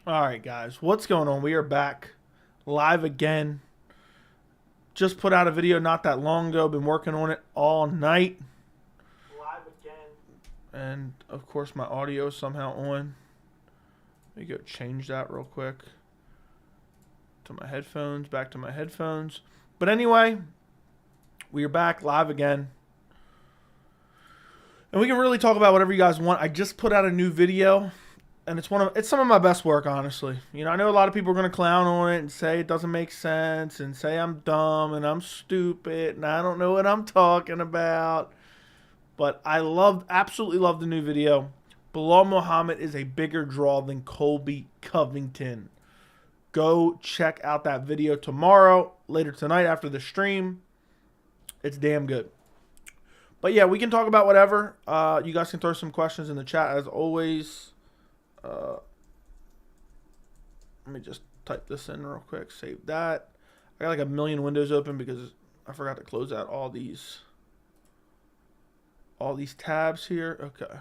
All right, guys, what's going on? We are back live again. Just put out a video not that long ago. Been working on it all night. Live again. And, of course, my audio is somehow on. Let me go change that real quick. To my headphones. Back to my headphones. But anyway, we are back live again. And we can really talk about whatever you guys want. I just put out a new video. And it's some of my best work, honestly. You know, I know a lot of people are going to clown on it and say it doesn't make sense and say I'm dumb and I'm stupid and I don't know what I'm talking about. But I absolutely love the new video. Bilal Muhammad is a bigger draw than Colby Covington. Go check out that video tomorrow, later tonight after the stream. It's damn good. But yeah, we can talk about whatever. You guys can throw some questions in the chat as always. Let me just type this in real quick. Save that. I got like a million windows open because I forgot to close out all these tabs here. Okay.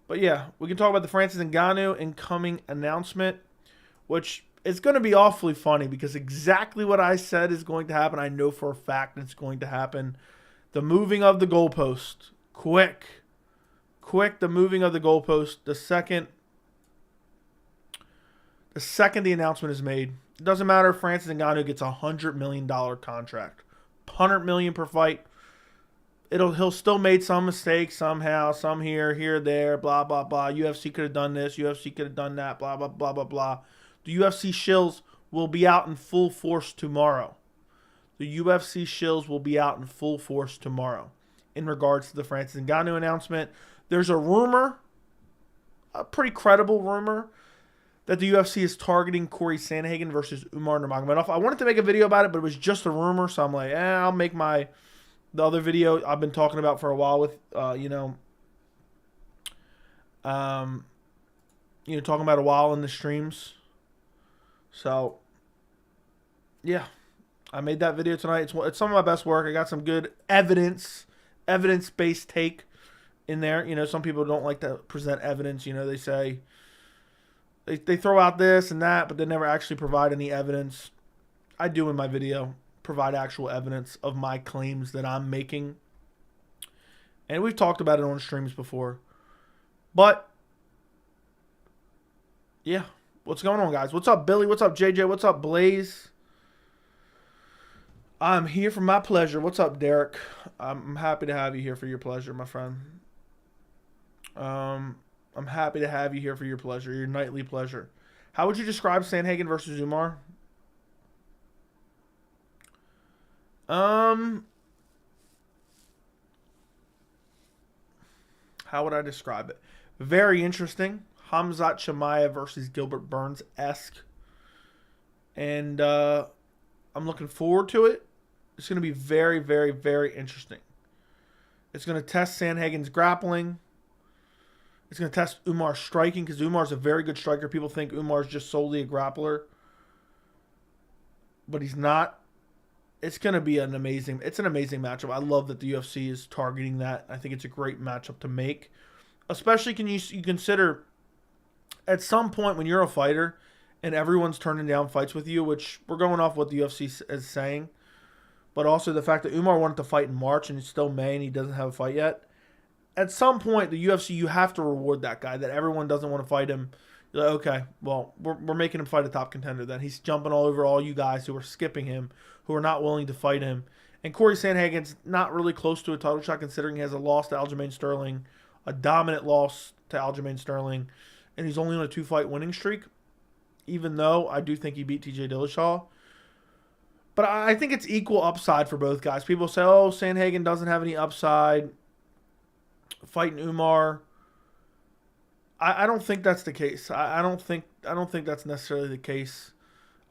But yeah, we can talk about the Francis Ngannou incoming announcement, which is going to be awfully funny because exactly what I said is going to happen. I know for a fact it's going to happen. The moving of the goalpost. Quick, the moving of the goalpost. The second the announcement is made, it doesn't matter if Francis Ngannou gets a $100 million contract. $100 million per fight. He'll still made some mistakes somehow, some here, there, blah, blah, blah. UFC could have done this, UFC could have done that, blah, blah, blah, blah, blah. The UFC shills will be out in full force tomorrow. The UFC shills will be out in full force tomorrow in regards to the Francis Ngannou announcement. There's a rumor, a pretty credible rumor, that the UFC is targeting Cory Sandhagen versus Umar Nurmagomedov. I wanted to make a video about it, but it was just a rumor, so I'm like, I'll make the other video I've been talking about for a while with, talking about a while in the streams. So, yeah, I made that video tonight. It's some of my best work. I got some good evidence-based take in there. You know, some people don't like to present evidence. You know, they say, they throw out this and that, but they never actually provide any evidence. I do in my video provide actual evidence of my claims that I'm making. And we've talked about it on streams before. But, yeah. What's going on, guys? What's up, Billy? What's up, JJ? What's up, Blaze? I'm here for my pleasure. What's up, Derek? I'm happy to have you here for your pleasure, my friend. I'm happy to have you here for your pleasure, your nightly pleasure. How would you describe Sandhagen versus Umar? How would I describe it? Very interesting. Khamzat Chimaev versus Gilbert Burns-esque. And I'm looking forward to it. It's going to be very, very, very interesting. It's going to test Sandhagen's grappling. It's going to test Umar's striking because Umar's a very good striker. People think Umar's just solely a grappler. But he's not. It's going to be an amazing matchup. I love that the UFC is targeting that. I think it's a great matchup to make. Especially can you consider at some point when you're a fighter and everyone's turning down fights with you, which we're going off what the UFC is saying, but also the fact that Umar wanted to fight in March and it's still May and he doesn't have a fight yet. At some point, the UFC, you have to reward that guy that everyone doesn't want to fight him. You're like, okay, well, we're making him fight a top contender then. He's jumping all over all you guys who are skipping him, who are not willing to fight him. And Cory Sandhagen's not really close to a title shot considering he has a loss to Aljamain Sterling, a dominant loss to Aljamain Sterling, and he's only on a 2-fight winning streak, even though I do think he beat TJ Dillashaw. But I think it's equal upside for both guys. People say, oh, Sandhagen doesn't have any upside fighting Umar. I don't think that's the case. I don't think that's necessarily the case.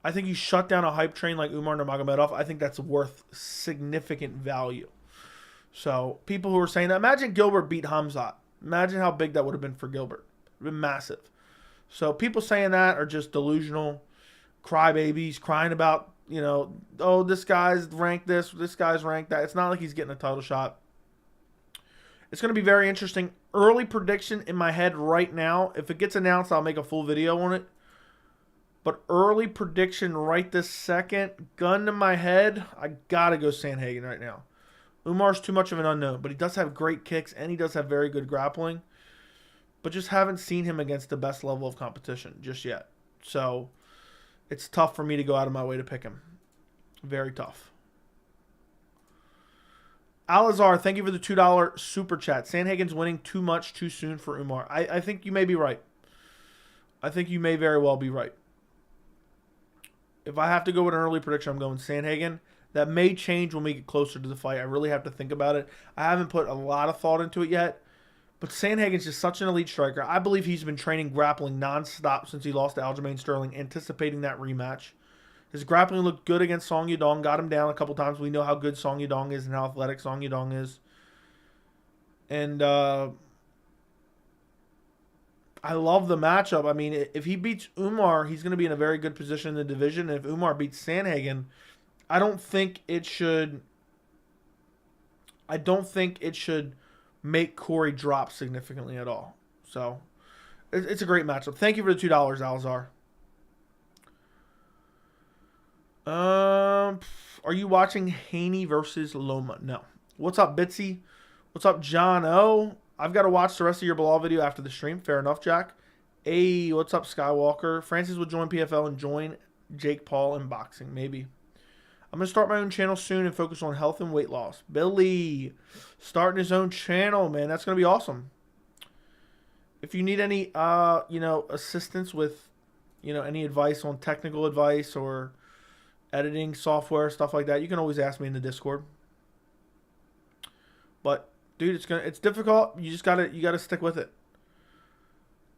I think you shut down a hype train like Umar Nurmagomedov. I think that's worth significant value. So people who are saying that, imagine Gilbert beat Khamzat. Imagine how big that would have been for Gilbert. It would have been massive. So people saying that are just delusional crybabies, crying about, oh, this guy's ranked this guy's ranked that. It's not like he's getting a title shot. It's going to be very interesting. Early prediction in my head right now. If it gets announced, I'll make a full video on it. But early prediction right this second, gun to my head, I got to go Sandhagen right now. Umar's too much of an unknown, but he does have great kicks and he does have very good grappling. But just haven't seen him against the best level of competition just yet. So it's tough for me to go out of my way to pick him. Very tough. Alazar, thank you for the $2 super chat. Sandhagen's winning too much too soon for Umar. I think you may be right. I think you may very well be right. If I have to go with an early prediction, I'm going Sandhagen. That may change when we get closer to the fight. I really have to think about it. I haven't put a lot of thought into it yet. But Sandhagen's just such an elite striker. I believe he's been training grappling nonstop since he lost to Aljamain Sterling, anticipating that rematch. His grappling looked good against Song Yadong. Got him down a couple times. We know how good Song Yadong is and how athletic Song Yadong is. And I love the matchup. I mean, if he beats Umar, he's going to be in a very good position in the division. And if Umar beats Sandhagen, I don't think it should make Cory drop significantly at all. So, it's a great matchup. Thank you for the $2, Alzar. Are you watching Haney versus Loma? No. What's up, Bitsy? What's up, John O? I've got to watch the rest of your Bilal video after the stream. Fair enough, Jack. Hey, what's up, Skywalker? Francis would join PFL and join Jake Paul in boxing. Maybe. I'm going to start my own channel soon and focus on health and weight loss. Billy, starting his own channel, man. That's going to be awesome. If you need any, assistance with, any advice on technical advice or editing software, stuff like that, you can always ask me in the Discord. But, dude, it's difficult. You gotta stick with it.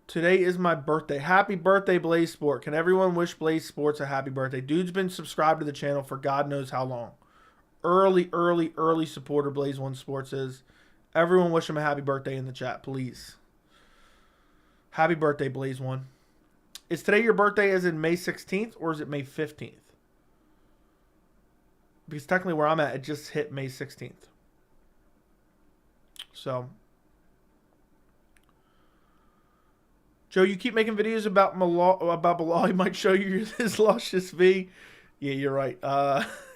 Today is my birthday. Happy birthday, Blaze Sport. Can everyone wish Blaze Sports a happy birthday? Dude's been subscribed to the channel for God knows how long. Early supporter Blaze One Sports is. Everyone wish him a happy birthday in the chat, please. Happy birthday, Blaze One. Is today your birthday as in May 16th or is it May 15th? Because technically where I'm at, it just hit May 16th. So... Joe, you keep making videos about Bilal. He might show you his luscious V. Yeah, you're right.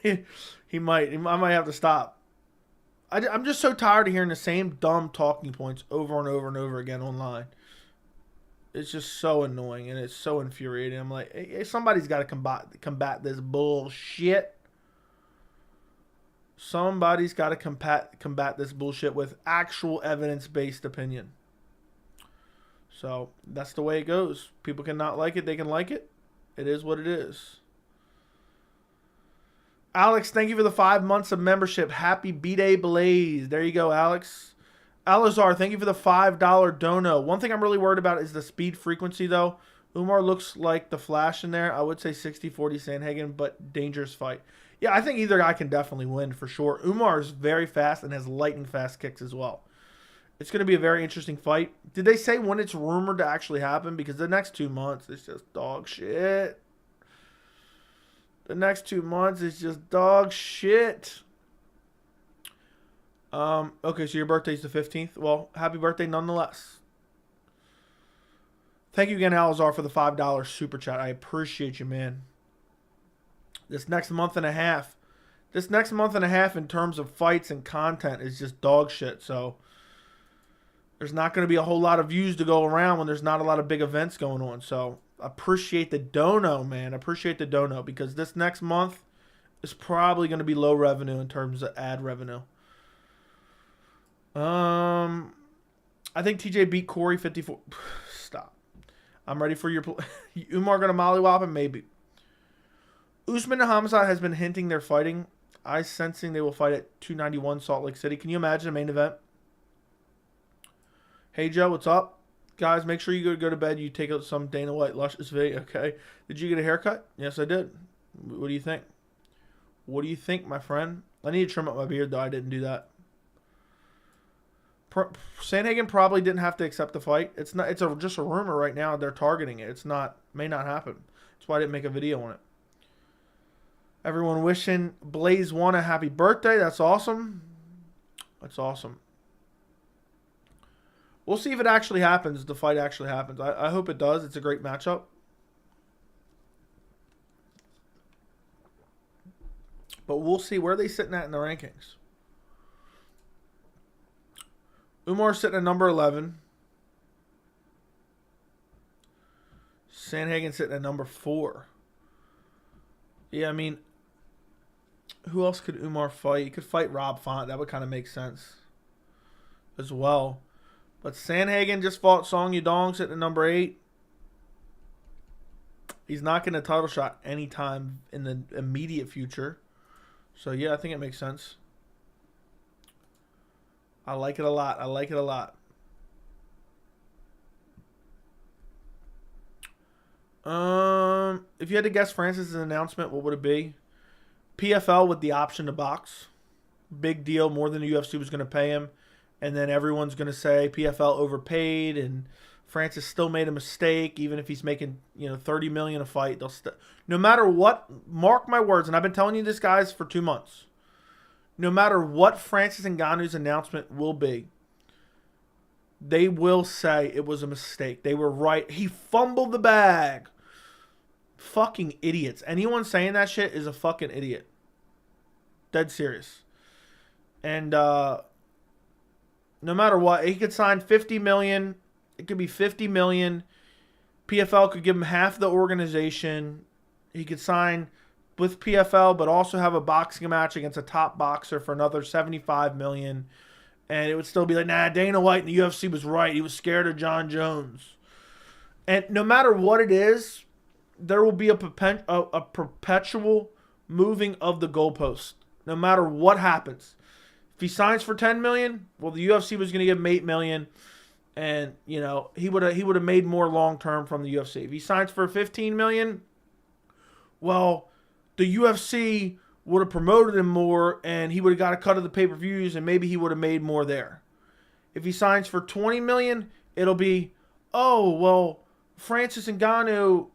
He might. I might have to stop. I'm just so tired of hearing the same dumb talking points over and over and over again online. It's just so annoying and it's so infuriating. I'm like, hey, somebody's got to combat this bullshit. Somebody's got to combat this bullshit with actual evidence-based opinion. So, that's the way it goes. People cannot like it. They can like it. It is what it is. Alex, thank you for the 5 months of membership. Happy B-Day Blaze. There you go, Alex. Alazar, thank you for the $5 dono. One thing I'm really worried about is the speed frequency, though. Umar looks like the Flash in there. I would say 60-40 Sandhagen, but dangerous fight. Yeah, I think either guy can definitely win for sure. Umar is very fast and has lightning fast kicks as well. It's going to be a very interesting fight. Did they say when it's rumored to actually happen? Because the next 2 months is just dog shit. The next 2 months is just dog shit. Okay, so your birthday's the 15th. Well, happy birthday nonetheless. Thank you again, Alazar, for the $5 super chat. I appreciate you, man. This next month and a half in terms of fights and content is just dog shit. So there's not going to be a whole lot of views to go around when there's not a lot of big events going on. So appreciate the dono, man. Appreciate the dono because this next month is probably going to be low revenue in terms of ad revenue. I think TJ beat Cory 54. Stop. I'm ready for your... Umar going to mollywop him? Maybe. Usman and Hamzat has been hinting they're fighting. I sensing they will fight at 291 Salt Lake City. Can you imagine a main event? Hey, Joe, what's up? Guys, make sure you go to bed. You take out some Dana White luscious video, okay? Did you get a haircut? Yes, I did. What do you think? What do you think, my friend? I need to trim up my beard, though. I didn't do that. Sandhagen probably didn't have to accept the fight. It's just a rumor right now. They're targeting it. May not happen. That's why I didn't make a video on it. Everyone wishing Blaze One a happy birthday. That's awesome. That's awesome. We'll see if it actually happens. The fight actually happens. I hope it does. It's a great matchup. But we'll see where they sitting at in the rankings. Umar's sitting at number 11. Sandhagen sitting at number 4. Yeah, I mean, who else could Umar fight? He could fight Rob Font. That would kind of make sense as well. But Sandhagen just fought Song Yadong, sitting at number 8. He's not getting a title shot anytime in the immediate future. So, yeah, I think it makes sense. I like it a lot. I like it a lot. If you had to guess Francis' announcement, what would it be? PFL with the option to box. Big deal, more than the UFC was going to pay him. And then everyone's going to say PFL overpaid and Francis still made a mistake, even if he's making, $30 million a fight. No matter what, mark my words, and I've been telling you this, guys, for 2 months. No matter what Francis Ngannou's announcement will be, they will say it was a mistake. They were right. He fumbled the bag. Fucking idiots. Anyone saying that shit is a fucking idiot. Dead serious. And no matter what, he could sign $50 million. It could be $50 million. PFL could give him half the organization. He could sign with PFL, but also have a boxing match against a top boxer for another $75 million. And it would still be like, nah, Dana White in the UFC was right. He was scared of John Jones. And no matter what it is, there will be a perpetual moving of the goalpost. No matter what happens. If he signs for $10 million, well, the UFC was going to give him $8 million. And, he would have made more long-term from the UFC. If he signs for $15 million, well, the UFC would have promoted him more, and he would have got a cut of the pay-per-views, and maybe he would have made more there. If he signs for $20 million, it'll be, oh, well, Francis Ngannou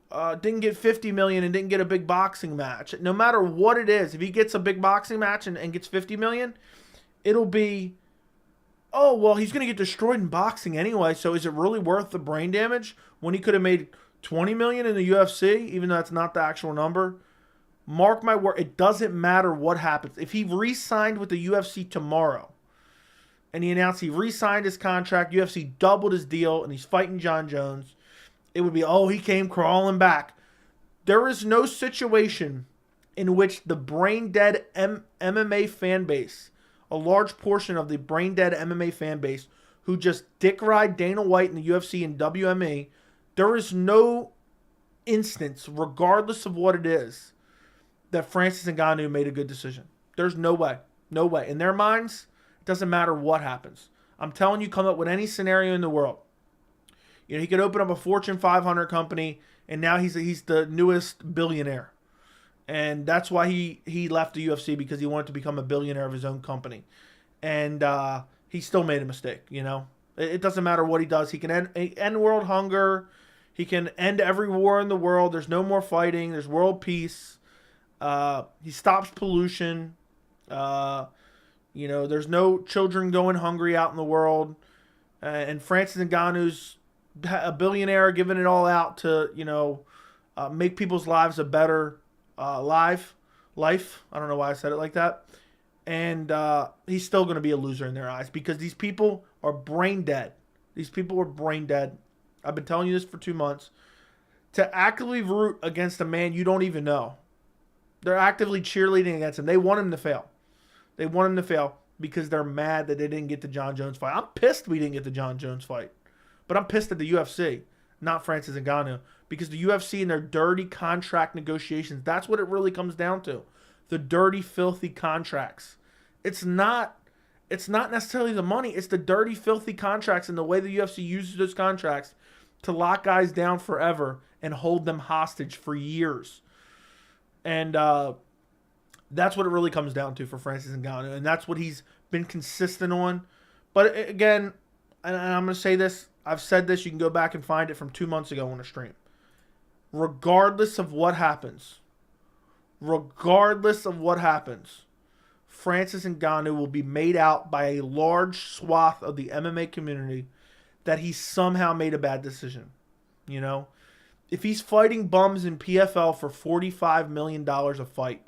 didn't get $50 million and didn't get a big boxing match. No matter what it is, if he gets a big boxing match and gets $50 million, it'll be, oh, well, he's going to get destroyed in boxing anyway, so is it really worth the brain damage when he could have made $20 million in the UFC, even though that's not the actual number? Mark my word, it doesn't matter what happens. If he re-signed with the UFC tomorrow and he announced he re-signed his contract, UFC doubled his deal, and he's fighting John Jones, it would be, oh, he came crawling back. There is no situation in which the brain-dead MMA fan base, a large portion of the brain-dead MMA fan base who just dick ride Dana White in the UFC and WME, there is no instance, regardless of what it is, that Francis Ngannou made a good decision. There's no way. No way. In their minds, it doesn't matter what happens. I'm telling you, come up with any scenario in the world. He could open up a Fortune 500 company, and now he's the newest billionaire. And that's why he left the UFC, because he wanted to become a billionaire of his own company. And he still made a mistake, It doesn't matter what he does. He can end world hunger. He can end every war in the world. There's no more fighting. There's world peace. He stops pollution. There's no children going hungry out in the world. And Francis Ngannou's a billionaire giving it all out to, make people's lives a better life. I don't know why I said it like that. And he's still going to be a loser in their eyes, because these people are brain dead. These people are brain dead. I've been telling you this for 2 months. To actively root against a man you don't even know. They're actively cheerleading against him. They want him to fail. They want him to fail because they're mad that they didn't get the John Jones fight. I'm pissed we didn't get the John Jones fight. But I'm pissed at the UFC, not Francis Ngannou. Because the UFC and their dirty contract negotiations, that's what it really comes down to. The dirty, filthy contracts. It's not necessarily the money. It's the dirty, filthy contracts and the way the UFC uses those contracts to lock guys down forever and hold them hostage for years. And that's what it really comes down to for Francis Ngannou. And that's what he's been consistent on. But again, and I'm going to say this. I've said this. You can go back and find it from 2 months ago on a stream. Regardless of what happens, Francis Ngannou will be made out by a large swath of the MMA community that he somehow made a bad decision. If he's fighting bums in PFL for $45 million a fight,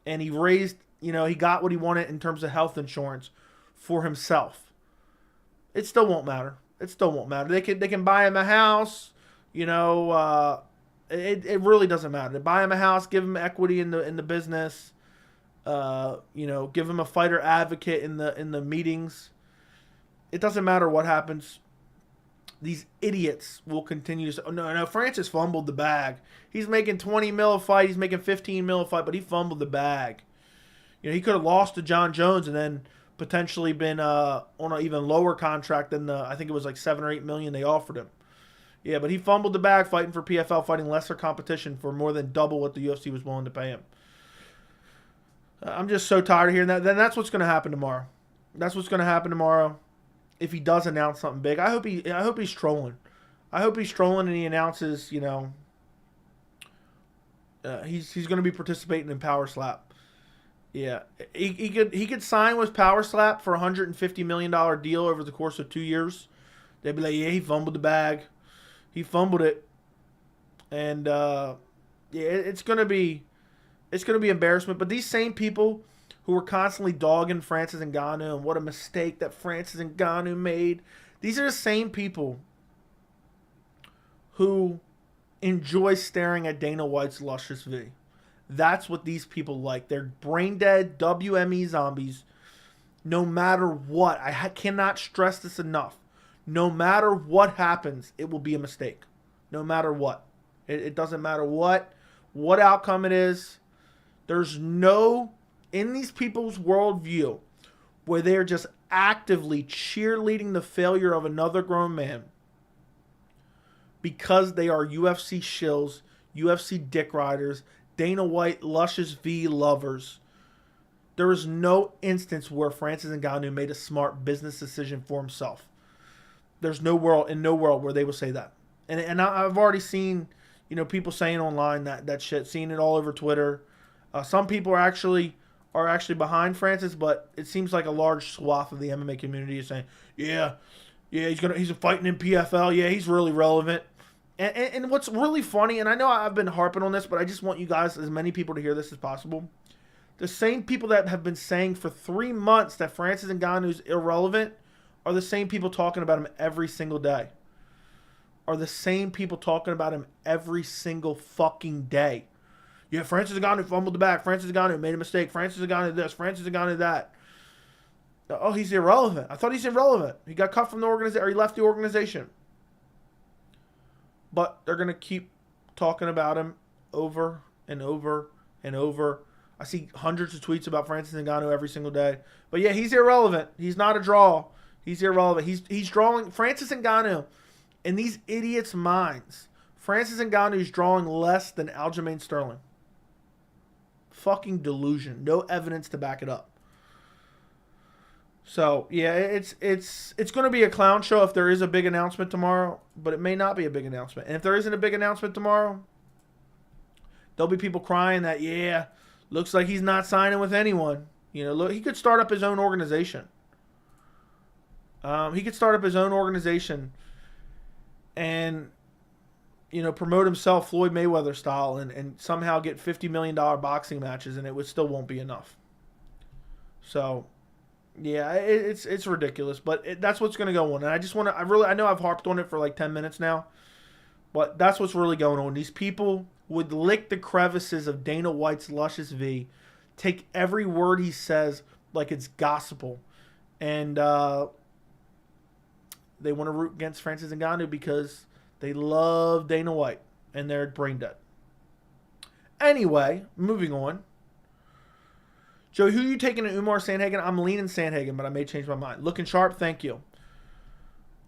and he raised, he got what he wanted in terms of health insurance for himself. It still won't matter. It still won't matter. They can buy him a house. It really doesn't matter. They buy him a house, give him equity in the business. Give him a fighter advocate in the meetings. It doesn't matter what happens. These idiots will continue to say, oh, no, Francis fumbled the bag. He's making 20 mil a fight. He's making 15 mil a fight, but he fumbled the bag. He could have lost to John Jones and then potentially been on an even lower contract than I think it was like 7 or 8 million they offered him. Yeah, but he fumbled the bag fighting for PFL, fighting lesser competition for more than double what the UFC was willing to pay him. I'm just so tired of hearing that. Then that's what's going to happen tomorrow. That's what's going to happen tomorrow. If he does announce something big, I hope he's trolling. I hope he's trolling and he announces, he's going to be participating in Power Slap. Yeah, he could sign with Power Slap for $150 million deal over the course of 2 years. They'd be like, yeah, he fumbled the bag, he fumbled it, and it's going to be embarrassment. But these same people who were constantly dogging Francis Ngannou and what a mistake that Francis Ngannou made. These are the same people who enjoy staring at Dana White's luscious V. That's what these people like. They're brain dead WME zombies. No matter what, I cannot stress this enough. No matter what happens, it will be a mistake. No matter what. It doesn't matter what outcome it is. There's no, in these people's worldview, where they're just actively cheerleading the failure of another grown man because they are UFC shills, UFC dick riders, Dana White luscious V lovers. There is no instance where Francis Ngannou made a smart business decision for himself. There's no world where they will say that. And I've already seen, people saying online that shit, seeing it all over Twitter. Some people are actually behind Francis, but it seems like a large swath of the MMA community is saying, yeah, he's fighting in PFL. Yeah, he's really relevant. And what's really funny, and I know I've been harping on this, but I just want you guys, as many people, to hear this as possible. The same people that have been saying for 3 months that Francis Ngannou is irrelevant are the same people talking about him every single day. Are the same people talking about him every single fucking day. Yeah, Francis Ngannou fumbled the bag. Francis Ngannou made a mistake. Francis Ngannou this. Francis Ngannou that. Oh, he's irrelevant. I thought he's irrelevant. He got cut from the organization, or he left the organization. But they're going to keep talking about him over and over and over. I see hundreds of tweets about Francis Ngannou every single day. But yeah, he's irrelevant. He's not a draw. He's irrelevant. He's drawing Francis Ngannou in these idiots' minds. Francis Ngannou is drawing less than Aljamain Sterling. Fucking delusion. No evidence to back it up. So yeah, it's going to be a clown show if there is a big announcement tomorrow, but it may not be a big announcement. And if there isn't a big announcement tomorrow, there'll be people crying that, yeah, looks like he's not signing with anyone. Look, he could start up his own organization. He could start up his own organization and, promote himself Floyd Mayweather style and somehow get $50 million boxing matches, and it still won't be enough. So, yeah, it's ridiculous, but that's what's going to go on. And I know I've harped on it for like 10 minutes now, but that's what's really going on. These people would lick the crevices of Dana White's luscious V, take every word he says like it's gospel, and they want to root against Francis Ngannou because they love Dana White and they're brain dead. Anyway, moving on. Joey, who are you taking to Umar Sandhagen? I'm leaning Sandhagen, but I may change my mind. Looking sharp, thank you.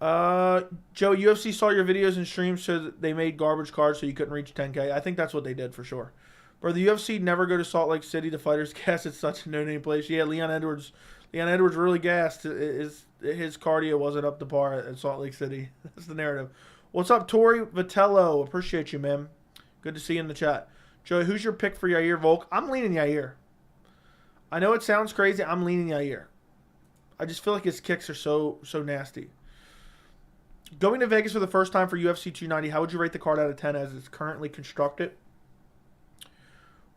Joe, UFC saw your videos and streams so that they made garbage cards so you couldn't reach 10K. I think that's what they did for sure. Bro, the UFC never go to Salt Lake City. The fighters gas. It's such a no-name place. Yeah, Leon Edwards really gassed. His cardio wasn't up to par at Salt Lake City. That's the narrative. What's up, Tori Vitello? Appreciate you, man. Good to see you in the chat. Joey, who's your pick for Yair Volk? I'm leaning Yair. I know it sounds crazy. I'm leaning Yair. I just feel like his kicks are so nasty. Going to Vegas for the first time for UFC 290, how would you rate the card out of 10 as it's currently constructed?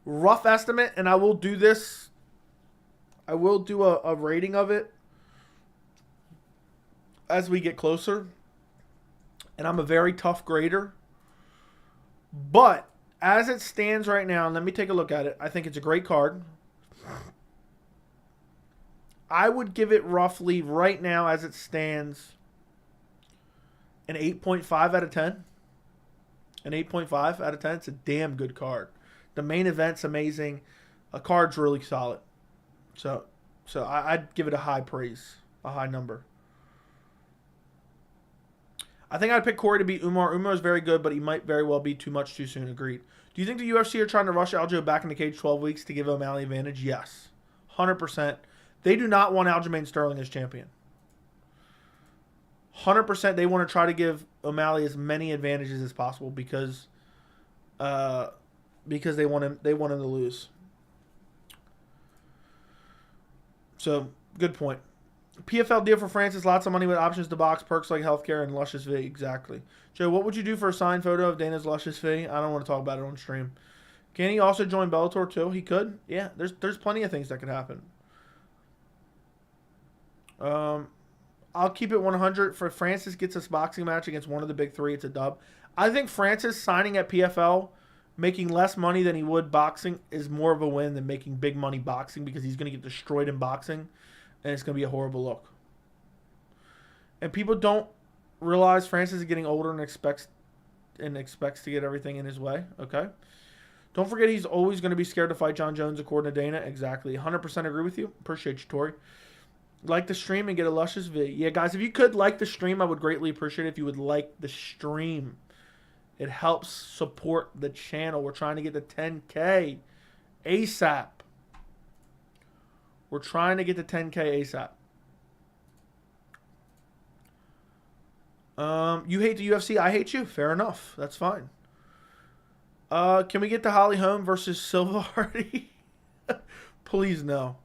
rough estimate, and I will do this. I will do a rating of it as we get closer. And I'm a very tough grader. But as it stands right now, and let me take a look at it. I think it's a great card. I would give it roughly right now as it stands an 8.5 out of 10. An 8.5 out of 10. It's a damn good card. The main event's amazing. A card's really solid. So I'd give it a high praise, a high number. I think I'd pick Cory to beat Umar. Umar is very good, but he might very well be too much too soon. Agreed. Do you think the UFC are trying to rush Aljo back in the cage 12 weeks to give O'Malley advantage? Yes. 100%. They do not want Aljamain Sterling as champion. 100% they want to try to give O'Malley as many advantages as possible because they want him to lose. So, good point. PFL deal for Francis, lots of money with options to box, perks like healthcare and luscious fee. Exactly. Joe, what would you do for a signed photo of Dana's luscious fee? I don't want to talk about it on stream. Can he also join Bellator too? He could. Yeah, there's plenty of things that could happen. I'll keep it 100. For Francis gets a boxing match against one of the big three, it's a dub. I think Francis signing at PFL, making less money than he would boxing, is more of a win than making big money boxing because he's going to get destroyed in boxing, and it's going to be a horrible look. And people don't realize Francis is getting older and expects to get everything in his way. Okay. Don't forget he's always going to be scared to fight John Jones according to Dana. Exactly. 100% agree with you. Appreciate you, Tori. Like the stream and get a luscious vid. Yeah, guys, if you could like the stream, I would greatly appreciate it if you would like the stream. It helps support the channel. We're trying to get to 10K ASAP. We're trying to get to 10K ASAP. You hate the UFC. I hate you. Fair enough. That's fine. Can we get to Holly Holm versus Silva Hardy? Please no.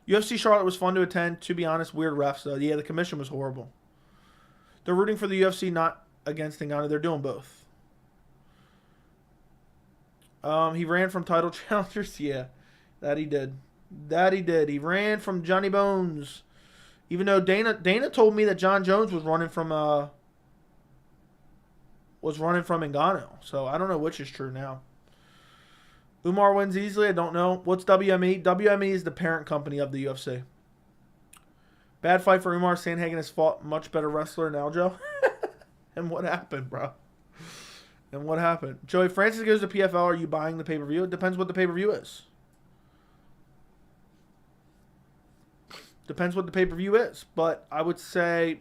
UFC Charlotte was fun to attend. To be honest, weird refs though. Yeah, the commission was horrible. They're rooting for the UFC, not against Ngannou. They're doing both. He ran from title challengers. Yeah, that he did. He ran from Johnny Bones. Even though Dana told me that John Jones was running from Ngannou. So I don't know which is true now. Umar wins easily. I don't know. What's WME? WME is the parent company of the UFC. Bad fight for Umar. Sandhagen has fought much better wrestler than Aljo. And what happened, bro? And what happened? Joey, Francis goes to PFL. Are you buying the pay-per-view? It depends what the pay-per-view is. Depends what the pay-per-view is. But I would say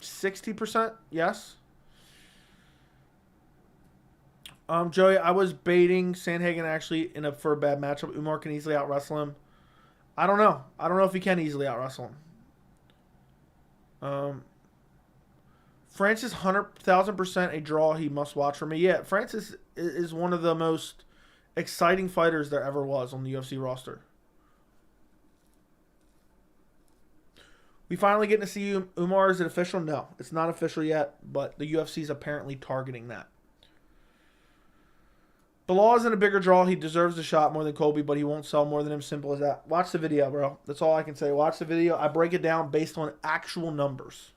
60% yes. Joey, I was baiting Sandhagen actually for a bad matchup. Umar can easily out-wrestle him. I don't know. I don't know if he can easily out-wrestle him. Francis, 100,000% a draw. He must watch for me. Yeah, Francis is one of the most exciting fighters there ever was on the UFC roster. We finally getting to see Umar. Is it official? No, it's not official yet, but the UFC is apparently targeting that. Bilal isn't a bigger draw. He deserves a shot more than Colby, but he won't sell more than him. Simple as that. Watch the video, bro. That's all I can say. Watch the video. I break it down based on actual numbers.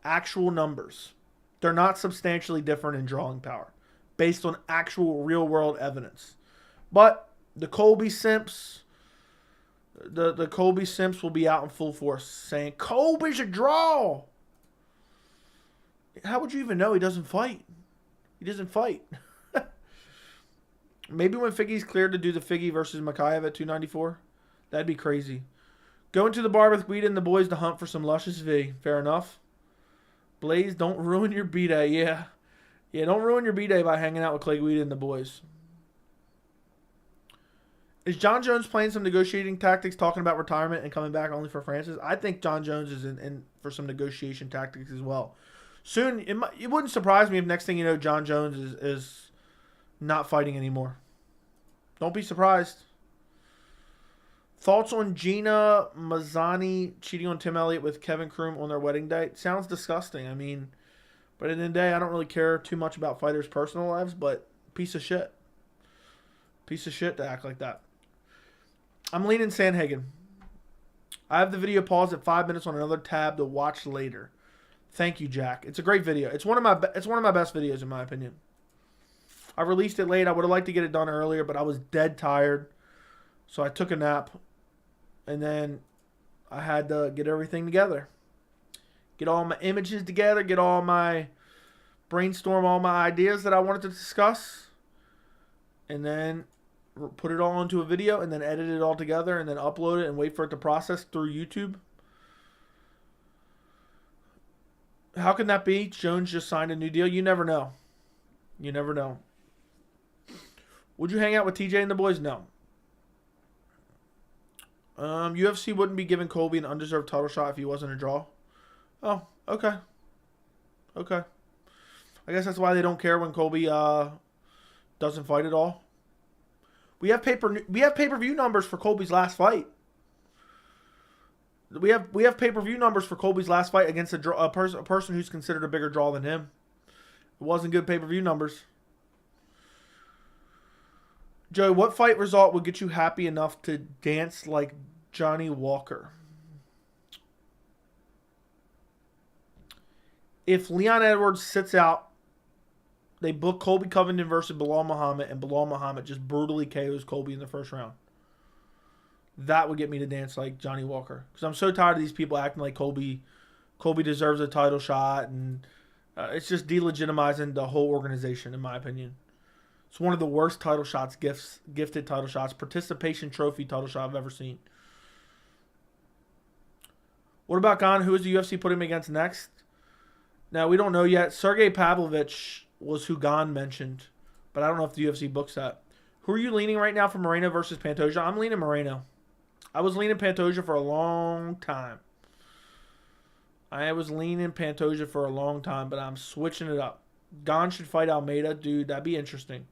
Actual numbers. They're not substantially different in drawing power. Based on actual real-world evidence. But the Colby simps... The Colby simps will be out in full force saying, Colby's a draw! How would you even know he doesn't fight? He doesn't fight. Maybe when Figgy's cleared to do the Figgy versus Makayev at 294. That'd be crazy. Going to the bar with Guida and the boys to hunt for some luscious V. Fair enough. Blaze, don't ruin your B-Day. Yeah. Yeah, don't ruin your B-Day by hanging out with Clay Guida and the boys. Is John Jones playing some negotiating tactics, talking about retirement and coming back only for Francis? I think John Jones is in for some negotiation tactics as well. Soon, it wouldn't surprise me if next thing you know, John Jones is not fighting anymore. Don't be surprised. Thoughts on Gina Mazzani cheating on Tim Elliott with Kevin Kroom on their wedding date? Sounds disgusting. I mean, but at the end of the day, I don't really care too much about fighters' personal lives, but piece of shit. Piece of shit to act like that. I'm leaning Sandhagen. I have the video paused at 5 minutes on another tab to watch later. Thank you, Jack. It's a great video. It's one of my best videos in my opinion. I released it late. I would have liked to get it done earlier, but I was dead tired. So I took a nap. And then I had to get everything together. Get all my images together. Brainstorm all my ideas that I wanted to discuss. And then put it all into a video. And then edit it all together. And then upload it and wait for it to process through YouTube. How can that be? Jones just signed a new deal. You never know. You never know. Would you hang out with TJ and the boys? No. UFC wouldn't be giving Colby an undeserved title shot if he wasn't a draw. Oh, okay. Okay. I guess that's why they don't care when Colby doesn't fight at all. We have pay-per-view numbers for Colby's last fight. We have pay-per-view numbers for Colby's last fight against a person who's considered a bigger draw than him. It wasn't good pay-per-view numbers. Joey, what fight result would get you happy enough to dance like Johnny Walker? If Leon Edwards sits out, they book Colby Covington versus Bilal Muhammad, and Bilal Muhammad just brutally KOs Colby in the first round. That would get me to dance like Johnny Walker. Because I'm so tired of these people acting like Colby deserves a title shot, and it's just delegitimizing the whole organization, in my opinion. It's one of the worst title shots, gifted title shots, participation trophy title shot I've ever seen. What about Ngannou? Who is the UFC putting him against next? Now, we don't know yet. Sergey Pavlovich was who Ngannou mentioned, but I don't know if the UFC books that. Who are you leaning right now for Moreno versus Pantoja? I'm leaning Moreno. I was leaning Pantoja for a long time. but I'm switching it up. Ngannou should fight Almeida. Dude, that'd be interesting.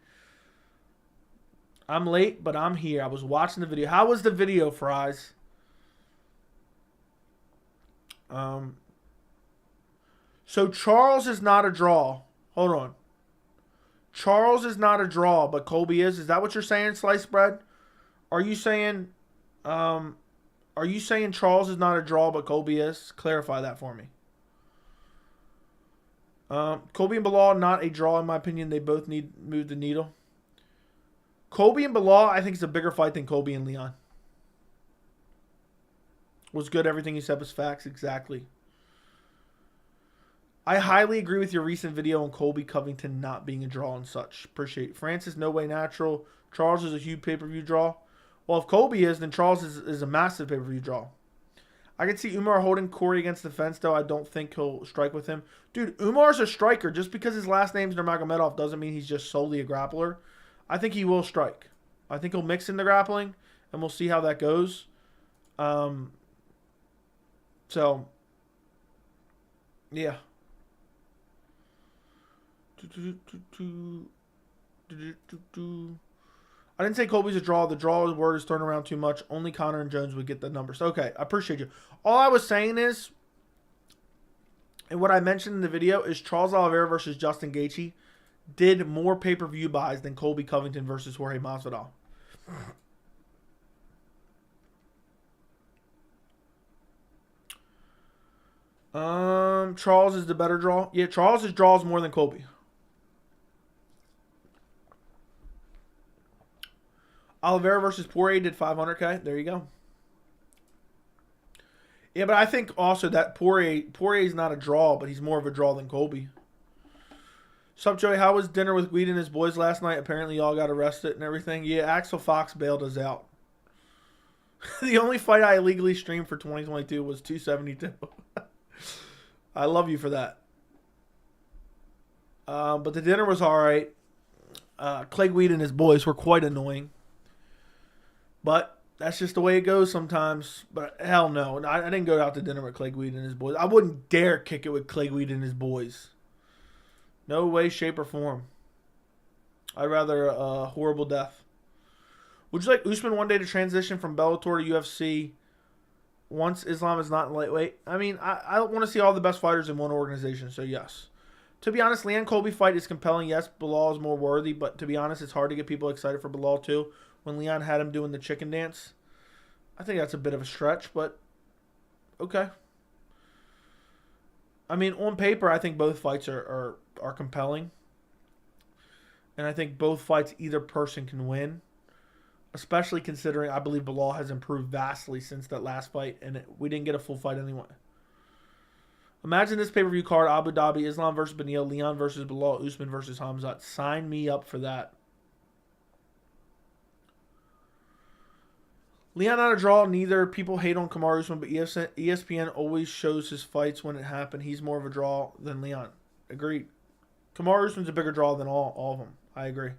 I'm late, but I'm here. I was watching the video. How was the video, Fries? So Charles is not a draw. Hold on. Charles is not a draw, but Colby is. Is that what you're saying, Sliced Bread? Are you saying Charles is not a draw, but Colby is? Clarify that for me. Colby and Bilal, not a draw in my opinion. They both need to move the needle. Colby and Bilal, I think it's a bigger fight than Colby and Leon. Was good. Everything he said was facts. Exactly. I highly agree with your recent video on Colby Covington not being a draw and such. Appreciate it. Francis, no way natural. Charles is a huge pay-per-view draw. Well, if Colby is, then Charles is a massive pay-per-view draw. I can see Umar holding Cory against the fence, though. I don't think he'll strike with him. Dude, Umar's a striker. Just because his last name's Nurmagomedov doesn't mean he's just solely a grappler. I think he will strike. I think he'll mix in the grappling, and we'll see how that goes. So, yeah. I didn't say Colby's a draw. The draw word is thrown around too much. Only Connor and Jones would get the numbers. Okay, I appreciate you. All I was saying is, and what I mentioned in the video, is Charles Oliveira versus Justin Gaethje did more pay-per-view buys than Colby Covington versus Jorge Masvidal. Charles is the better draw. Yeah, Charles' draws more than Colby. Oliveira versus Poirier did 500K. There you go. Yeah, but I think also that Poirier's not a draw, but he's more of a draw than Colby. Sup, Joey? How was dinner with Guida and his boys last night? Apparently y'all got arrested and everything. Yeah, Axel Fox bailed us out. The only fight I illegally streamed for 2022 was 272. I love you for that. But the dinner was all right. Clay Guida and his boys were quite annoying. But that's just the way it goes sometimes. But hell no. I didn't go out to dinner with Clay Guida and his boys. I wouldn't dare kick it with Clay Guida and his boys. No way, shape, or form. I'd rather a horrible death. Would you like Usman one day to transition from Bellator to UFC once Islam is not in lightweight? I mean, I want to see all the best fighters in one organization, so yes. To be honest, Leon Colby fight is compelling. Yes, Bilal is more worthy, but to be honest, it's hard to get people excited for Bilal too. When Leon had him doing the chicken dance, I think that's a bit of a stretch, but okay. I mean, on paper, I think both fights are compelling. And I think both fights either person can win. Especially considering I believe Bilal has improved vastly since that last fight. And we didn't get a full fight anyway. Imagine this pay-per-view card. Abu Dhabi, Islam versus Beneil, Leon versus Bilal, Usman versus Hamzat. Sign me up for that. Leon not a draw, neither. People hate on Kamaru Usman, but ESPN always shows his fights when it happened. He's more of a draw than Leon. Agreed. Kamaru Usman's a bigger draw than all of them. I agree.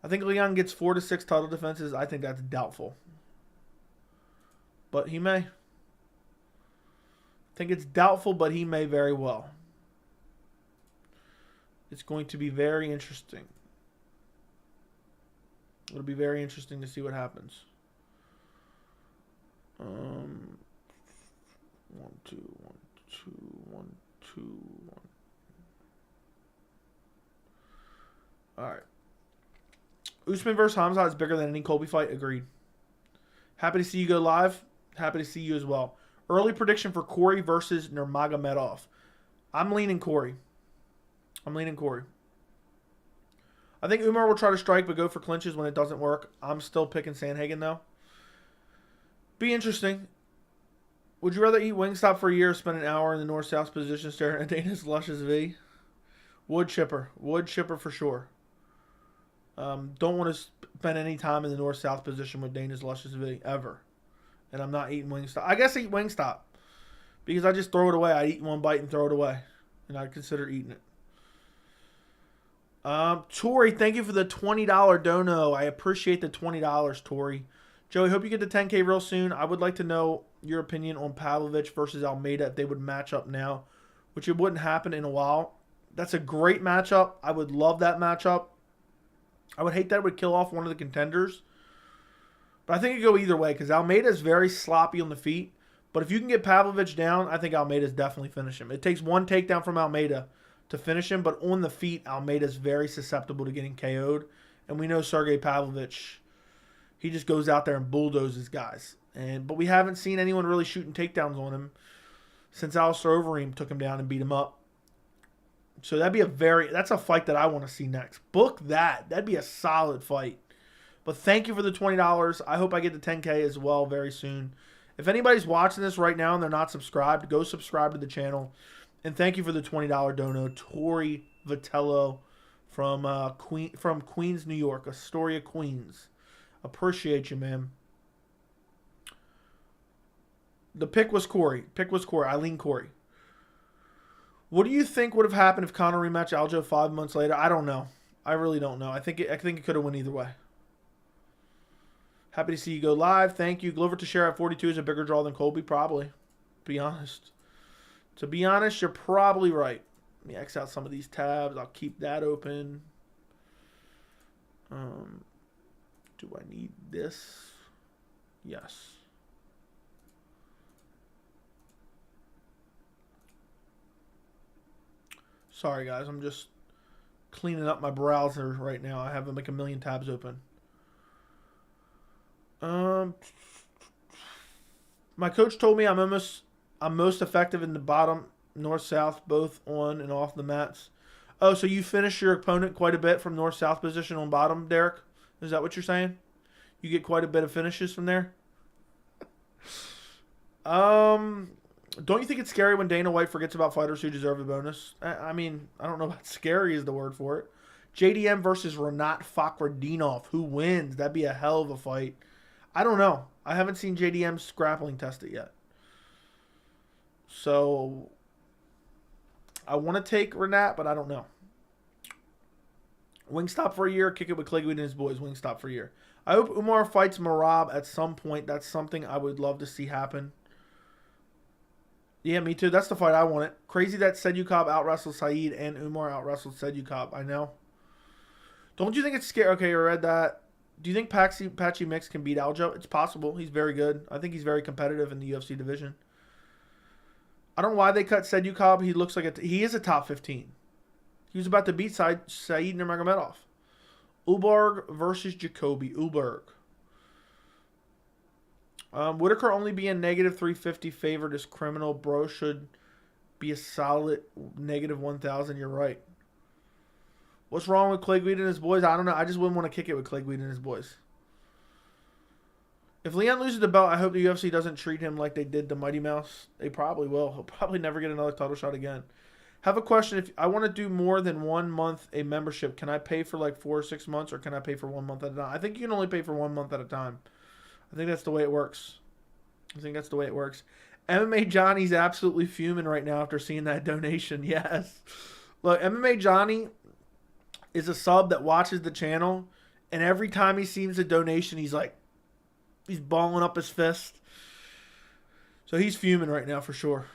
I think Leon gets 4 to 6 title defenses. I think that's doubtful. But he may. I think it's doubtful, but he may very well. It's going to be very interesting. It'll be very interesting to see what happens. 1, 2, 1, 2, 1, 2, 1. All right. Usman versus Hamzat is bigger than any Colby fight. Agreed. Happy to see you go live. Happy to see you as well. Early prediction for Cory versus Nurmagomedov. I'm leaning Cory. I think Umar will try to strike but go for clinches when it doesn't work. I'm still picking Sandhagen though. Be interesting. Would you rather eat Wingstop for a year or spend an hour in the north-south position staring at Dana's luscious V? Wood chipper. Wood chipper for sure. Don't want to spend any time in the north-south position with Dana's luscious V ever. And I'm not eating Wingstop. I guess I eat Wingstop. Because I just throw it away. I eat one bite and throw it away. And I consider eating it. Tori, thank you for the $20 dono. I appreciate the $20, Tori. Joey, hope you get to 10K real soon. I would like to know your opinion on Pavlovich versus Almeida if they would match up now, which it wouldn't happen in a while. That's a great matchup. I would love that matchup. I would hate that it would kill off one of the contenders. But I think it could go either way because Almeida is very sloppy on the feet. But if you can get Pavlovich down, I think Almeida's definitely finish him. It takes one takedown from Almeida to finish him, but on the feet, Almeida's very susceptible to getting KO'd. And we know Sergey Pavlovich, he just goes out there and bulldozes guys. But we haven't seen anyone really shooting takedowns on him since Alistair Overeem took him down and beat him up. So that's a fight that I want to see next. Book that. That'd be a solid fight. But thank you for the $20. I hope I get to 10K as well very soon. If anybody's watching this right now and they're not subscribed, go subscribe to the channel. And thank you for the $20 dono, Tori Vitello from Queens, New York, Astoria, Queens. Appreciate you, man. The pick was Cory. I lean Cory. What do you think would have happened if Conor rematched Aljo 5 months later? I don't know. I really don't know. I think it could have went either way. Happy to see you go live. Thank you. Glover Teixeira at 42 is a bigger draw than Colby, probably. To be honest, you're probably right. Let me X out some of these tabs. I'll keep that open. Do I need this? Yes. Sorry, guys. I'm just cleaning up my browser right now. I have like a million tabs open. My coach told me I'm most effective in the bottom, north-south, both on and off the mats. Oh, so you finish your opponent quite a bit from north-south position on bottom, Derek? Is that what you're saying? You get quite a bit of finishes from there? Don't you think it's scary when Dana White forgets about fighters who deserve a bonus? I mean, I don't know about scary is the word for it. JDM versus Renat Fakhretdinov. Who wins? That'd be a hell of a fight. I don't know. I haven't seen JDM's grappling test it yet. So, I want to take Renat, but I don't know. Wingstop for a year. Kick it with Clegg and his boys. Wingstop for a year. I hope Umar fights Merab at some point. That's something I would love to see happen. Yeah, me too. That's the fight I wanted. Crazy that Sedyukov out-wrestled Saeed and Umar out-wrestled Sedyukov. I know. Don't you think it's scary? Okay, I read that. Do you think Patchy Mix can beat Aljo? It's possible. He's very good. I think he's very competitive in the UFC division. I don't know why they cut Sedyukov. He looks like he is a top 15. He was about to beat Said Nurmagomedov. Uberg versus Jacoby. Uberg. Whitaker only being negative 350 favored is criminal. Bro should be a solid negative 1,000. You're right. What's wrong with Clay Guida and his boys? I don't know. I just wouldn't want to kick it with Clay Guida and his boys. If Leon loses the belt, I hope the UFC doesn't treat him like they did the Mighty Mouse. They probably will. He'll probably never get another title shot again. Have a question. If I want to do more than 1 month a membership, can I pay for like 4 or 6 months, or can I pay for 1 month at a time? I think you can only pay for 1 month at a time. I think that's the way it works. MMA Johnny's absolutely fuming right now after seeing that donation. Yes. Look, MMA Johnny is a sub that watches the channel, and every time he sees a donation, he's balling up his fist. So he's fuming right now for sure.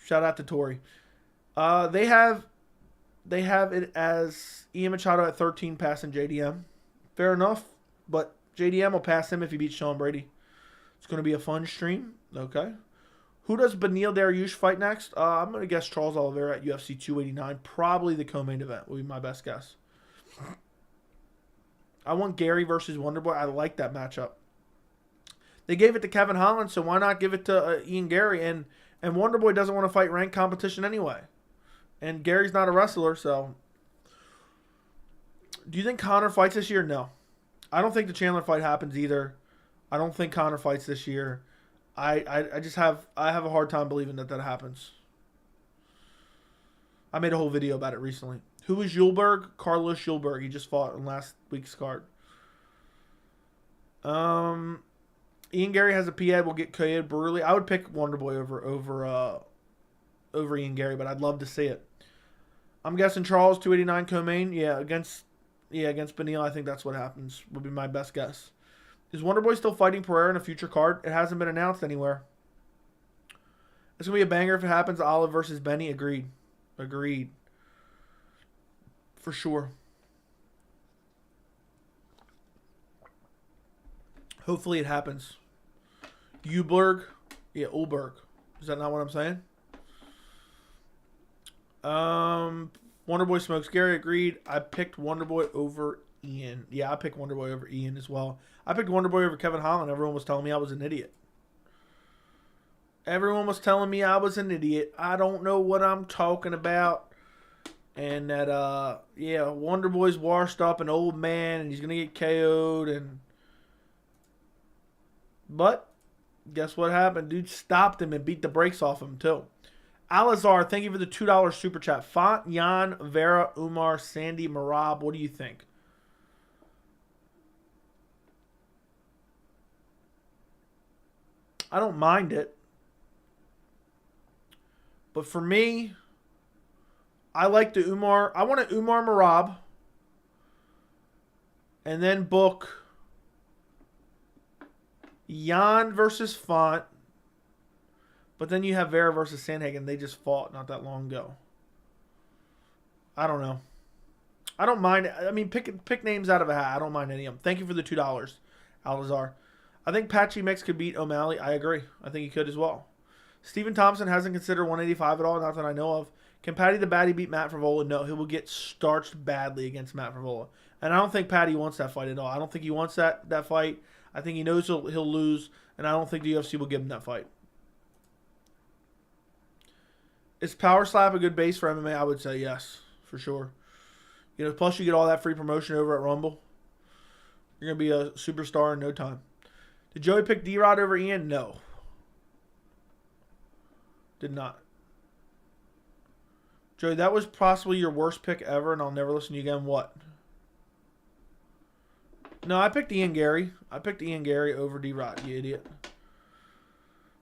Shout out to Tori. They have it as Ian Machado at 13 passing JDM. Fair enough, but JDM will pass him if he beats Sean Brady. It's going to be a fun stream. Okay. Who does Beneil Dariush fight next? I'm going to guess Charles Oliveira at UFC 289. Probably the co-main event will be my best guess. I want Gary versus Wonderboy. I like that matchup. They gave it to Kevin Holland, so why not give it to Ian Gary? And Wonderboy doesn't want to fight ranked competition anyway. And Gary's not a wrestler, so. Do you think Conor fights this year? No. I don't think the Chandler fight happens either. I don't think Conor fights this year. I have a hard time believing that happens. I made a whole video about it recently. Who is Yulberg? Carlos Yulberg. He just fought in last week's card. Ian Gary has a PA. Will get KO'd brutally. I would pick Wonderboy over Ian Gary, but I'd love to see it. I'm guessing Charles 289 co-main. Yeah, against Beneil. I think that's what happens. Would be my best guess. Is Wonderboy still fighting Pereira in a future card? It hasn't been announced anywhere. It's going to be a banger if it happens. Olive versus Benny. Agreed. For sure. Hopefully it happens. Uberg. Yeah, Ulberg. Is that not what I'm saying? Wonderboy smokes Gary. Agreed. I picked Wonderboy over Ian. Yeah, I picked Wonderboy over Ian as well. I picked Wonderboy over Kevin Holland. Everyone was telling me I was an idiot. I don't know what I'm talking about. And that, Wonderboy's washed up, an old man, and he's going to get KO'd. But, guess what happened? Dude stopped him and beat the brakes off him, too. Alazar, thank you for the $2 super chat. Font, Jan, Vera, Umar, Sandy, Marab. What do you think? I don't mind it. But for me, I like the Umar. I want an Umar Marab. And then book Jan versus Font. But then you have Vera versus Sandhagen. They just fought not that long ago. I don't know. I don't mind. I mean, pick names out of a hat. I don't mind any of them. Thank you for the $2, Alazar. I think Patchy Mix could beat O'Malley. I agree. I think he could as well. Stephen Thompson hasn't considered 185 at all, not that I know of. Can Patty the Batty beat Matt Frivola? No, he will get starched badly against Matt Frivola. And I don't think Patty wants that fight at all. I don't think he wants that fight. I think he knows he'll lose, and I don't think the UFC will give him that fight. Is Power Slap a good base for MMA? I would say yes, for sure. Plus you get all that free promotion over at Rumble. You're going to be a superstar in no time. Did Joey pick D-Rod over Ian? No. Did not. Joey, that was possibly your worst pick ever, and I'll never listen to you again. What? No, I picked Ian Gary. I picked Ian Gary over D-Rod, you idiot.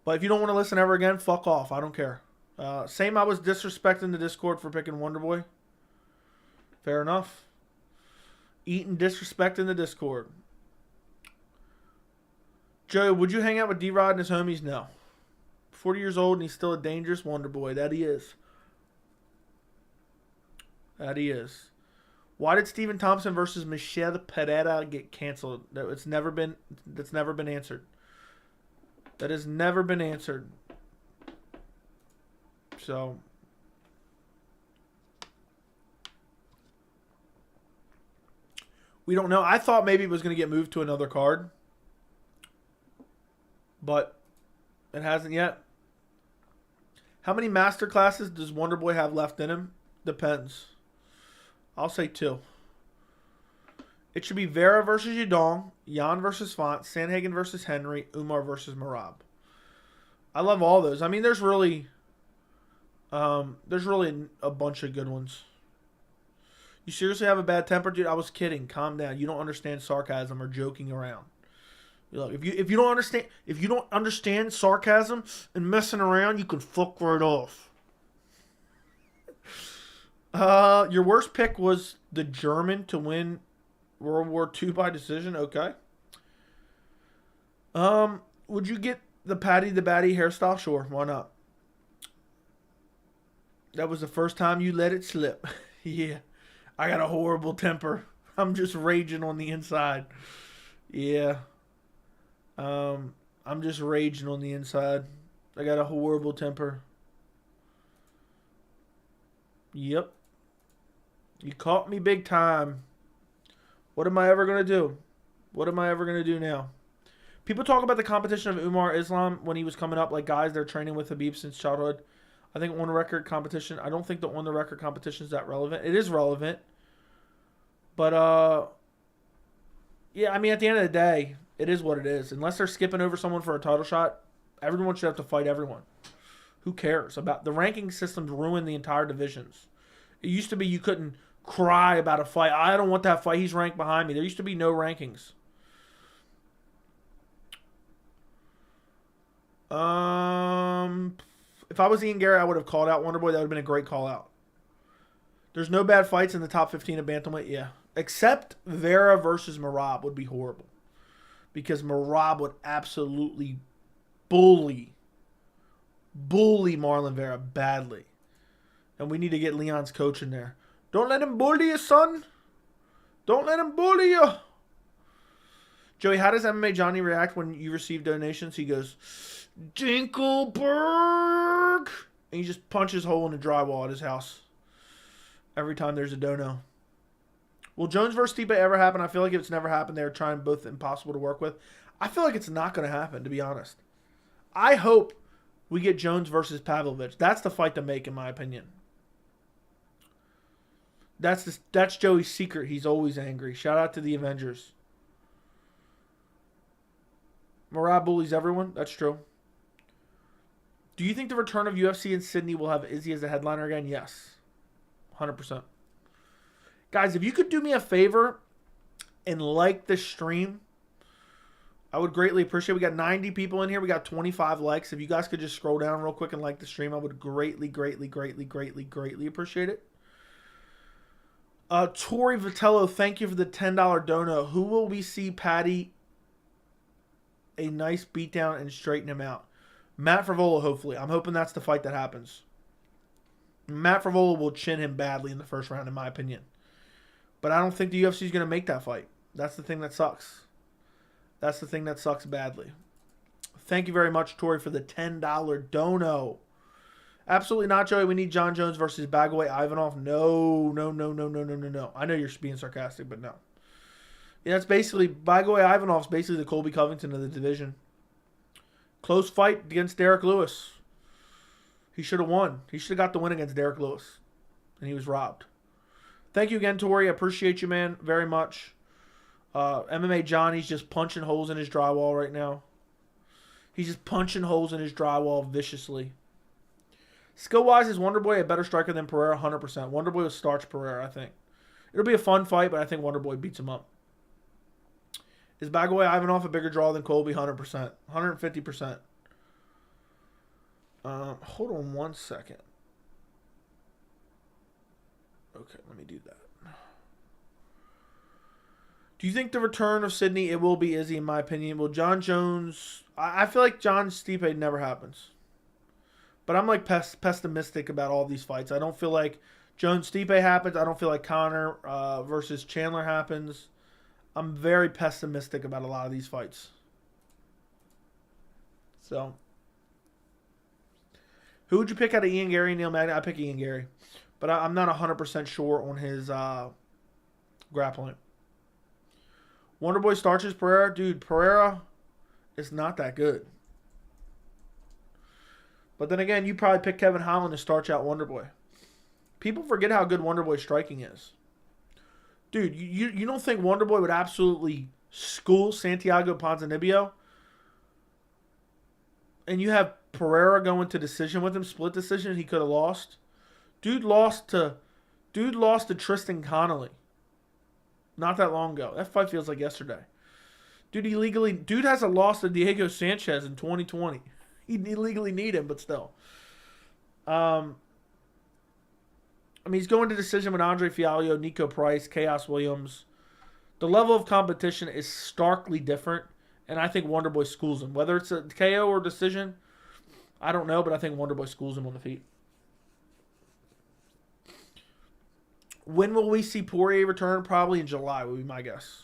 But if you don't want to listen ever again, fuck off. I don't care. Same, I was disrespecting the Discord for picking Wonderboy. Fair enough. Eating disrespect in the Discord. Joe, would you hang out with D-Rod and his homies? No. 40 years old and he's still a dangerous Wonderboy. That he is. Why did Stephen Thompson versus Michelle Pereira get canceled? That's never been answered. That has never been answered. So, We don't know. I thought maybe it was going to get moved to another card, but it hasn't yet. How many master classes does Wonderboy have left in him? Depends. I'll say 2. It should be Vera versus Yudong, Jan versus Font, Sandhagen versus Henry, Umar versus Merab. I love all those. I mean, there's really a bunch of good ones. You seriously have a bad temper, dude? I was kidding. Calm down. You don't understand sarcasm or joking around. Look, if you don't understand sarcasm and messing around, you can fuck right off. Your worst pick was the German to win World War II by decision. Okay. Would you get the Patty the Batty hairstyle? Sure, why not? That was the first time you let it slip. Yeah. I got a horrible temper. I'm just raging on the inside. Yeah. I'm just raging on the inside. I got a horrible temper. Yep. You caught me big time. What am I ever going to do? What am I ever going to do now? People talk about the competition of Umar Islam when he was coming up, like guys they're training with Habib since childhood. I think on-the-record competition, I don't think the on-the-record competition is that relevant. It is relevant. But, yeah, I mean, at the end of the day, it is what it is. Unless they're skipping over someone for a title shot, everyone should have to fight everyone. Who cares? About the ranking systems ruin the entire divisions. It used to be you couldn't cry about a fight. I don't want that fight. He's ranked behind me. There used to be no rankings. If I was Ian Gary, I would have called out Wonderboy. That would have been a great call out. There's no bad fights in the top 15 of bantamweight. Yeah. Except Vera versus Merab would be horrible. Because Merab would absolutely bully Marlon Vera badly. And we need to get Leon's coach in there. Don't let him bully you, son. Don't let him bully you. Joey, how does MMA Johnny react when you receive donations? He goes, Dinkelberg. And he just punches a hole in the drywall at his house every time there's a dono. Will Jones versus Stipe ever happen? I feel like if it's never happened, they're trying both impossible to work with. I feel like it's not going to happen, to be honest. I hope we get Jones versus Pavlovich. That's the fight to make, in my opinion. That's Joey's secret. He's always angry. Shout out to the Avengers. Merab bullies everyone. That's true. Do you think the return of UFC in Sydney will have Izzy as a headliner again? Yes. 100%. Guys, if you could do me a favor and like the stream, I would greatly appreciate it. We got 90 people in here. We got 25 likes. If you guys could just scroll down real quick and like the stream, I would greatly appreciate it. Tori Vitello, thank you for the $10 dono. Who will we see Patty a nice beatdown and straighten him out? Matt Frivola, hopefully. I'm hoping that's the fight that happens. Matt Frivola will chin him badly in the first round, in my opinion. But I don't think the UFC is going to make that fight. That's the thing that sucks. That's the thing that sucks badly. Thank you very much, Tori, for the $10 dono. Absolutely not, Joey. We need John Jones versus Bagaway Ivanov. No. I know you're being sarcastic, but no. Yeah, it's basically, Bagaway Ivanov's basically the Colby Covington of the division. Close fight against Derek Lewis. He should have won. He should have got the win against Derek Lewis. And he was robbed. Thank you again, Tori. I appreciate you, man, very much. MMA Johnny's just punching holes in his drywall right now. He's just punching holes in his drywall viciously. Skill-wise, is Wonderboy a better striker than Pereira? 100%. Wonderboy will starch Pereira, I think. It'll be a fun fight, but I think Wonderboy beats him up. Is Bagaway Ivanov a bigger draw than Colby? 100%. 150%. Hold on one second. Okay, let me do that. Do you think the return of Sydney, it will be Izzy, in my opinion? Will John Jones... I feel like John Stipe never happens. But I'm like pessimistic about all these fights. I don't feel like Jones Stipe happens. I don't feel like Connor versus Chandler happens. I'm very pessimistic about a lot of these fights. So, who would you pick out of Ian Gary and Neil Magny? I pick Ian Gary. But I'm not 100% sure on his grappling. Wonderboy starches Pereira. Dude, Pereira is not that good. But then again, you probably pick Kevin Holland to starch out Wonderboy. People forget how good Wonderboy's striking is. Dude, you don't think Wonderboy would absolutely school Santiago Ponzinibbio? And you have Pereira going to decision with him, split decision, he could have lost. Dude lost to Tristan Connolly not that long ago. That fight feels like yesterday. Dude has a loss to Diego Sanchez in 2020. He'd illegally need him, but still. I mean, he's going to decision with Andre Fialho, Nico Price, Chaos Williams. The level of competition is starkly different, and I think Wonderboy schools him. Whether it's a KO or decision, I don't know, but I think Wonderboy schools him on the feet. When will we see Poirier return? Probably in July, would be my guess.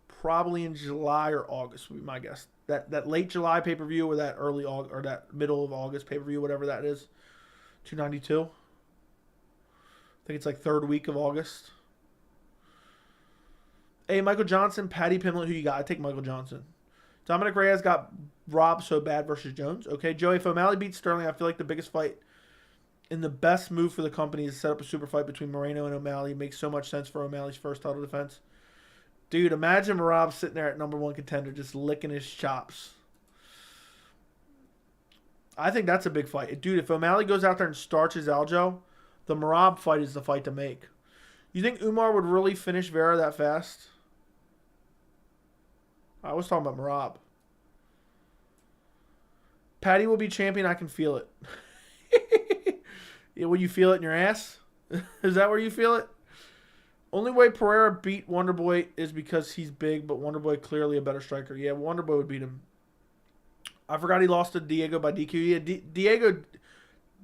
Probably in July or August would be my guess. That late July pay-per-view or that early August, or that middle of August pay-per-view, whatever that is. 292. I think it's like third week of August. Hey, Michael Johnson, Patty Pimlet, who you got? I take Michael Johnson. Dominic Reyes got robbed so bad versus Jones. Okay, Joey, if O'Malley beats Sterling, I feel like the biggest fight and the best move for the company is to set up a super fight between Moreno and O'Malley. It makes so much sense for O'Malley's first title defense. Dude, imagine Merab sitting there at #1 contender just licking his chops. I think that's a big fight. Dude, if O'Malley goes out there and starches Aljo, the Merab fight is the fight to make. You think Umar would really finish Vera that fast? I was talking about Merab. Patty will be champion. I can feel it. Yeah, will you feel it in your ass? Is that where you feel it? Only way Pereira beat Wonderboy is because he's big, but Wonderboy clearly a better striker. Yeah, Wonderboy would beat him. I forgot he lost to Diego by DQ. Yeah,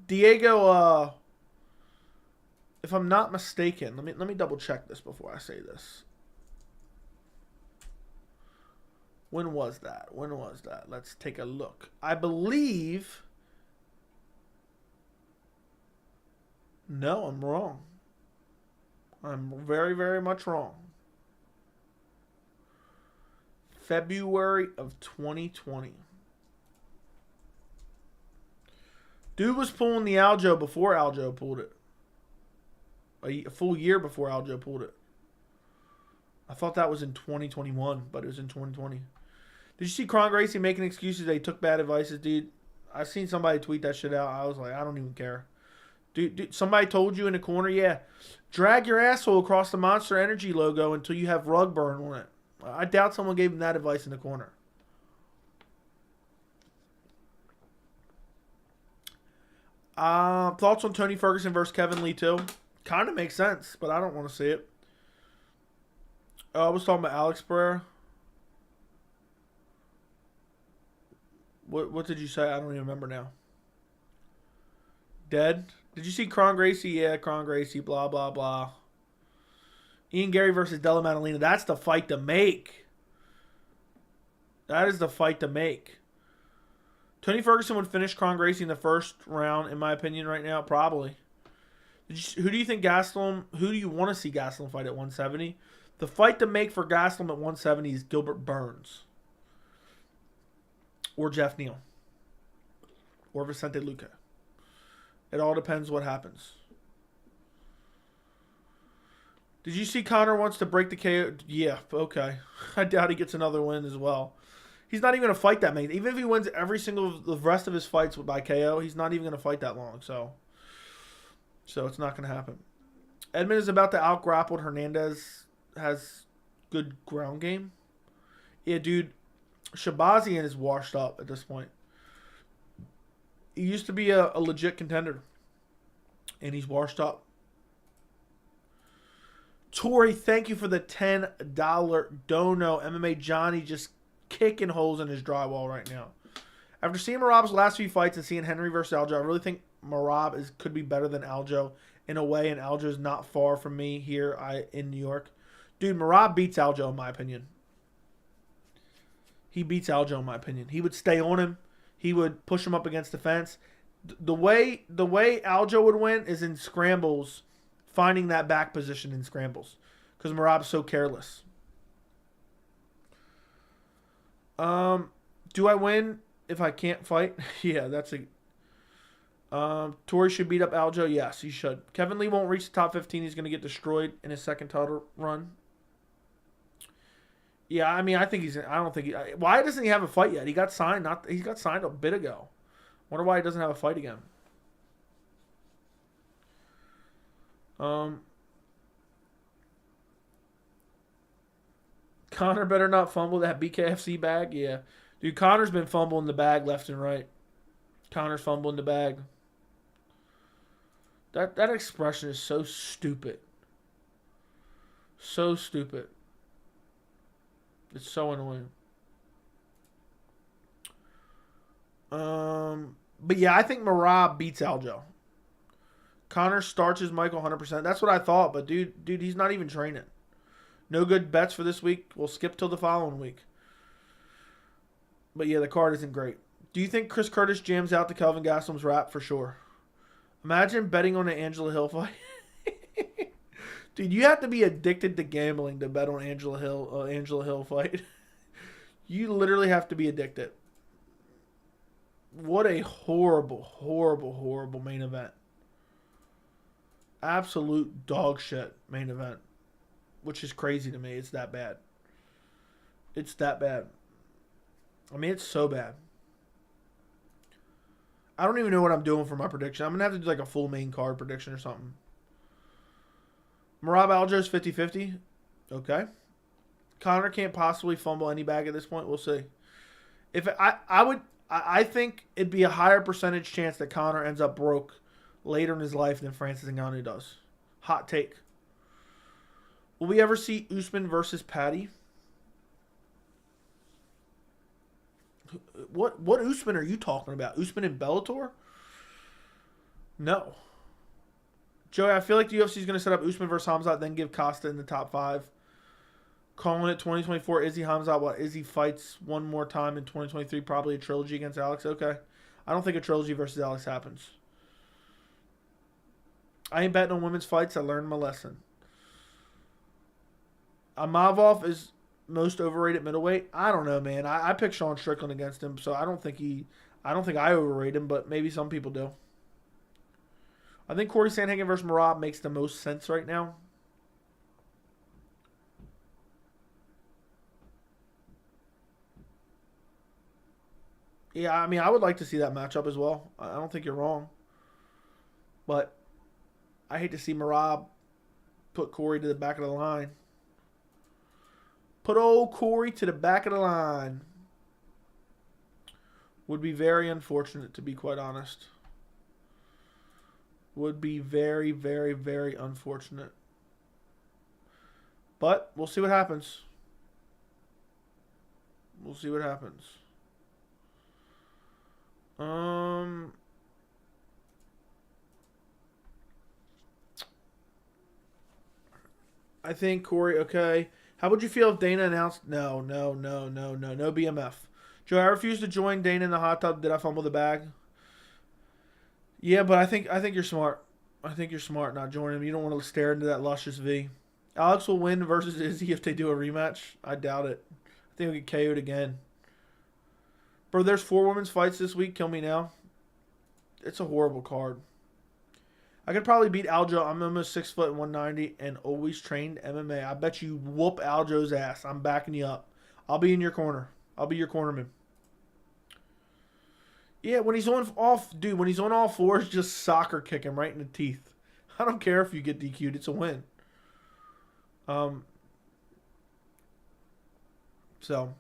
Diego. If I'm not mistaken, let me double check this before I say this. When was that? Let's take a look. I believe. No, I'm wrong. I'm very, very much wrong. February of 2020. Dude was pulling the Aljo before Aljo pulled it. A full year before Aljo pulled it. I thought that was in 2021, but it was in 2020. Did you see Kron Gracie making excuses that he took bad advices, dude? I seen somebody tweet that shit out. I was like, I don't even care. Dude, somebody told you in the corner, yeah, drag your asshole across the Monster Energy logo until you have rug burn on it. I doubt someone gave him that advice in the corner. Thoughts on Tony Ferguson versus Kevin Lee, too? Kind of makes sense, but I don't want to see it. I was talking about Alex Pereira. What did you say? I don't even remember now. Dead? Did you see Kron Gracie? Yeah, Kron Gracie, blah, blah, blah. Ian Gary versus Della Maddalena. That's the fight to make. That is the fight to make. Tony Ferguson would finish Kron Gracie in the first round, in my opinion, right now. Probably. Who do you think Gastelum... Who do you want to see Gastelum fight at 170? The fight to make for Gastelum at 170 is Gilbert Burns. Or Jeff Neal. Or Vicente Luque. It all depends what happens. Did you see Conor wants to break the KO? Yeah, okay. I doubt he gets another win as well. He's not even going to fight that many. Even if he wins every single the rest of his fights by KO, he's not even going to fight that long. So it's not going to happen. Edmund is about to out-grapple Hernandez. Has good ground game. Yeah, dude. Shabazian is washed up at this point. He used to be a legit contender. And he's washed up. Tori, thank you for the $10 dono. MMA Johnny just kicking holes in his drywall right now. After seeing Merab's last few fights and seeing Henry versus Aljo, I really think Merab could be better than Aljo in a way, and Aljo's not far from me here in New York. Dude, Merab beats Aljo in my opinion. He beats Aljo in my opinion. He would stay on him. He would push him up against the fence. The way Aljo would win is in scrambles, finding that back position in scrambles, because Merab's so careless. Do I win if I can't fight? Yeah, that's a. Tory should beat up Aljo. Yes, he should. Kevin Lee won't reach the top 15. He's going to get destroyed in his second title run. Yeah, I mean, I think he's. I don't think he. Why doesn't he have a fight yet? He got signed. He got signed a bit ago. Wonder why he doesn't have a fight again. Connor better not fumble that BKFC bag. Yeah, dude, Connor's been fumbling the bag left and right. Connor's fumbling the bag. That expression is so stupid. So stupid. It's so annoying. But yeah, I think Merab beats Aljo. Connor starches Michael 100%. That's what I thought, but dude, he's not even training. No good bets for this week. We'll skip till the following week. But yeah, the card isn't great. Do you think Chris Curtis jams out the Kelvin Gastelum's rap? For sure. Imagine betting on an Angela Hill fight. Dude, you have to be addicted to gambling to bet on Angela Hill fight. You literally have to be addicted. What a horrible, horrible, horrible main event. Absolute dog shit main event. Which is crazy to me. It's that bad. It's that bad. I mean, it's so bad. I don't even know what I'm doing for my prediction. I'm going to have to do like a full main card prediction or something. Merab Aljo's 50-50. Okay. Connor can't possibly fumble any bag at this point. We'll see. If I think it'd be a higher percentage chance that Connor ends up broke later in his life than Francis Ngannou does. Hot take. Will we ever see Usman versus Patty? What Usman are you talking about? Usman and Bellator? No. Joey, I feel like the UFC is going to set up Usman versus Hamzat, then give Costa in the top 5. Calling it 2024 Izzy Hamzat while Izzy fights one more time in 2023. Probably a trilogy against Alex. Okay. I don't think a trilogy versus Alex happens. I ain't betting on women's fights. I learned my lesson. Amavov is most overrated middleweight. I don't know, man. I picked Sean Strickland against him, so I don't think I overrate him, but maybe some people do. I think Cory Sandhagen versus Merab makes the most sense right now. Yeah, I mean, I would like to see that matchup as well. I don't think you're wrong. But I hate to see Merab put Cory to the back of the line. Put old Cory to the back of the line. Would be very unfortunate, to be quite honest. Would be very, very, very unfortunate. But we'll see what happens. We'll see what happens. I think Cory, okay. How would you feel if Dana announced no BMF? Joe, I refuse to join Dana in the hot tub. Did I fumble the bag? Yeah, but I think you're smart. I think you're smart not joining him. You don't want to stare into that luscious V. Alex will win versus Izzy if they do a rematch. I doubt it. I think he'll get KO'd again. Bro, there's 4 women's fights this week. Kill me now. It's a horrible card. I could probably beat Aljo. I'm almost 6 foot and 190 and always trained MMA. I bet you whoop Aljo's ass. I'm backing you up. I'll be in your corner. I'll be your cornerman. Yeah, when he's on all fours, just soccer kick him right in the teeth. I don't care if you get DQ'd. It's a win. So,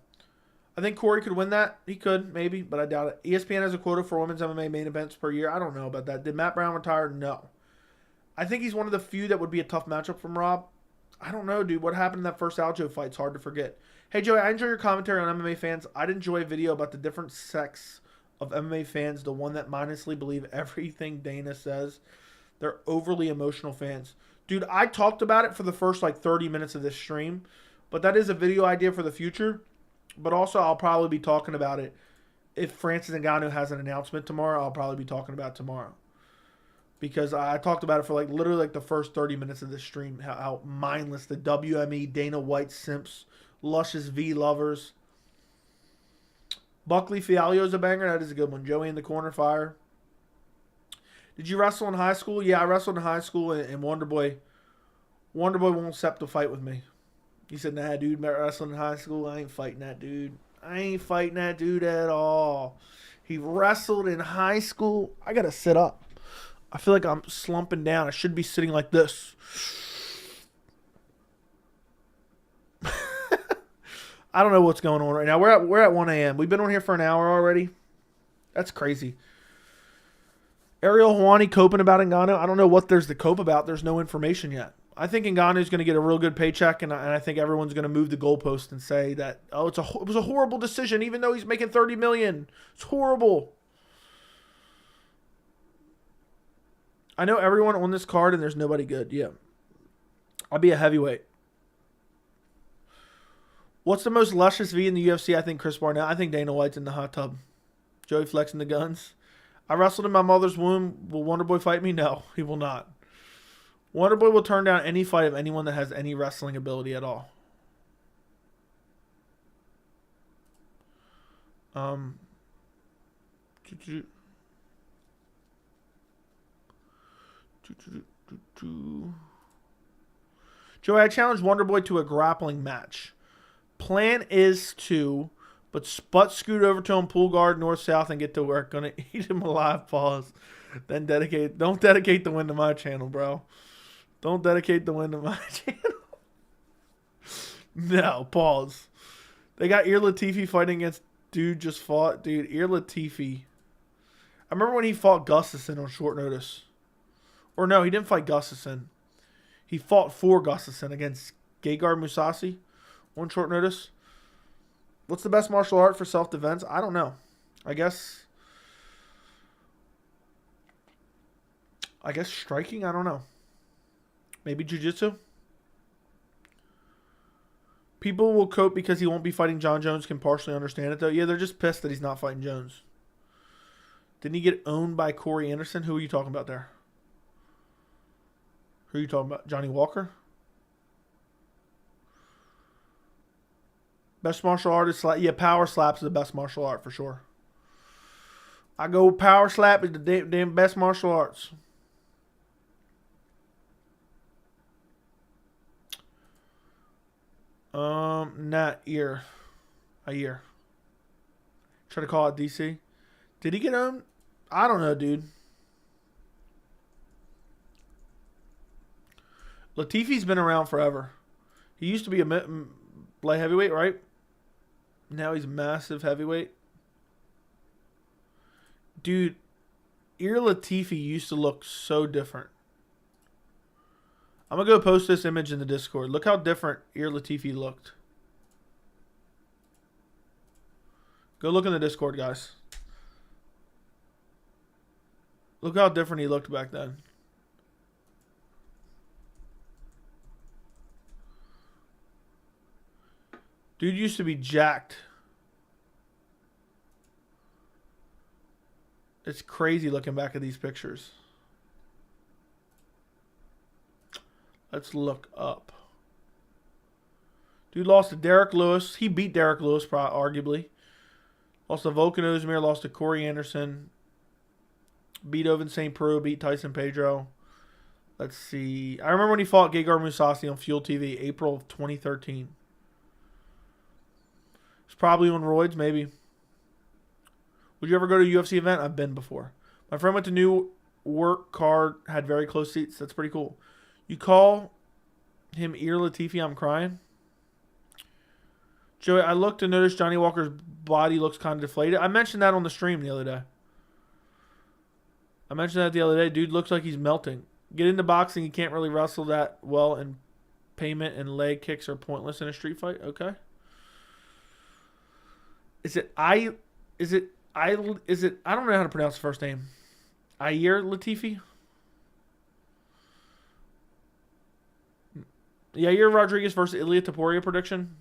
I think Cory could win that. He could, maybe, but I doubt it. ESPN has a quota for women's MMA main events per year. I don't know about that. Did Matt Brown retire? No. I think he's one of the few that would be a tough matchup from Rob. I don't know, dude. What happened in that first Aljo fight? It's hard to forget. Hey, Joey, I enjoy your commentary on MMA fans. I'd enjoy a video about the different sects of MMA fans, the one that mindlessly believe everything Dana says. They're overly emotional fans. Dude, I talked about it for the first, 30 minutes of this stream, but that is a video idea for the future. But also, I'll probably be talking about it. If Francis Ngannou has an announcement tomorrow, I'll probably be talking about it tomorrow. Because I talked about it for literally the first 30 minutes of this stream. How mindless the WME, Dana White simps, luscious V lovers. Buckley Fialio's a banger. That is a good one. Joey in the corner, fire. Did you wrestle in high school? Yeah, I wrestled in high school, and Wonderboy won't accept to fight with me. He said, nah, dude, wrestling in high school, I ain't fighting that dude. I ain't fighting that dude at all. He wrestled in high school. I got to sit up. I feel like I'm slumping down. I should be sitting like this. I don't know what's going on right now. We're at 1 a.m. We've been on here for an hour already. That's crazy. Ariel Hawani coping about Ngannou. I don't know what there's to cope about. There's no information yet. I think Ngannou's going to get a real good paycheck, and I think everyone's going to move the goalpost and say that, oh, it was a horrible decision, even though he's making $30 million. It's horrible. I know everyone on this card, and there's nobody good. Yeah. I'll be a heavyweight. What's the most luscious V in the UFC? I think Chris Barnett. I think Dana White's in the hot tub. Joey flexing the guns. I wrestled in my mother's womb. Will Wonderboy fight me? No, he will not. Wonderboy will turn down any fight of anyone that has any wrestling ability at all. Joey, I challenged Wonderboy to a grappling match. Plan is to, but scoot over to him, pull guard, north-south, and get to work. Gonna eat him alive, pause. Then don't dedicate the win to my channel, bro. Don't dedicate the win to my channel. No, pause. They got Yair Latifi fighting against dude just fought. Dude, Yair Latifi. I remember when he fought Gustafsson on short notice. Or no, he didn't fight Gustafsson. He fought for Gustafsson against Gegard Mousasi on short notice. What's the best martial art for self-defense? I don't know. I guess striking? I don't know. Maybe jiu-jitsu? People will cope because he won't be fighting John Jones. Can partially understand it, though. Yeah, they're just pissed that he's not fighting Jones. Didn't he get owned by Corey Anderson? Who are you talking about there? Who are you talking about? Johnny Walker? Best martial art is yeah, power slaps is the best martial art for sure. I go power slap is the damn best martial arts. Not ear. A year. Try to call it DC. Did he get owned? I don't know, dude. Latifi's been around forever. He used to be a light heavyweight, right? Now he's massive heavyweight. Dude, Yair Latifi used to look so different. I'm going to go post this image in the Discord. Look how different Yair Latifi looked. Go look in the Discord, guys. Look how different he looked back then. Dude used to be jacked. It's crazy looking back at these pictures. Let's look up. Dude lost to Derek Lewis. He beat Derek Lewis, arguably. Lost to Volkanovski, lost to Corey Anderson. Beat Oven St. Preux, beat Tyson Pedro. Let's see. I remember when he fought Gegard Mousasi on Fuel TV, April of 2013. It's probably on roids, maybe. Would you ever go to a UFC event? I've been before. My friend went to New Work card, had very close seats. That's pretty cool. You call him Yair Latifi, I'm crying. Joey, I looked and noticed Johnny Walker's body looks kind of deflated. I mentioned that on the stream the other day. Dude looks like he's melting. Get into boxing, you can't really wrestle that well, and payment and leg kicks are pointless in a street fight. Okay. I don't know how to pronounce the first name. Yair Latifi? Yair Rodriguez versus Ilia Topuria prediction?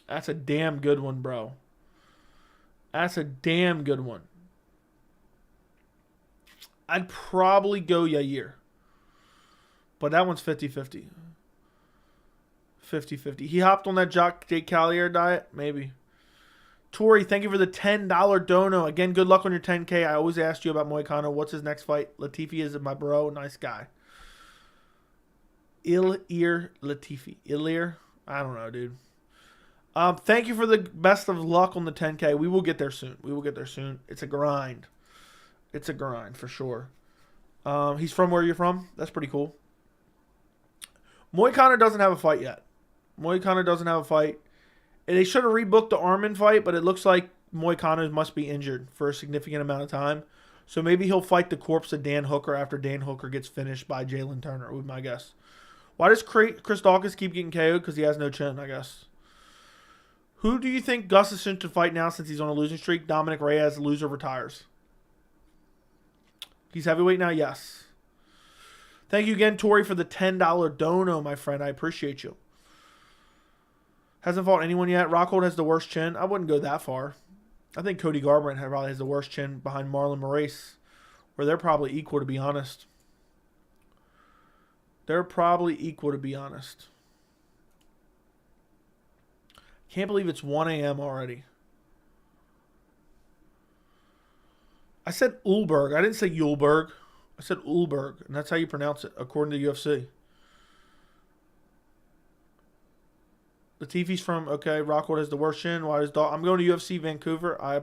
That's a damn good one, bro. That's a damn good one. I'd probably go Yair. But that one's 50-50. 50-50. He hopped on that Jake Collier diet? Maybe. Tori, thank you for the $10 dono. Again, good luck on your 10K. I always asked you about Moicano. What's his next fight? Latifi is my bro. Nice guy. Ilir Latifi. Ilir? I don't know, dude. Thank you for the best of luck on the 10K. We will get there soon. We will get there soon. It's a grind. It's a grind for sure. He's from where you're from. That's pretty cool. Moicano doesn't have a fight yet. Moicano doesn't have a fight. And they should have rebooked the Arman fight, but it looks like Moicano must be injured for a significant amount of time. So maybe he'll fight the corpse of Dan Hooker after Dan Hooker gets finished by Jalen Turner, would be my guess. Why does Chris Dawkins keep getting KO'd? Because he has no chin, I guess. Who do you think Gustafsson should fight now since he's on a losing streak? Dominic Reyes, loser, retires. He's heavyweight now? Yes. Thank you again, Tori, for the $10 dono, my friend. I appreciate you. Hasn't fought anyone yet. Rockhold has the worst chin. I wouldn't go that far. I think Cody Garbrandt probably has the worst chin behind Marlon Moraes, where they're probably equal, to be honest. They're probably equal, to be honest. Can't believe it's 1 a.m. already. I said Ulberg. I didn't say Yulberg. I said Ulberg, and that's how you pronounce it, according to UFC. Latifi's from, okay, Rockwood has the worst chin. Why is I'm going to UFC Vancouver. I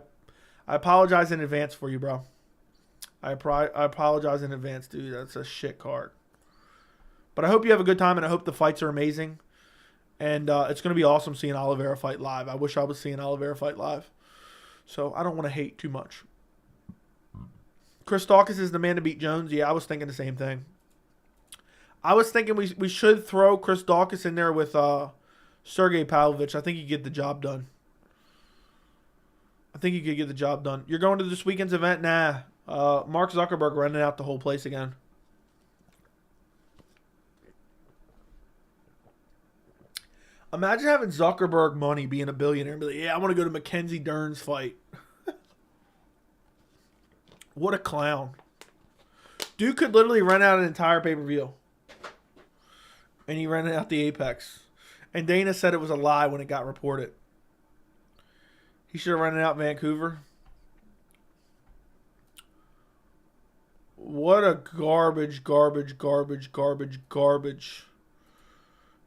apologize in advance for you, bro. I apologize in advance, dude. That's a shit card. But I hope you have a good time, and I hope the fights are amazing. And it's going to be awesome seeing Oliveira fight live. I wish I was seeing Oliveira fight live. So I don't want to hate too much. Chris Dawkins is the man to beat Jones. Yeah, I was thinking the same thing. I was thinking we should throw Chris Dawkins in there with Sergey Pavlovich. I think he could get the job done. I think he could get the job done. You're going to this weekend's event? Nah. Mark Zuckerberg renting out the whole place again. Imagine having Zuckerberg money, being a billionaire, and be like, yeah, I want to go to Mackenzie Dern's fight. What a clown. Dude could literally rent out an entire pay-per-view. And he rented out the Apex. And Dana said it was a lie when it got reported. He should have rented out Vancouver. What a garbage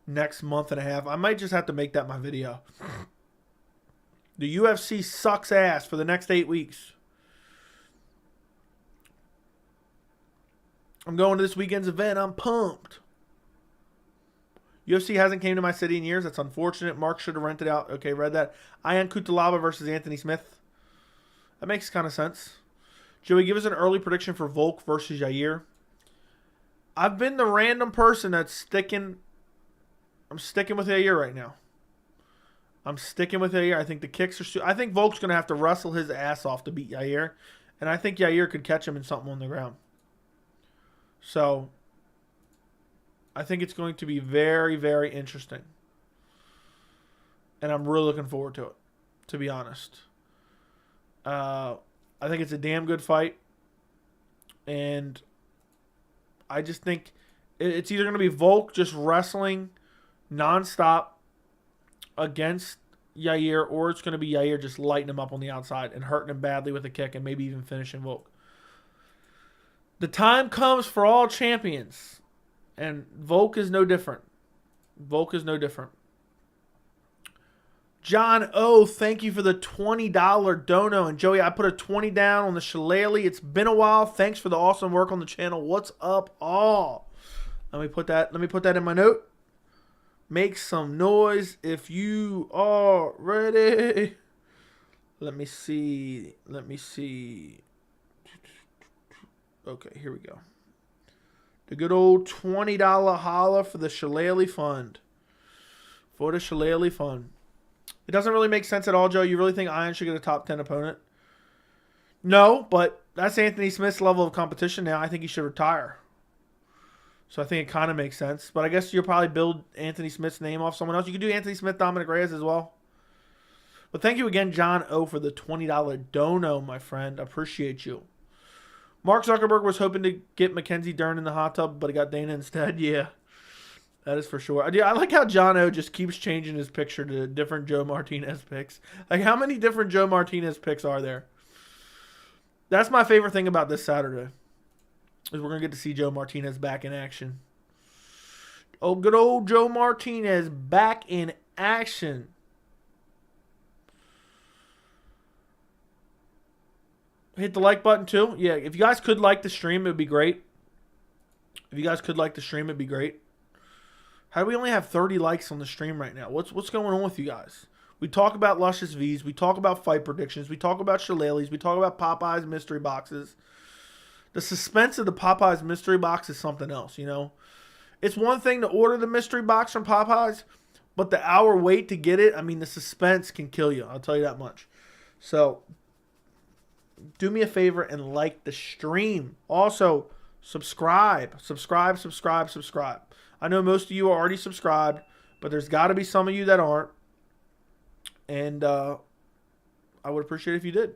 next month and a half. I might just have to make that my video. The UFC sucks ass for the next 8 weeks. I'm going to this weekend's event. I'm pumped. UFC hasn't came to my city in years. That's unfortunate. Mark should have rented out. Okay, read that. Ian Kutalaba versus Anthony Smith. That makes kind of sense. Joey, give us an early prediction for Volk versus Yair. I've been the random person that's sticking. I'm sticking with Yair right now. I'm sticking with Yair. I think the kicks are... I think Volk's going to have to wrestle his ass off to beat Yair. And I think Yair could catch him in something on the ground. So, I think it's going to be very, very interesting. And I'm really looking forward to it, to be honest. I think it's a damn good fight. And I just think it's either going to be Volk just wrestling nonstop against Yair, or it's going to be Yair just lighting him up on the outside and hurting him badly with a kick and maybe even finishing Volk. The time comes for all champions, and Volk is no different. Volk is no different. John O, thank you for the $20 dono. And Joey, I put a 20 down on the shillelagh. It's been a while. Thanks for the awesome work on the channel. What's up, all? Let me put that in my note. Make some noise if you are ready. Let me see. Okay, here we go. The good old $20 holla for the Shillelagh Fund. For the Shillelagh Fund. It doesn't really make sense at all, Joe. You really think Ian should get a top 10 opponent? No, but that's Anthony Smith's level of competition now. I think he should retire. So I think it kind of makes sense. But I guess you'll probably build Anthony Smith's name off someone else. You could do Anthony Smith, Dominic Reyes as well. But thank you again, John O, for the $20 dono, my friend. Appreciate you. Mark Zuckerberg was hoping to get Mackenzie Dern in the hot tub, but he got Dana instead. Yeah. That is for sure. I like how John O just keeps changing his picture to different Joe Martinez picks. Like, how many different Joe Martinez picks are there? That's my favorite thing about this Saturday, is we're going to get to see Joe Martinez back in action. Oh, good old Joe Martinez back in action. Hit the like button too. Yeah, if you guys could like the stream, it would be great. If you guys could like the stream, it'd be great. How do we only have 30 likes on the stream right now? What's going on with you guys? We talk about Luscious V's. We talk about fight predictions. We talk about shillelaghs. We talk about Popeye's mystery boxes. The suspense of the Popeye's mystery box is something else, you know? It's one thing to order the mystery box from Popeye's, but the hour wait to get it, I mean, the suspense can kill you. I'll tell you that much. So, do me a favor and like the stream. Also, subscribe. Subscribe. I know most of you are already subscribed, but there's got to be some of you that aren't. And I would appreciate it if you did.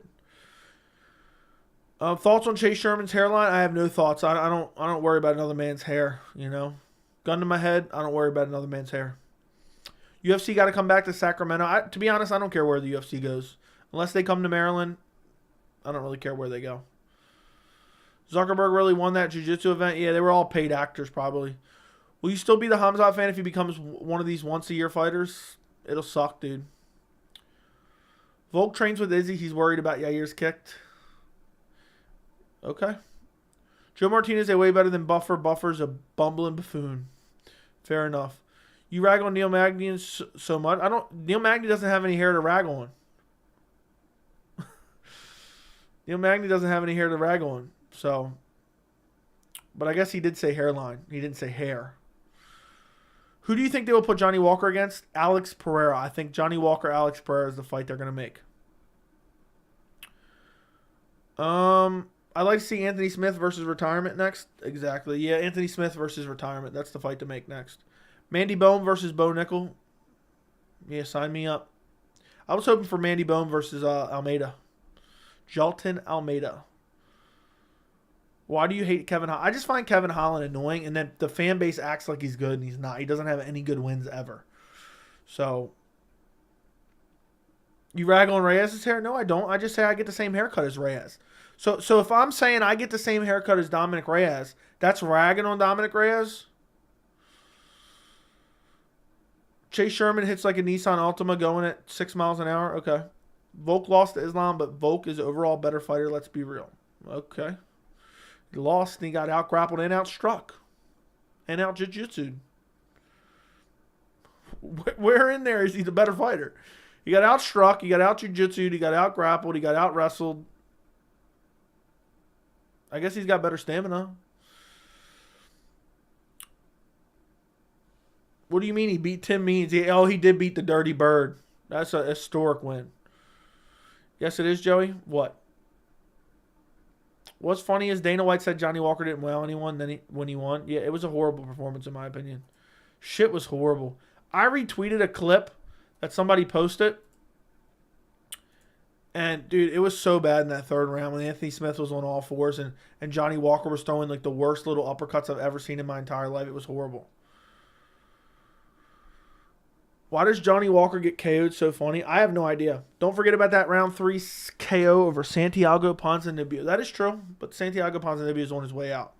Thoughts on Chase Sherman's hairline? I have no thoughts. I don't worry about another man's hair, you know. Gun to my head, I don't worry about another man's hair. UFC got to come back to Sacramento. To be honest, I don't care where the UFC goes. Unless they come to Maryland, I don't really care where they go. Zuckerberg really won that jiu-jitsu event? Yeah, they were all paid actors probably. Will you still be the Hamzat fan if he becomes one of these once-a-year fighters? It'll suck, dude. Volk trains with Izzy. He's worried about Yair's kicked. Okay. Joe Martinez is way better than Buffer. Buffer's a bumbling buffoon. Fair enough. You rag on Neil Magny so much. Neil Magny doesn't have any hair to rag on. Neil Magny doesn't have any hair to rag on. So, but I guess he did say hairline. He didn't say hair. Who do you think they will put Johnny Walker against? Alex Pereira. I think Johnny Walker, Alex Pereira is the fight they're going to make. I'd like to see Anthony Smith versus retirement next. Exactly. Yeah, Anthony Smith versus retirement. That's the fight to make next. Mandy Bone versus Bo Nickel. Yeah, sign me up. I was hoping for Mandy Bone versus Almeida. Jalton Almeida. Why do you hate Kevin Holland? I just find Kevin Holland annoying, and then the fan base acts like he's good, and he's not. He doesn't have any good wins ever. So, you rag on Reyes' hair? No, I don't. I just say I get the same haircut as Reyes. So if I'm saying I get the same haircut as Dominic Reyes, that's ragging on Dominic Reyes? Chase Sherman hits like a Nissan Altima going at 6 miles an hour? Okay. Volk lost to Islam, but Volk is overall a better fighter. Let's be real. Okay. He lost and he got out-grappled and out-struck. And out-jiu-jitsu'd. Where in there is he the better fighter? He got out-struck, he got out-jiu-jitsu'd, he got out-grappled, he got out-wrestled. I guess he's got better stamina. What do you mean he beat Tim Means? He did beat the Dirty Bird. That's a historic win. Yes, it is, Joey. What? What's funny is Dana White said Johnny Walker didn't wow anyone when he won. Yeah, it was a horrible performance in my opinion. Shit was horrible. I retweeted a clip that somebody posted. And, dude, it was so bad in that third round when Anthony Smith was on all fours and Johnny Walker was throwing like the worst little uppercuts I've ever seen in my entire life. It was horrible. Why does Johnny Walker get KO'd so funny? I have no idea. Don't forget about that round 3 KO over Santiago Ponzinibbio. That is true, but Santiago Ponzinibbio is on his way out.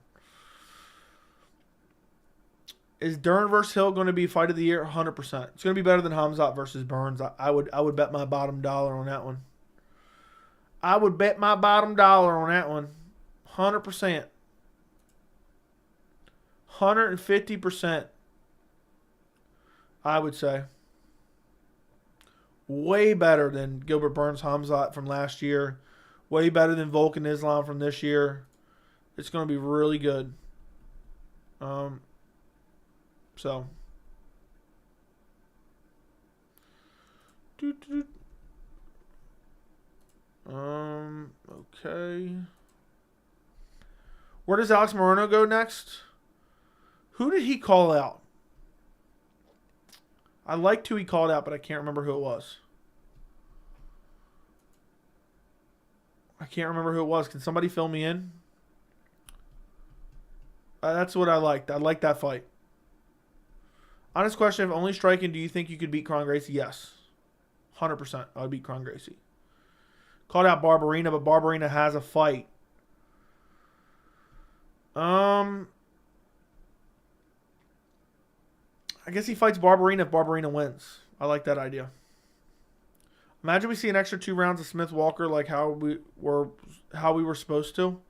Is Dern versus Hill going to be fight of the year? 100%. It's going to be better than Hamzat versus Burns. I would bet my bottom dollar on that one. I would bet my bottom dollar on that one. 100%. 150%. I would say. Way better than Gilbert Burns Hamzat from last year. Way better than Volk and Islam from this year. It's going to be really good. So. Okay. Where does Alex Moreno go next? Who did he call out? I liked who he called out, but I can't remember who it was. Can somebody fill me in? That's what I liked. I liked that fight. Honest question, if only striking, do you think you could beat Kron Gracie? Yes. 100%. I would beat Kron Gracie. Called out Barberina, but Barberina has a fight. I guess he fights Barberina if Barberina wins. I like that idea. Imagine we see an extra 2 rounds of Smith Walker like how we were supposed to.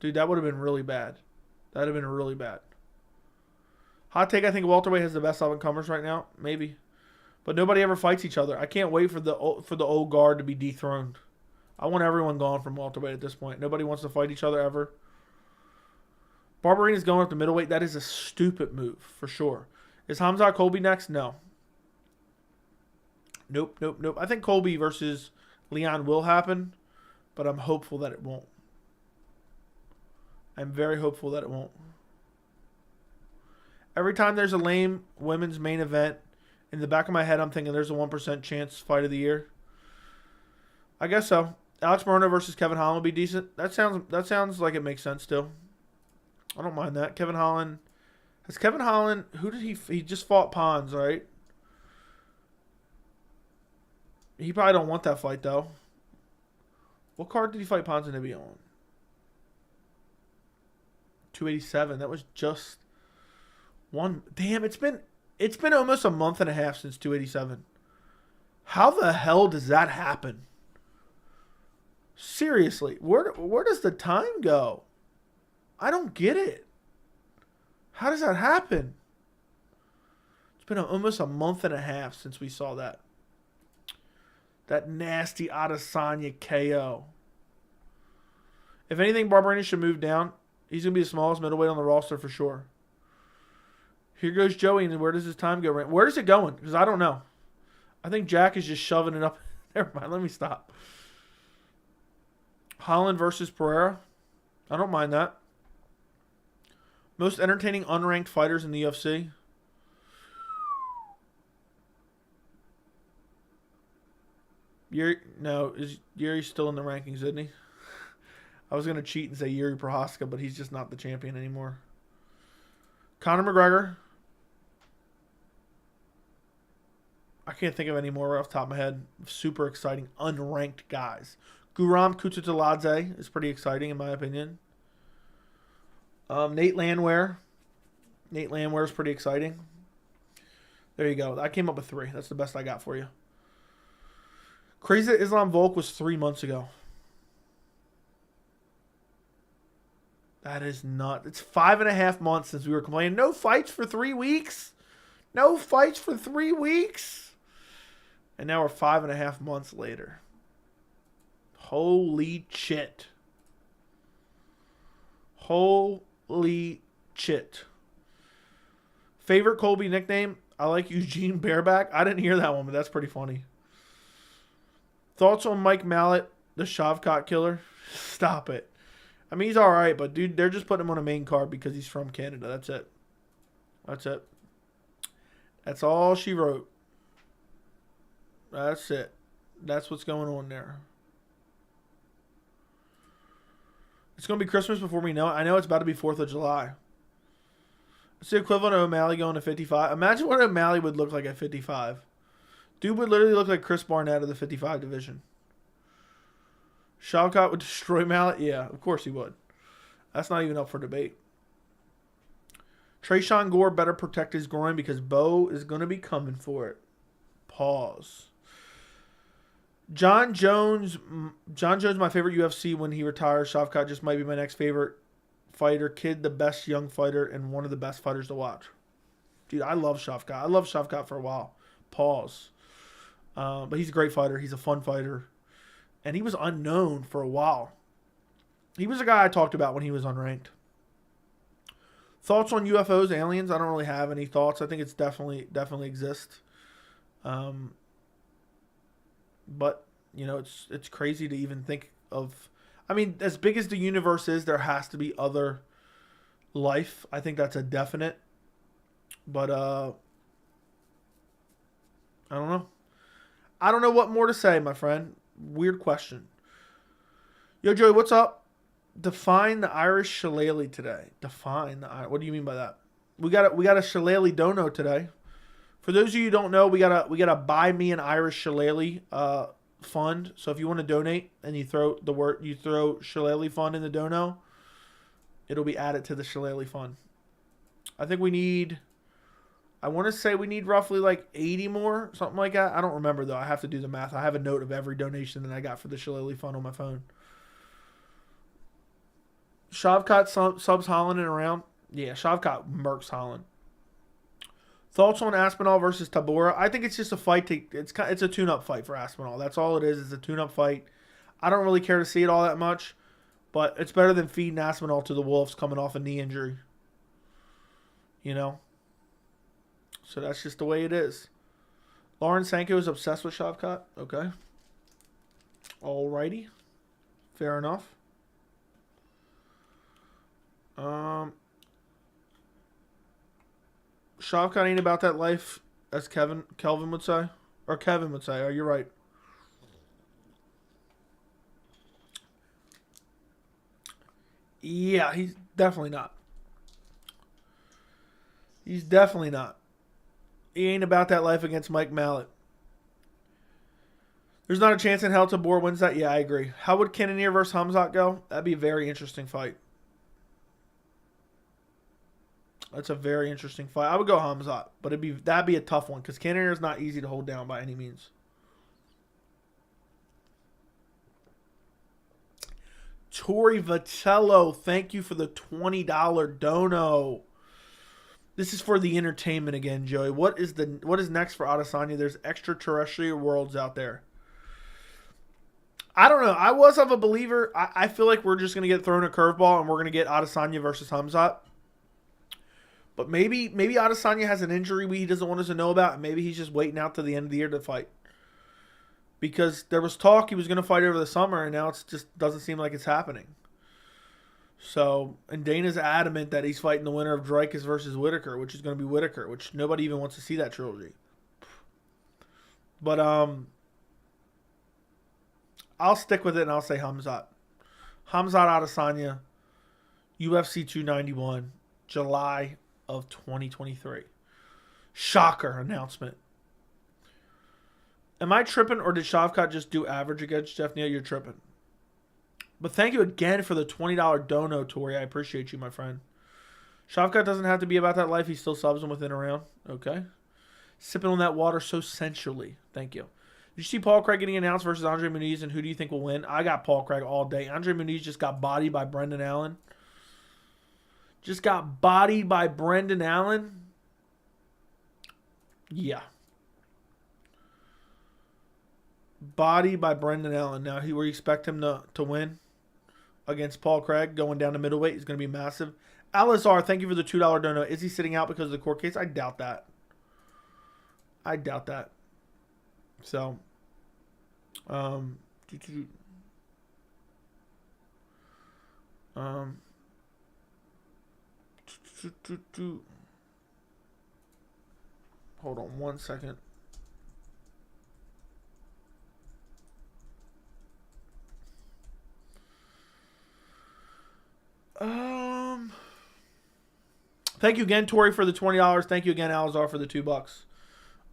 Dude, that would have been really bad. That would have been really bad. Hot take, I think welterweight has the best up-and-comers right now. Maybe. But nobody ever fights each other. I can't wait for the old guard to be dethroned. I want everyone gone from welterweight at this point. Nobody wants to fight each other ever. Barberina's going up to middleweight. That is a stupid move, for sure. Is Hamzat Colby next? No. Nope. I think Colby versus Leon will happen, but I'm hopeful that it won't. I'm very hopeful that it won't. Every time there's a lame women's main event, in the back of my head, I'm thinking there's a 1% chance fight of the year. I guess so. Alex Morono versus Kevin Holland would be decent. That sounds like it makes sense still. I don't mind that. Kevin Holland. Who did he just fought Pons, right? He probably don't want that fight, though. What card did he fight Pons and Nibby on? 287. That was just one. Damn, it's been almost a month and a half since 287. How the hell does that happen? Seriously, where does the time go? I don't get it. How does that happen? It's been almost a month and a half since we saw that. That nasty Adesanya KO. If anything, Barberina should move down. He's going to be the smallest middleweight on the roster for sure. Here goes Joey, and where does his time go? Where is it going? Because I don't know. I think Jack is just shoving it up. Never mind, let me stop. Holland versus Pereira. I don't mind that. Most entertaining unranked fighters in the UFC. Yuri's still in the rankings, isn't he? I was going to cheat and say Yuri Prohaska, but he's just not the champion anymore. Conor McGregor. I can't think of any more right off the top of my head. Super exciting, unranked guys. Guram Kutateladze is pretty exciting, in my opinion. Nate Landwehr. Nate Landwehr is pretty exciting. There you go. I came up with 3. That's the best I got for you. Crazy Islam Volk was 3 months ago. That is not. It's 5.5 months since we were complaining. No fights for 3 weeks. No fights for 3 weeks. And now we're 5.5 months later. Holy shit. Holy shit. Favorite Colby nickname? I like Eugene Bareback. I didn't hear that one, but that's pretty funny. Thoughts on Mike Mallet, the Shavkat killer? Stop it. I mean, he's all right, but dude, they're just putting him on a main card because he's from Canada. That's it. That's it. That's all she wrote. That's it. That's what's going on there. It's going to be Christmas before we know it. I know it's about to be 4th of July. It's the equivalent of O'Malley going to 55. Imagine what O'Malley would look like at 55. Dude would literally look like Chris Barnett of the 55 division. Shavkat would destroy Mallet? Yeah, of course he would. That's not even up for debate. Trayshawn Gore better protect his groin because Bo is going to be coming for it. Pause. John Jones, my favorite UFC when he retires. Shavkat just might be my next favorite fighter. Kid, the best young fighter and one of the best fighters to watch. Dude, I love Shavkat. I loved Shavkat for a while. Pause. But he's a great fighter. He's a fun fighter. And he was unknown for a while. He was a guy I talked about when he was unranked. Thoughts on UFOs, aliens? I don't really have any thoughts. I think it's definitely exists. But, you know, it's crazy to even think of. I mean, as big as the universe is, there has to be other life. I think that's a definite. But, I don't know. I don't know what more to say, my friend. Weird question. Yo, Joey, what's up? Define the Irish shillelagh today. Define the Irish. What do you mean by that? We got a shillelagh dono today. For those of you who don't know, we got a Buy Me an Irish Shillelagh fund. So if you want to donate and you throw Shillelagh fund in the dono, it'll be added to the Shillelagh fund. I think we need, I want to say we need roughly like 80 more, something like that. I don't remember though. I have to do the math. I have a note of every donation that I got for the Shillelagh fund on my phone. Shavkat subs Holland and around. Yeah, Shavkat murks Holland. Thoughts on Aspinall versus Tabora? I think it's just a fight. It's a tune-up fight for Aspinall. That's all it is. It's a tune-up fight. I don't really care to see it all that much, but it's better than feeding Aspinall to the Wolves coming off a knee injury. You know? So that's just the way it is. Lauren Sanko is obsessed with Shavkat. Okay. Alrighty. Fair enough. Shavkat ain't about that life, as Kelvin would say. Or Kevin would say. Oh, you're right. Yeah, he's definitely not. He's definitely not. He ain't about that life against Mike Mallet. There's not a chance in hell Tabor wins that. Yeah, I agree. How would Cannonier versus Hamzat go? That'd be a very interesting fight. That's a very interesting fight. I would go Hamzat, but that'd be a tough one because Cannonier is not easy to hold down by any means. Tori Vitello, thank you for the $20 dono. This is for the entertainment again, Joey. What is next for Adesanya? There's extraterrestrial worlds out there. I don't know. I was of a believer. I feel like we're just going to get thrown a curveball and we're going to get Adesanya versus Hamzat. But maybe Adesanya has an injury he doesn't want us to know about, and maybe he's just waiting out to the end of the year to fight. Because there was talk he was going to fight over the summer, and now it just doesn't seem like it's happening. So, and Dana's adamant that he's fighting the winner of Dreykus versus Whitaker, which is going to be Whitaker, which nobody even wants to see that trilogy. But I'll stick with it and I'll say Hamzat. Hamzat Adesanya, UFC 291, July of 2023. Shocker announcement. Am I tripping or did Shavkat just do average against Jeff Neal? You're tripping. But thank you again for the $20 dono, Tori. I appreciate you, my friend. Shavkat doesn't have to be about that life. He still subs him within a round. Okay. Sipping on that water so sensually. Thank you. Did you see Paul Craig getting announced versus Andre Muniz, and who do you think will win? I got Paul Craig all day. Andre Muniz just got bodied by Brendan Allen. Just got bodied by Brendan Allen. Yeah. Bodied by Brendan Allen. Now, where you expect him to win against Paul Craig going down to middleweight is going to be massive. Alizar, thank you for the $2 dono. Is he sitting out because of the court case? I doubt that. I doubt that. So, hold on one second. Thank you again, Tori, for the $20. Thank you again, Alazar, for the $2.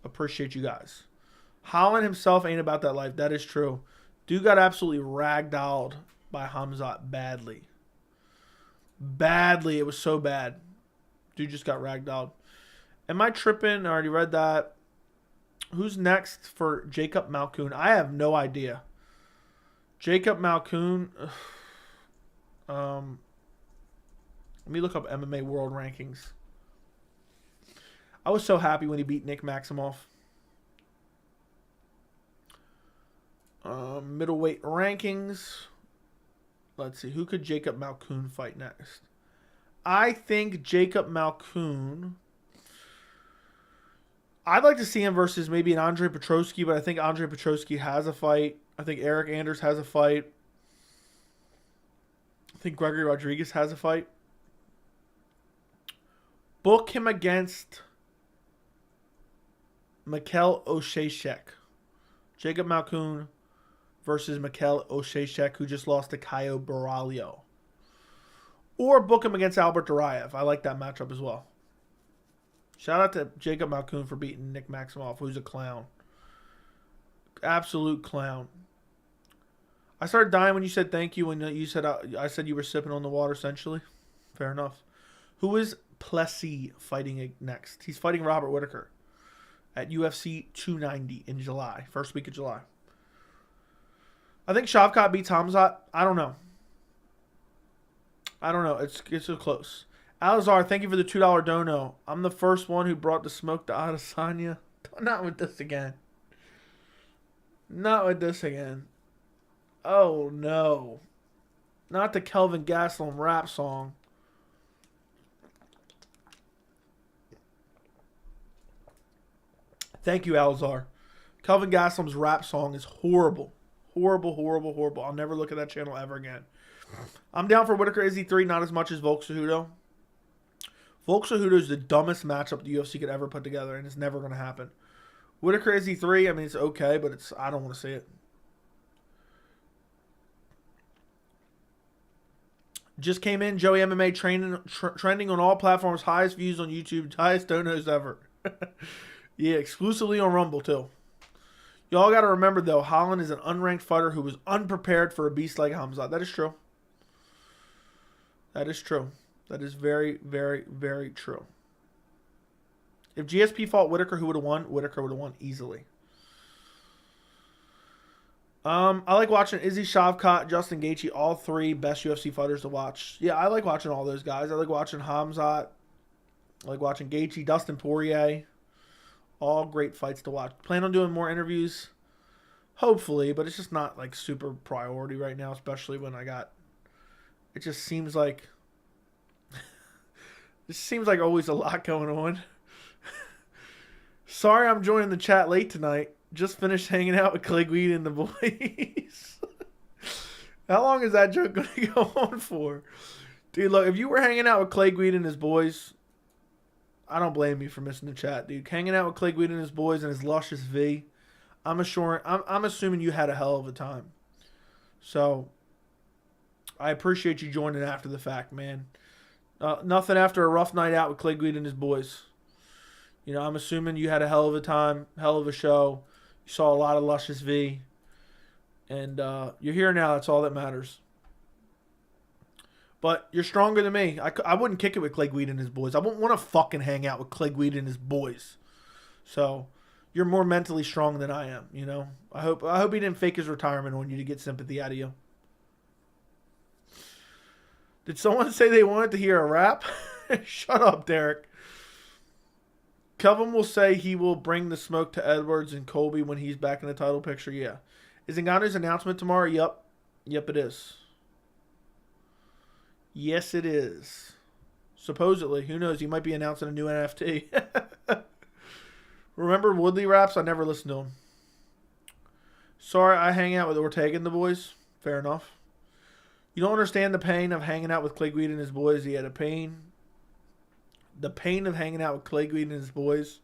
Appreciate you guys. Holland himself ain't about that life. That is true. Dude got absolutely ragdolled by Hamzat badly. Badly. It was so bad. Dude just got ragdolled. Am I tripping? I already read that. Who's next for Jacob Malkoun? I have no idea. Jacob Malkoun. Let me look up MMA World Rankings. I was so happy when he beat Nick Maximoff. Middleweight rankings. Let's see. Who could Jacob Malkoun fight next? I think Jacob Malkoun. I'd like to see him versus maybe an Andre Petroski, but I think Andre Petroski has a fight. I think Eric Anders has a fight. I think Gregory Rodriguez has a fight. Book him against Mikel Osheshek. Jacob Malkoun versus Mikel Osheshek, who just lost to Caio Borralho. Or book him against Albert Duraev. I like that matchup as well. Shout out to Jacob Malkoon for beating Nick Maximoff, who's a clown. Absolute clown. I started dying when you said thank you when you said I said you were sipping on the water, essentially. Fair enough. Who is Plessis fighting next? He's fighting Robert Whittaker at UFC 290 in July. First week of July. I think Shavkat beats Hamzat. I don't know. It's so close. Alazar, thank you for the $2 dono. I'm the first one who brought the smoke to Adesanya. Not with this again. Not with this again. Oh, no. Not the Kelvin Gastelum rap song. Thank you, Alzar. Kelvin Gastelum's rap song is horrible. Horrible, horrible, horrible. I'll never look at that channel ever again. I'm down for Whittaker Izzy 3, not as much as Volk Cejudo. Volk Cejudo is the dumbest matchup the UFC could ever put together, and it's never going to happen. Whittaker Izzy 3, I mean, it's okay, but I don't want to see it. Just came in, Joey MMA trending on all platforms, highest views on YouTube, highest donos ever. Yeah, exclusively on Rumble, too. Y'all got to remember, though, Holland is an unranked fighter who was unprepared for a beast like Hamzat. That is true. That is true. That is very, very, very true. If GSP fought Whittaker, who would have won? Whittaker would have won easily. I like watching Izzy, Shavkat, Justin Gaethje, all three best UFC fighters to watch. Yeah, I like watching all those guys. I like watching Hamzat. I like watching Gaethje, Dustin Poirier. All great fights to watch. Plan on doing more interviews? Hopefully, but it's just not like super priority right now, especially when I got... It just seems like... It seems like always a lot going on. Sorry I'm joining the chat late tonight. Just finished hanging out with Clay Guida and the boys. How long is that joke going to go on for? Dude, look, if you were hanging out with Clay Guida and his boys, I don't blame you for missing the chat, dude. Hanging out with Clay Guida and his boys and his luscious V, I'm assuming you had a hell of a time. So, I appreciate you joining after the fact, man. Nothing after a rough night out with Clay Guida and his boys. You know, I'm assuming you had a hell of a time, hell of a show. You saw a lot of luscious V. And you're here now. That's all that matters. But you're stronger than me. I wouldn't kick it with Clay Guida and his boys. I wouldn't want to fucking hang out with Clay Guida and his boys. So, you're more mentally strong than I am, you know. I hope he didn't fake his retirement on you to get sympathy out of you. Did someone say they wanted to hear a rap? Shut up, Derek. Kelvin will say he will bring the smoke to Edwards and Colby when he's back in the title picture. Yeah. Is Ngannou's announcement tomorrow? Yep. Yep, it is. Yes, it is. Supposedly. Who knows? He might be announcing a new NFT. Remember Woodley raps? I never listened to him. Sorry, I hang out with Ortega and the boys. Fair enough. You don't understand the pain of hanging out with Clay Guida and his boys. He had a pain. The pain of hanging out with Clay Guida and his boys.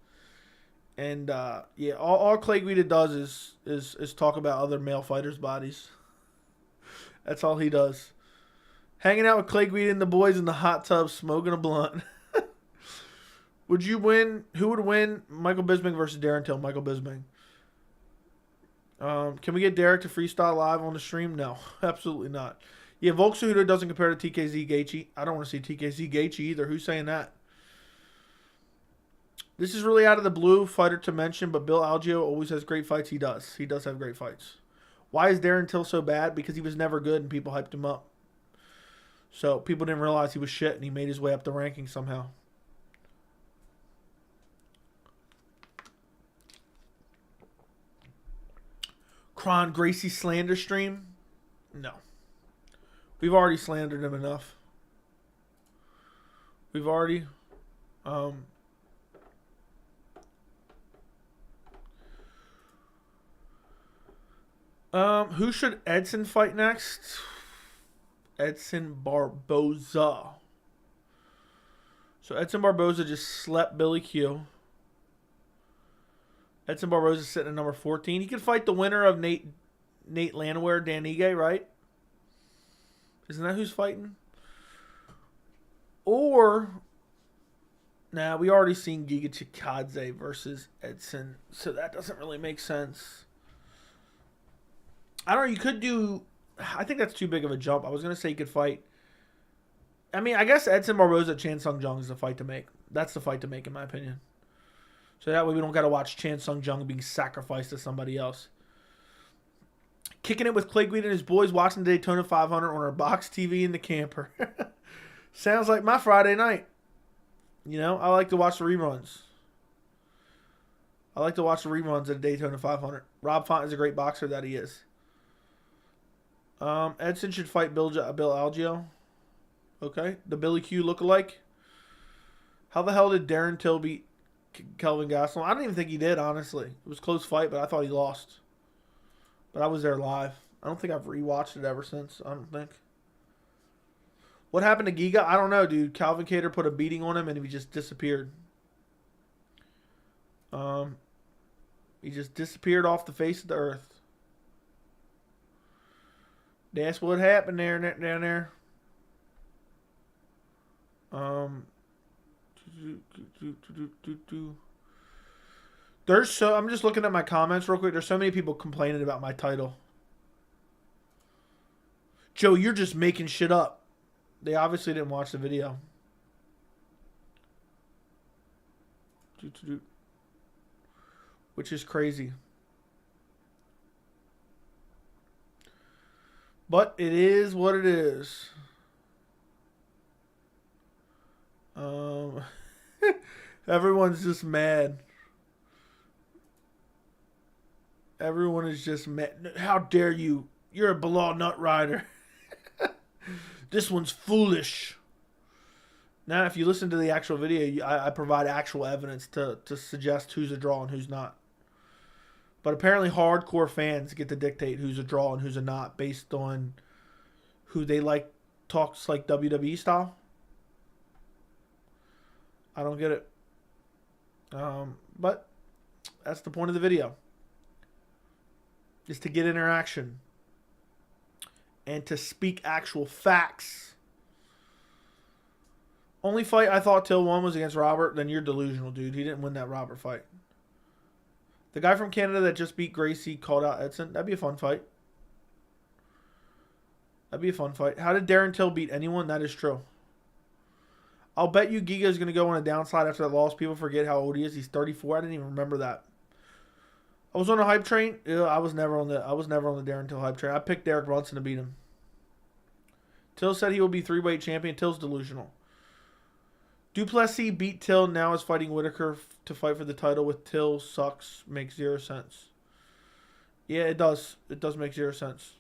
And, yeah, all Clay Guida does is talk about other male fighters' bodies. That's all he does. Hanging out with Clay Guida and the boys in the hot tub, smoking a blunt. Would you win? Who would win? Michael Bisping versus Darren Till. Michael Bisping. Can we get Derek to freestyle live on the stream? No, absolutely not. Yeah, Volk Cejudo doesn't compare to TKZ Gaethje. I don't want to see TKZ Gaethje either. Who's saying that? This is really out of the blue fighter to mention, but Bill Algeo always has great fights. He does. He does have great fights. Why is Darren Till so bad? Because he was never good and people hyped him up. So people didn't realize he was shit and he made his way up the ranking somehow. Kron Gracie slander stream? No. We've already slandered him enough. We've already... who should Edson fight next? Edson Barboza. So Edson Barboza just slept Billy Q. Edson Barboza sitting at number 14. He could fight the winner of Nate Landwehr, Dan Ige, right? Isn't that who's fighting? Or Now, we already seen Giga Chikadze versus Edson, so that doesn't really make sense. I don't know. You could do. I think that's too big of a jump. I was going to say you could fight. I mean, I guess Edson Barboza, Chan Sung Jung is the fight to make. That's the fight to make, in my opinion. So that way we don't got to watch Chan Sung Jung being sacrificed to somebody else. Kicking it with Clay Guida and his boys, watching the Daytona 500 on our box TV in the camper. Sounds like my Friday night. You know, I like to watch the reruns. I like to watch the reruns at Daytona 500. Rob Font is a great boxer that he is. Edson should fight Bill Algeo. Okay. The Billy Q lookalike. How the hell did Darren Till beat Kelvin Gastelum? I don't even think he did, honestly. It was a close fight, but I thought he lost. But I was there live. I don't think I've rewatched it ever since. I don't think. What happened to Giga? I don't know, dude. Calvin Kattar put a beating on him and he just disappeared. He just disappeared off the face of the earth. That's what happened there down there. I'm just looking at my comments real quick. There's so many people complaining about my title. Joe, you're just making shit up. They obviously didn't watch the video. Which is crazy. But it is what it is. Everyone's just mad. Everyone is just mad. How dare you? You're a Bilal nut rider. This one's foolish. Now, if you listen to the actual video, I provide actual evidence to suggest who's a draw and who's not. But apparently hardcore fans get to dictate who's a draw and who's a not based on who they like, talks like WWE style. I don't get it. But that's the point of the video. Is to get interaction. And to speak actual facts. Only fight I thought Till won was against Robert. Then you're delusional, dude. He didn't win that Robert fight. The guy from Canada that just beat Gracie called out Edson. That'd be a fun fight. That'd be a fun fight. How did Darren Till beat anyone? That is true. I'll bet you Giga is going to go on a downslide after that loss. People forget how old he is. He's 34. I didn't even remember that. I was on a hype train. Yeah, I was never on the Darren Till hype train. I picked Derek Brunson to beat him. Till said he will be 3-weight champion. Till's delusional. Duplessis beat Till. Now is fighting Whitaker to fight for the title with Till. Sucks. Makes 0 sense. Yeah, it does. It does make 0 sense.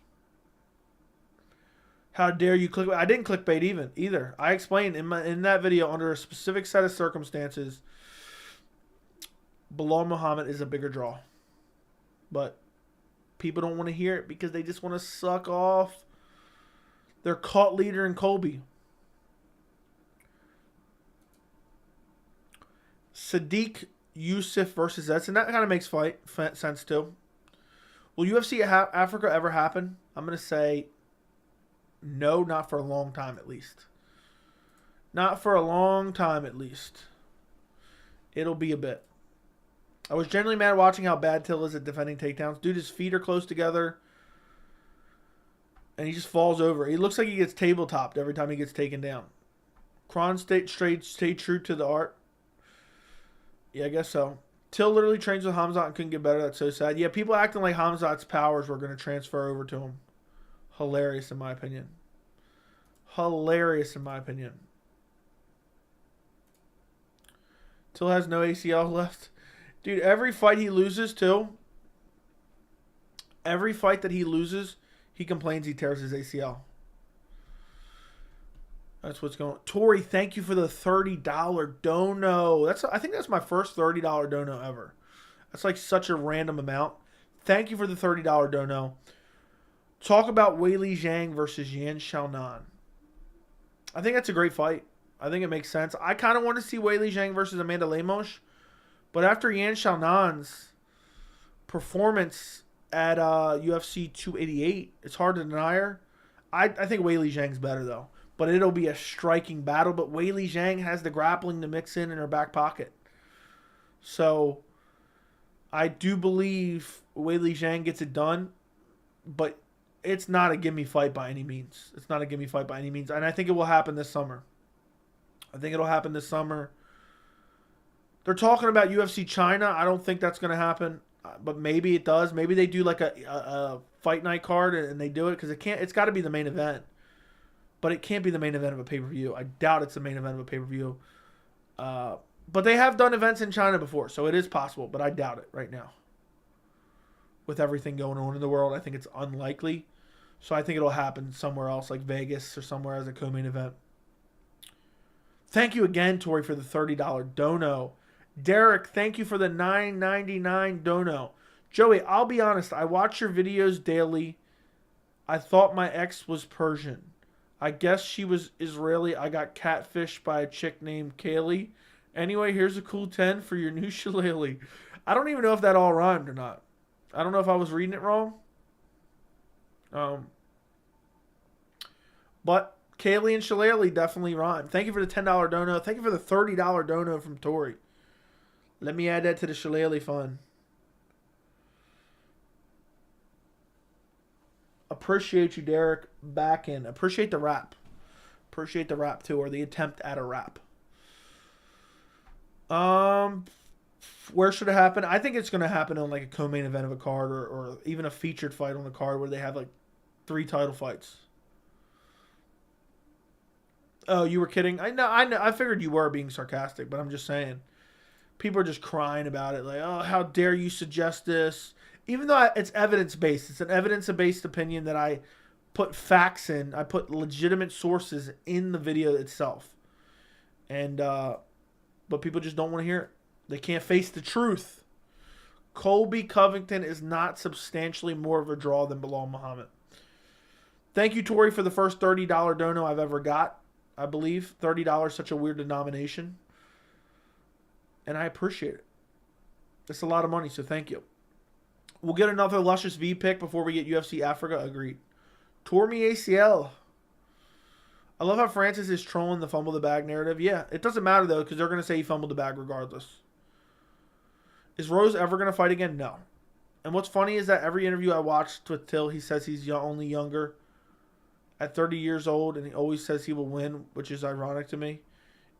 How dare you clickbait? I didn't clickbait either. I explained in that video under a specific set of circumstances, Bilal Muhammad is a bigger draw. But people don't want to hear it because they just want to suck off their cult leader in Colby. Sadiq Youssef versus Edson. That kind of makes sense too. Will UFC Africa ever happen? I'm going to say no, not for a long time at least. Not for a long time at least. It'll be a bit. I was generally mad watching how bad Till is at defending takedowns. Dude, his feet are close together. And he just falls over. He looks like he gets tabletopped every time he gets taken down. Kron stay true to the art. Yeah, I guess so. Till literally trains with Hamzat and couldn't get better. That's so sad. Yeah, people acting like Hamzat's powers were going to transfer over to him. Hilarious in my opinion. Hilarious in my opinion. Till has no ACL left. Dude, every fight he loses, too. Every fight that he loses, he complains he tears his ACL. That's what's going on. Tori, thank you for the $30 dono. I think that's my first $30 dono ever. That's like such a random amount. Thank you for the $30 dono. Talk about Weili Zhang versus Yan Xiaonan. I think that's a great fight. I think it makes sense. I kind of want to see Weili Zhang versus Amanda Lemos. But after Yan Xiaonan's performance at UFC 288, it's hard to deny her. I think Weili Zhang's better, though. but it'll be a striking battle. But Weili Zhang has the grappling to mix in her back pocket. So I do believe Weili Zhang gets it done, but it's not a gimme fight by any means. It's not a gimme fight by any means. And I think it will happen this summer. I think it'll happen this summer. They're talking about UFC China. I don't think that's going to happen, but maybe it does. Maybe they do like a fight night card and they do it because it's got to be the main event. But it can't be the main event of a pay-per-view. I doubt it's the main event of a pay-per-view. But they have done events in China before, so it is possible, but I doubt it right now. With everything going on in the world, I think it's unlikely. So I think it'll happen somewhere else, like Vegas or somewhere as a co-main event. Thank you again, Tori, for the $30 dono. Derek, thank you for the $9.99 dono. Joey, I'll be honest, I watch your videos daily. I thought my ex was Persian. I guess she was Israeli. I got catfished by a chick named Kaylee. Anyway, here's a cool 10 for your new shillelagh. I don't even know if that all rhymed or not. I don't know if I was reading it wrong. But Kaylee and shillelagh definitely rhyme. Thank you for the $10 dono. Thank you for the $30 dono from Tori. Let me add that to the shillelagh fund. Appreciate you, Derek. Back in. Appreciate the rap. Appreciate the rap too, or the attempt at a rap. Where should it happen? I think it's going to happen on like a co-main event of a card, or even a featured fight on the card where they have like 3 title fights. Oh, you were kidding? I know. I figured you were being sarcastic, but I'm just saying. People are just crying about it, like, oh, how dare you suggest this? Even though it's evidence-based. It's an evidence-based opinion that I put facts in. I put legitimate sources in the video itself. And, but people just don't want to hear it. They can't face the truth. Colby Covington is not substantially more of a draw than Bilal Muhammad. Thank you, Tori, for the first $30 dono I've ever got. I believe $30 is such a weird denomination. And I appreciate it. It's a lot of money, so thank you. We'll get another Luscious V pick before we get UFC Africa. Agreed. Tore me ACL. I love how Francis is trolling the fumble the bag narrative. Yeah, it doesn't matter, though, because they're going to say he fumbled the bag regardless. Is Rose ever going to fight again? No. And what's funny is that every interview I watched with Till, he says he's only younger at 30 years old, and he always says he will win, which is ironic to me.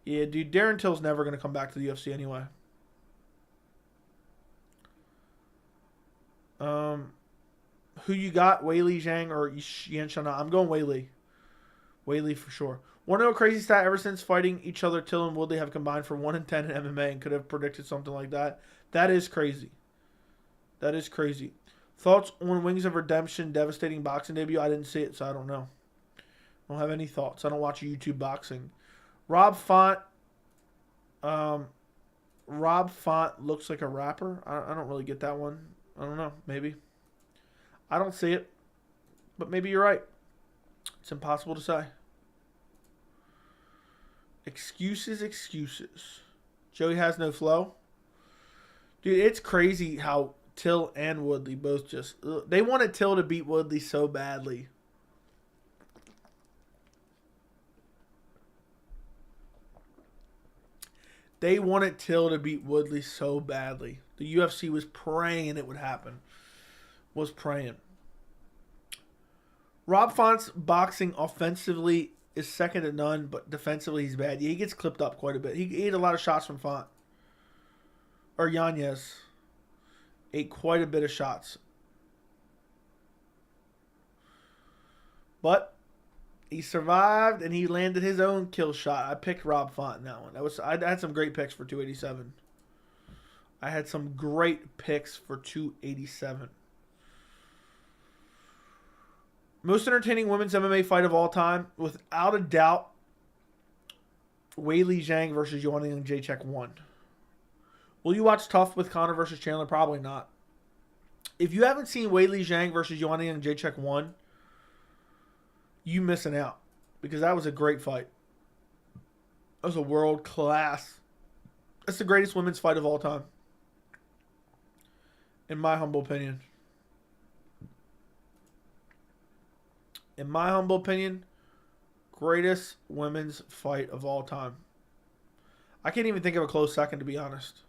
Yeah, dude, Darren Till's never going to come back to the UFC anyway. Who you got? Weili Zhang or Yan Shana? I'm going Weili. Weili for sure. Want to know a crazy stat? Ever since fighting each other, Till and Woodley have combined for 1-10 in MMA and could have predicted something like that. That is crazy. That is crazy. Thoughts on Wings of Redemption devastating boxing debut? I didn't see it, so I don't know. I don't have any thoughts. I don't watch YouTube boxing. Rob Font. Rob Font looks like a rapper. I don't really get that one. I don't know. Maybe. I don't see it. But maybe you're right. It's impossible to say. Excuses, excuses. Joey has no flow. Dude, it's crazy how Till and Woodley both just... They wanted Till to beat Woodley so badly. They wanted Till to beat Woodley so badly. The UFC was praying it would happen. Was praying. Rob Font's boxing offensively is second to none, but defensively he's bad. Yeah, he gets clipped up quite a bit. He ate a lot of shots from Font. Or Yanez. Ate quite a bit of shots. But he survived and he landed his own kill shot. I picked Rob Font in that one. I had some great picks for 287. I had some great picks for 287. Most entertaining women's MMA fight of all time, without a doubt, Weili Zhang versus Joanna Jędrzejczyk 1. Will you watch Tough with Conor versus Chandler? Probably not. If you haven't seen Weili Zhang versus Joanna Jędrzejczyk 1, you missing out, because that was a great fight. That was a world class. That's the greatest women's fight of all time, in my humble opinion. In my humble opinion, Greatest women's fight of all time. I can't even think of a close second, to be honest.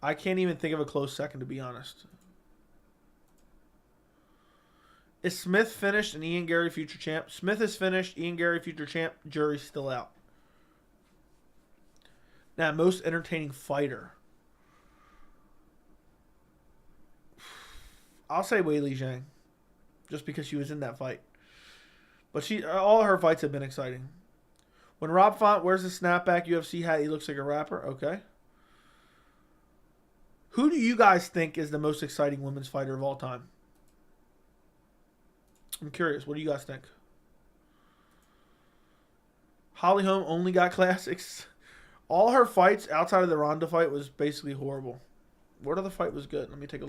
I can't even think of a close second, to be honest. Is Smith finished and Ian Gary future champ? Smith is finished. Ian Gary future champ. Jury's still out. Now, most entertaining fighter. I'll say Weili Zhang. Just because she was in that fight. But all her fights have been exciting. When Rob Font wears a snapback UFC hat, he looks like a rapper. Okay. Who do you guys think is the most exciting women's fighter of all time? I'm curious. What do you guys think? Holly Holm only got classics. All her fights outside of the Ronda fight was basically horrible. What other fight was good? Let me take a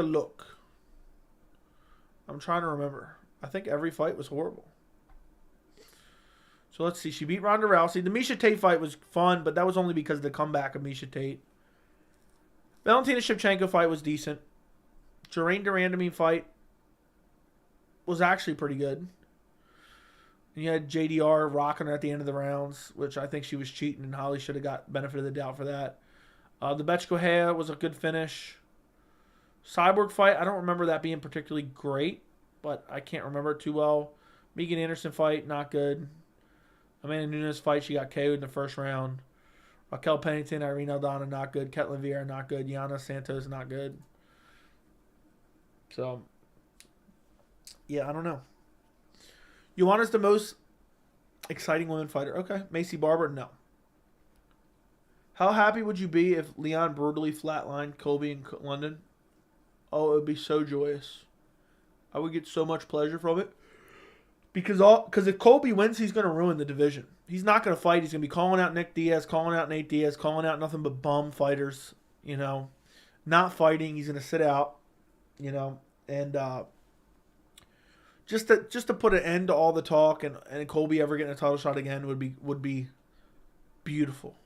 look. I'm trying to remember. I think every fight was horrible. So let's see. She beat Ronda Rousey. The Miesha Tate fight was fun, but that was only because of the comeback of Miesha Tate. Valentina Shevchenko fight was decent. Jermaine Durandamine fight was actually pretty good. And you had JDR rocking her at the end of the rounds, which I think she was cheating, and Holly should have got benefit of the doubt for that. The Betchko was a good finish. Cyborg fight, I don't remember that being particularly great, but I can't remember it too well. Megan Anderson fight, not good. Amanda Nunes fight, she got KO'd in the first round. Raquel Pennington, Irene Aldana, not good. Ketlin Vieira, not good. Yana Santos, not good. So, yeah, I don't know. Joanna's the most exciting women fighter. Okay. Macy Barber, no. How happy would you be if Leon brutally flatlined Colby in London? Oh, it would be so joyous. I would get so much pleasure from it. Because if Colby wins, he's going to ruin the division. He's not going to fight. He's going to be calling out Nick Diaz, calling out Nate Diaz, calling out nothing but bum fighters, not fighting. He's going to sit out, and just to put an end to all the talk and Colby ever getting a title shot again would be beautiful.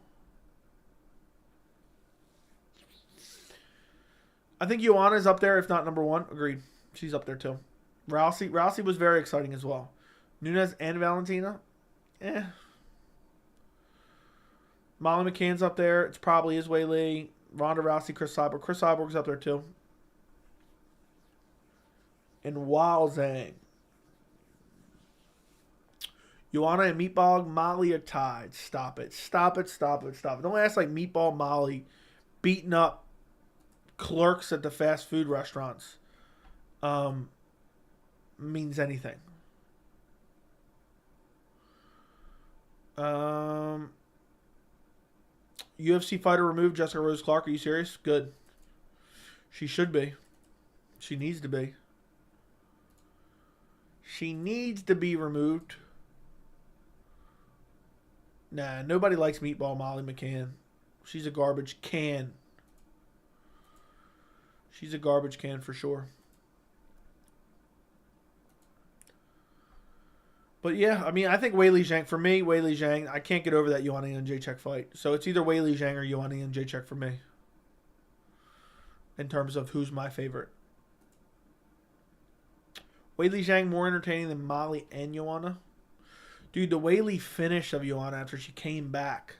I think Joanna's up there, if not number one. Agreed. She's up there too. Rousey was very exciting as well. Nunes and Valentina, Molly McCann's up there. It's probably Weili, Ronda Rousey, Chris Cyborg. Chris Cyborg's up there too. And Wao Zhang. Joanna and Meatball Molly are tied. Stop it. Don't ask like Meatball Molly beating up clerks at the fast food restaurants means anything. UFC fighter removed Jessica Rose Clark. Are you serious? Good. She should be. She needs to be. She needs to be removed. Nah, nobody likes Meatball Molly McCann. She's a garbage can. She's a garbage can for sure. But yeah, I mean, I think Weili Zhang, for me, I can't get over that Joanna and Jacek fight. So it's either Weili Zhang or Joanna and Jacek for me. In terms of who's my favorite. Weili Zhang more entertaining than Molly and Joanna. Dude, the Weili finish of Joanna after she came back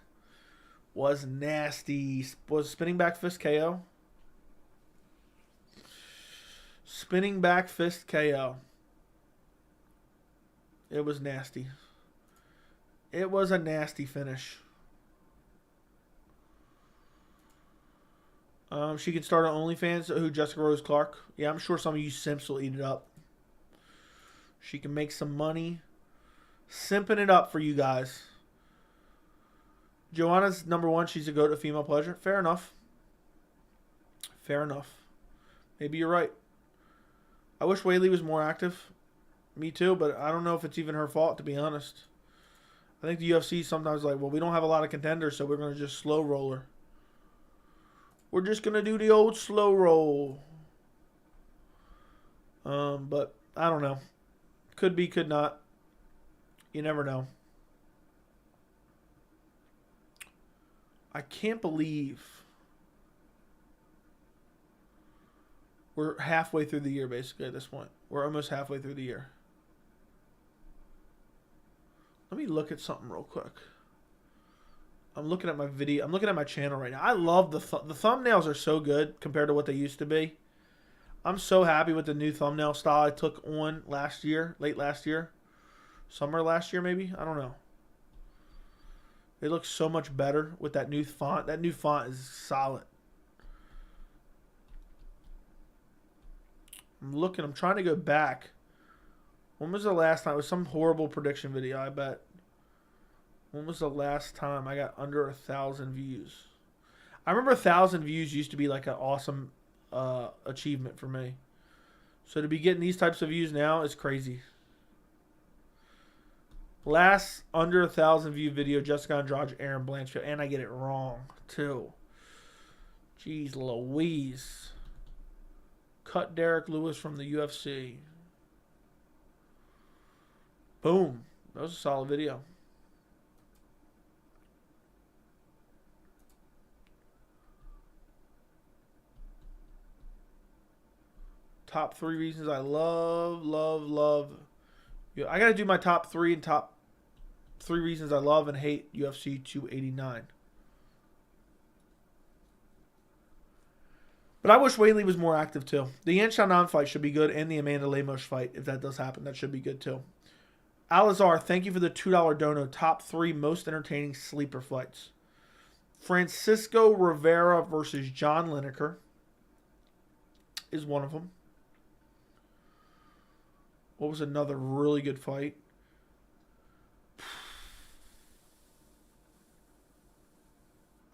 was nasty. Was spinning back fist KO? Spinning back fist KO. It was nasty. It was a nasty finish. She can start on OnlyFans. Who? Jessica Rose Clark. Yeah, I'm sure some of you simps will eat it up. She can make some money. Simping it up for you guys. Joanna's number one. She's a go to female pleasure. Fair enough. Fair enough. Maybe you're right. I wish Weili was more active. Me too, but I don't know if it's even her fault, to be honest. I think the UFC sometimes like, well, we don't have a lot of contenders, so we're going to just slow roll her. We're just going to do the old slow roll. But I don't know. Could be, could not. You never know. I can't believe We're halfway through the year, basically, at this point. We're almost halfway through the year. Let me look at something real quick. I'm looking at my video. I'm looking at my channel right now. I love the thumbnails are so good compared to what they used to be. I'm so happy with the new thumbnail style I took on last year, late last year. Summer last year, maybe? I don't know. It looks so much better with that new font. That new font is solid. I'm trying to go back. When was the last time? It was some horrible prediction video, I bet. When was the last time I got under 1,000 views? I remember 1,000 views used to be like an awesome achievement for me. So to be getting these types of views now is crazy. Last under 1,000 view video, Jessica Andrade, Aaron Blanchfield. And I get it wrong, too. Jeez Louise. Cut Derek Lewis from the UFC. Boom. That was a solid video. Top 3 reasons I love. Yeah, I got to do my top 3 and top 3 reasons I love and hate UFC 289. But I wish Weili was more active too. The Yan Xiaonan fight should be good, and the Amanda Lemos fight, if that does happen, that should be good too. Alazar, thank you for the $2 dono. Top 3 most entertaining sleeper fights. Francisco Rivera versus John Lineker is one of them. What was another really good fight?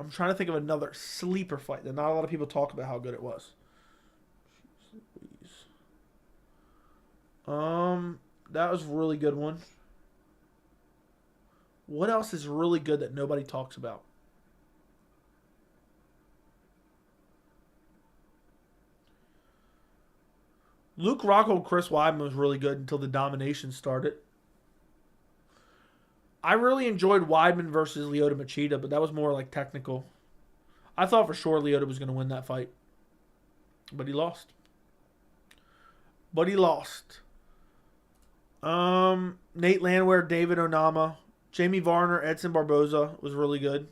I'm trying to think of another sleeper fight that not a lot of people talk about how good it was. That was a really good one. What else is really good that nobody talks about? Luke Rockhold, Chris Weidman was really good until the domination started. I really enjoyed Weidman versus Lyoto Machida, but that was more like technical. I thought for sure Lyoto was going to win that fight. But he lost. Nate Landwehr, David Onama, Jamie Varner, Edson Barboza was really good.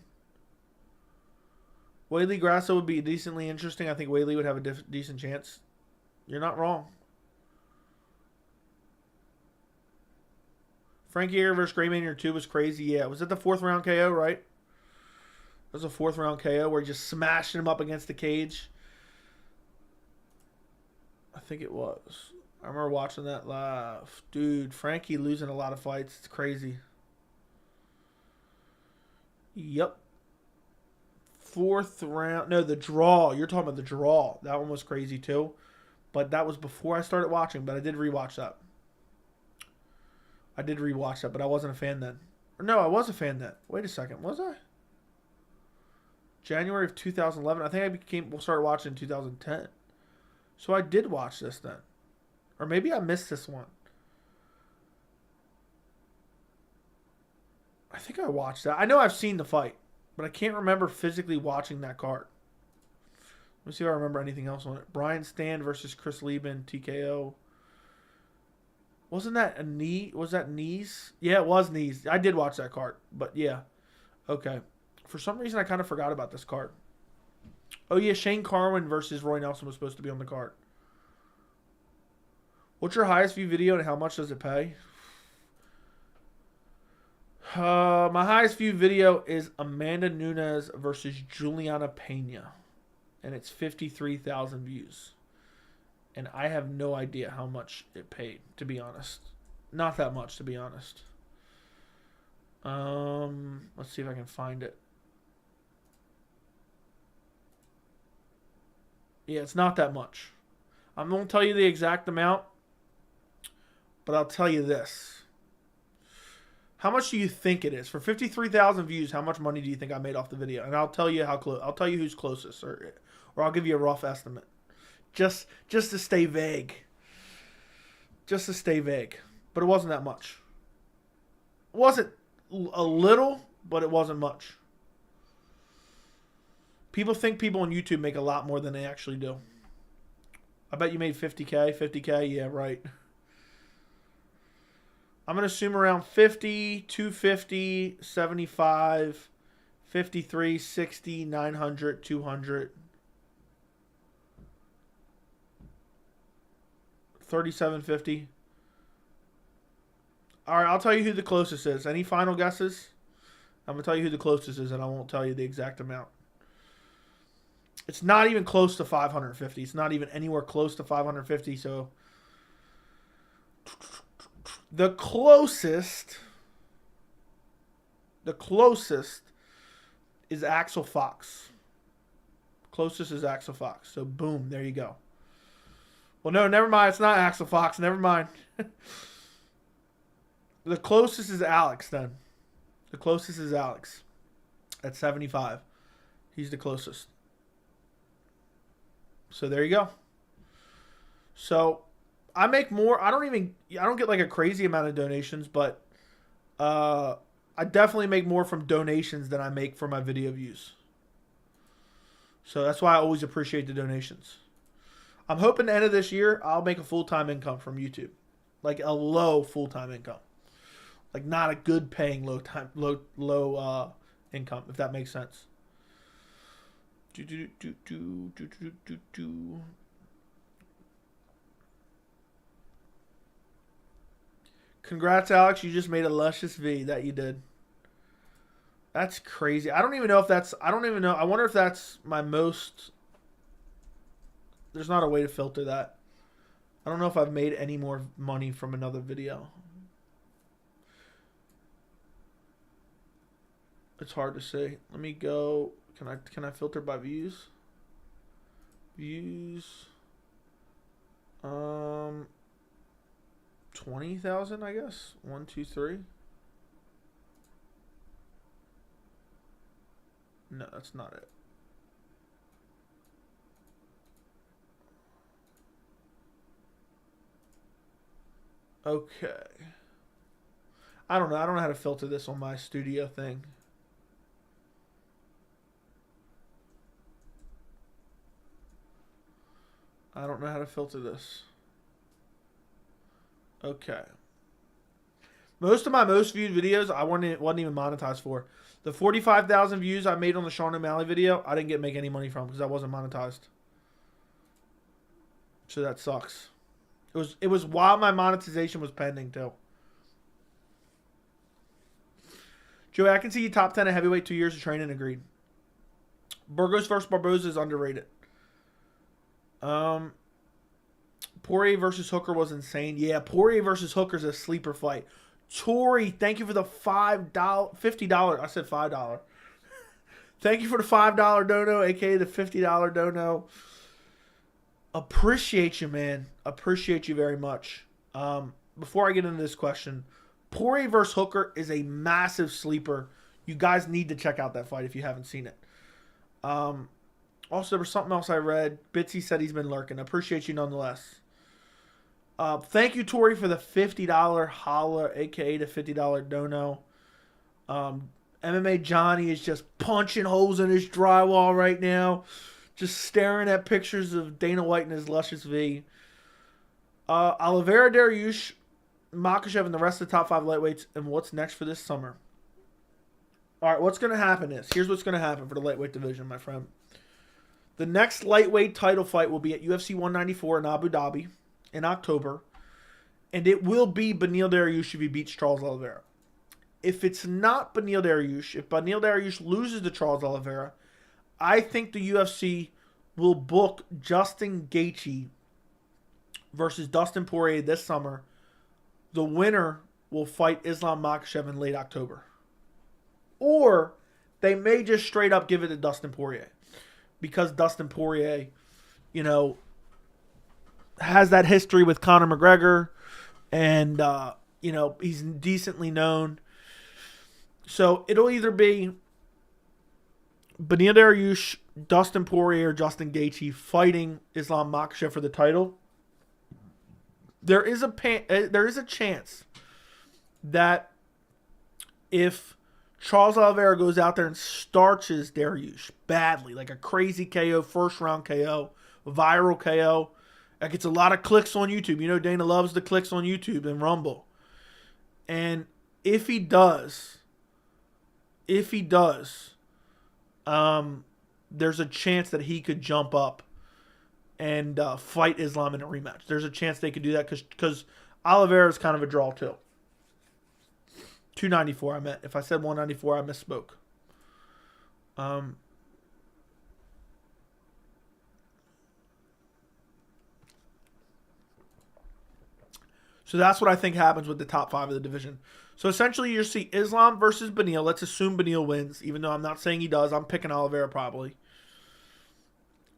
Weili Grasso would be decently interesting. I think Weili would have a decent chance. You're not wrong. Frankie Edgar versus Gray Mania 2 was crazy. Yeah, was it the 4th round KO, right? It was a 4th round KO where he just smashed him up against the cage. I think it was. I remember watching that live. Dude, Frankie losing a lot of fights. It's crazy. Yep. 4th round. No, the draw. You're talking about the draw. That one was crazy too. But that was before I started watching. But I did rewatch that. But I wasn't a fan then. Or no, I was a fan then. Wait a second. Was I? January of 2011. I think I started watching in 2010. So I did watch this then. Or maybe I missed this one. I think I watched that. I know I've seen the fight. But I can't remember physically watching that card. Let me see if I remember anything else on it. Brian Stand versus Chris Lieben, TKO. Wasn't that a knee? Was that knees? Yeah, it was knees. I did watch that card. But yeah. Okay. For some reason, I kind of forgot about this card. Oh yeah, Shane Carwin versus Roy Nelson was supposed to be on the card. What's your highest view video and how much does it pay? My highest view video is Amanda Nunes versus Juliana Pena. And it's 53,000 views. And I have no idea how much it paid, to be honest. Not that much, to be honest. Let's see if I can find it. Yeah, it's not that much. I won't tell you the exact amount, but I'll tell you this. How much do you think it is? For 53,000 views, how much money do you think I made off the video? And I'll tell you how close. I'll tell you who's closest, or I'll give you a rough estimate. Just to stay vague. Just to stay vague. But it wasn't that much. It wasn't a little, but it wasn't much. People think people on YouTube make a lot more than they actually do. I bet you made 50K. 50K, yeah, right. I'm going to assume around 50, 250, 75, 53, 60, 900, 200, 3750. All right, I'll tell you who the closest is. Any final guesses? I'm going to tell you who the closest is, and I won't tell you the exact amount. It's not even close to 550. It's not even anywhere close to 550, so the closest is Axel Fox. Closest is Axel Fox. So boom, there you go. Well, no, never mind. It's not Axel Fox. Never mind. The closest is Alex then. The closest is Alex at 75. He's the closest. So there you go. So I make more. I don't get like a crazy amount of donations, but I definitely make more from donations than I make for my video views. So that's why I always appreciate the donations. I'm hoping the end of this year, I'll make a full-time income from YouTube. Like a low full-time income. Like not a good paying low income, if that makes sense. Congrats, Alex. You just made a luscious V. That you did. That's crazy. I don't even know if that's... I don't even know. I wonder if that's my most... There's not a way to filter that. I don't know if I've made any more money from another video. It's hard to say. Let me go... Can I filter by views? Views... 20,000, I guess. 1, 2, 3. No, that's not it. Okay. I don't know. I don't know how to filter this on my studio thing. I don't know how to filter this. Okay. Most of my most viewed videos, I wasn't even monetized for. The 45,000 views I made on the Sean O'Malley video, I didn't make any money from because I wasn't monetized. So that sucks. It was while my monetization was pending too. Joey, I can see you top 10 at heavyweight, 2 years of training. Agreed. Burgos versus Barboza is underrated. Poirier versus Hooker was insane. Yeah, Poirier versus Hooker is a sleeper fight. Tori, thank you for the $50. I said $5. Thank you for the $5 dono, aka the $50 dono. Appreciate you, man. Appreciate you very much. Before I get into this question, Poirier versus Hooker is a massive sleeper. You guys need to check out that fight if you haven't seen it. Also, there was something else I read. Bitsy said he's been lurking. Appreciate you nonetheless. Thank you, Tori, for the $50 holla, a.k.a. the $50 dono. MMA Johnny is just punching holes in his drywall right now. Just staring at pictures of Dana White and his luscious V. Oliveira, Dariush, Makhachev, and the rest of the top 5 lightweights. And what's next for this summer? All right, what's going to happen is, here's what's going to happen for the lightweight division, my friend. The next lightweight title fight will be at UFC 194 in Abu Dhabi in October. And it will be Beneil Dariush if he beats Charles Oliveira. If it's not Beneil Dariush, if Beneil Dariush loses to Charles Oliveira, I think the UFC will book Justin Gaethje versus Dustin Poirier this summer. The winner will fight Islam Makhachev in late October. Or they may just straight up give it to Dustin Poirier. Because Dustin Poirier, you know, has that history with Conor McGregor. And, you know, he's decently known. So it'll either be Beneil Dariush, Dustin Poirier, or Justin Gaethje fighting Islam Makhachev for the title. There is a chance that if Charles Oliveira goes out there and starches Dariush badly, like a crazy KO, first round KO, viral KO, That gets a lot of clicks on YouTube. You know Dana loves the clicks on YouTube and Rumble. And if he does, there's a chance that he could jump up and fight Islam in a rematch. There's a chance they could do that because Oliveira is kind of a draw too. 294, I meant. If I said 194, I misspoke. So that's what I think happens with the top 5 of the division. So essentially, you see Islam versus Beneil. Let's assume Beneil wins, even though I'm not saying he does. I'm picking Oliveira probably.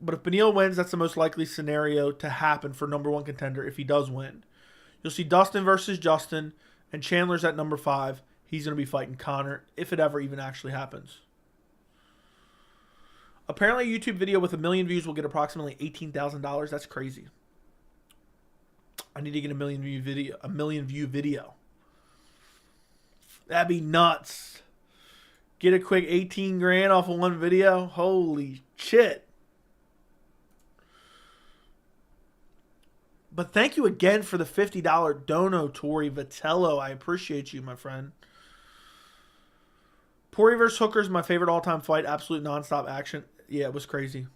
But if Beneil wins, that's the most likely scenario to happen for number 1 contender if he does win. You'll see Dustin versus Justin, and Chandler's at number 5. He's going to be fighting Conor, if it ever even actually happens. Apparently, a YouTube video with 1 million views will get approximately $18,000. That's crazy. I need to get a 1 million view video. A 1 million view video. That'd be nuts. Get a quick 18 grand off of one video. Holy shit. But thank you again for the $50 dono, Tori Vitello. I appreciate you, my friend. Poirier vs. Hooker is my favorite all-time fight. Absolute nonstop action. Yeah, it was crazy.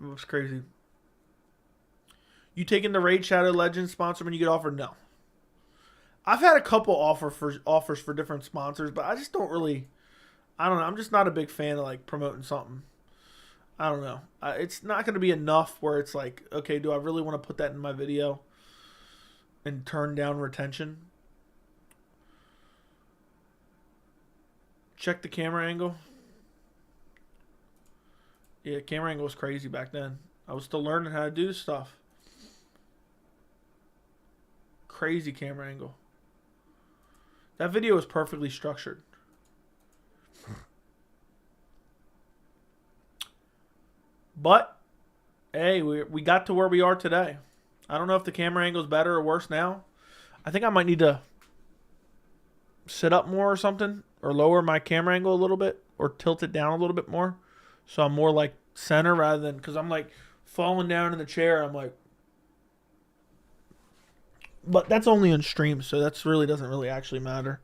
It was crazy. You taking the Raid Shadow Legends sponsor when you get offered? No. I've had a couple offers for different sponsors, but I just don't really... I don't know. I'm just not a big fan of like promoting something. I don't know. It's not going to be enough where it's like, okay, do I really want to put that in my video and turn down retention? Check the camera angle. Yeah, camera angle was crazy back then. I was still learning how to do stuff. Crazy camera angle. That video was perfectly structured. But, hey, we got to where we are today. I don't know if the camera angle is better or worse now. I think I might need to sit up more or something, or lower my camera angle a little bit, or tilt it down a little bit more, so I'm more like center rather than, because I'm like falling down in the chair. I'm like, but that's only on stream, so that's really doesn't really actually matter.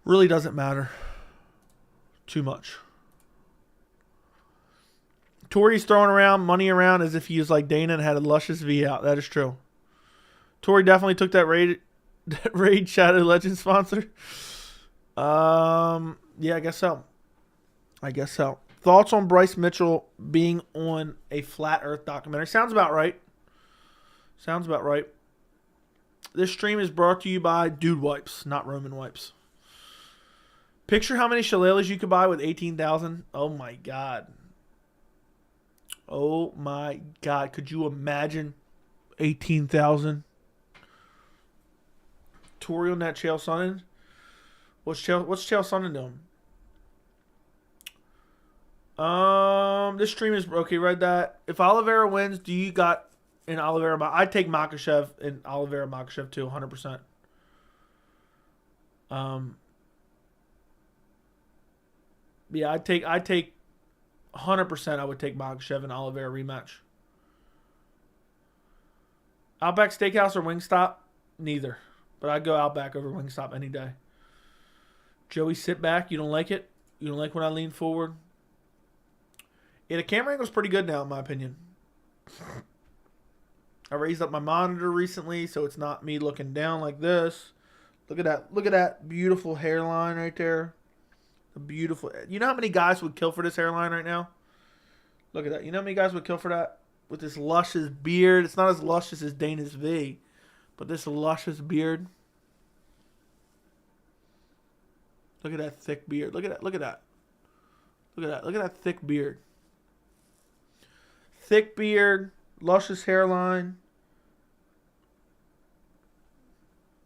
Really doesn't matter too much. Tori's throwing around money around as if he was like Dana and had a luscious V out. That is true. Tori definitely took that Raid Shadow Legend sponsor. Yeah, I guess so. Thoughts on Bryce Mitchell being on a Flat Earth documentary? Sounds about right. This stream is brought to you by Dude Wipes, not Roman Wipes. Picture how many shillelaghs you could buy with 18,000. Oh my god. Oh my god. Could you imagine 18,000? Tori on that Chael Sonnen. What's Chael Sonnen doing? This stream is okay. Read that. If Oliveira wins, do you got an Oliveira? I'd take Makhachev and Oliveira Makhachev too, 100%. Yeah, I'd take 100%. I would take Makhachev and Oliveira rematch. Outback Steakhouse or Wingstop? Neither. But I'd go Outback over Wingstop any day. Joey, sit back. You don't like it? You don't like when I lean forward? Yeah, the camera angle's pretty good now, in my opinion. I raised up my monitor recently, so it's not me looking down like this. Look at that. Look at that beautiful hairline right there. The beautiful. You know how many guys would kill for this hairline right now? Look at that. You know how many guys would kill for that? With this luscious beard. It's not as luscious as Dana's V, but this luscious beard. Look at that thick beard. Look at that. Look at that. Look at that. Look at that thick beard. Thick beard, luscious hairline.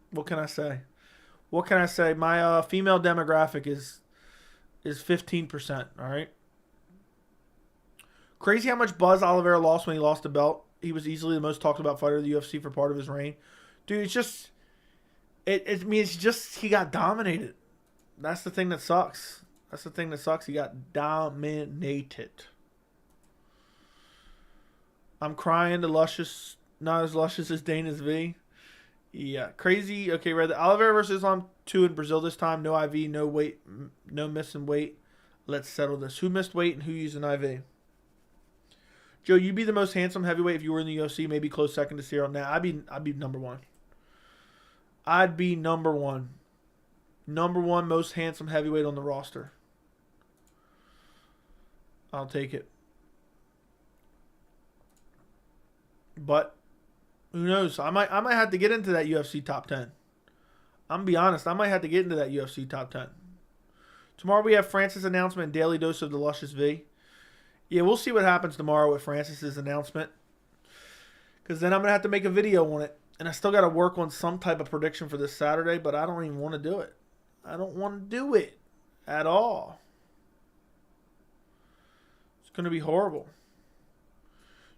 What can I say? What can I say? My female demographic is 15%, all right? Crazy how much buzz Oliveira lost when he lost the belt. He was easily the most talked about fighter of the UFC for part of his reign. Dude, it's just... it's just he got dominated. That's the thing that sucks. He got dominated. I'm crying. The luscious, not as luscious as Dana's V. Yeah, crazy. Okay, right. Oliveira versus Islam 2 in Brazil this time. No IV, no weight, no missing weight. Let's settle this. Who missed weight and who used an IV? Joe, you'd be the most handsome heavyweight if you were in the UFC. Maybe close second to Cyril. Nah, I'd be number one. I'd be number one. Number one most handsome heavyweight on the roster. I'll take it. But who knows? I might have to get into that UFC top 10. I'm gonna be honest. I might have to get into that UFC top 10. Tomorrow we have Francis' announcement and daily dose of the Luscious V. Yeah, we'll see what happens tomorrow with Francis' announcement. Because then I'm going to have to make a video on it. And I still got to work on some type of prediction for this Saturday, but I don't even want to do it. I don't want to do it at all. It's going to be horrible.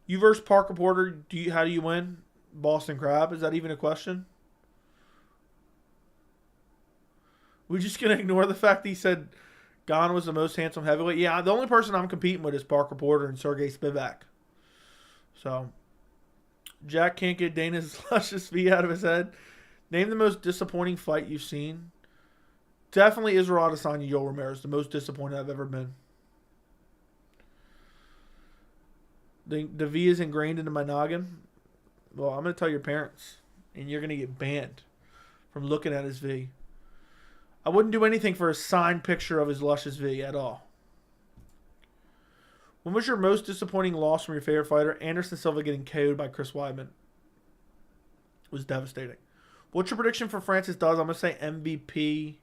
You versus Parker Porter, how do you win? Boston Crab, is that even a question? We're just going to ignore the fact that he said Ngannou was the most handsome heavyweight. Yeah, the only person I'm competing with is Parker Porter and Sergey Spivak. So, Jack can't get Dana's luscious V out of his head. Name the most disappointing fight you've seen. Definitely Israel Adesanya, Yoel Romero is the most disappointed I've ever been. The V is ingrained into my noggin. Well, I'm going to tell your parents, and you're going to get banned from looking at his V. I wouldn't do anything for a signed picture of his luscious V at all. When was your most disappointing loss from your favorite fighter? Anderson Silva getting KO'd by Chris Weidman. It was devastating. What's your prediction for Francis does? I'm going to say MVP.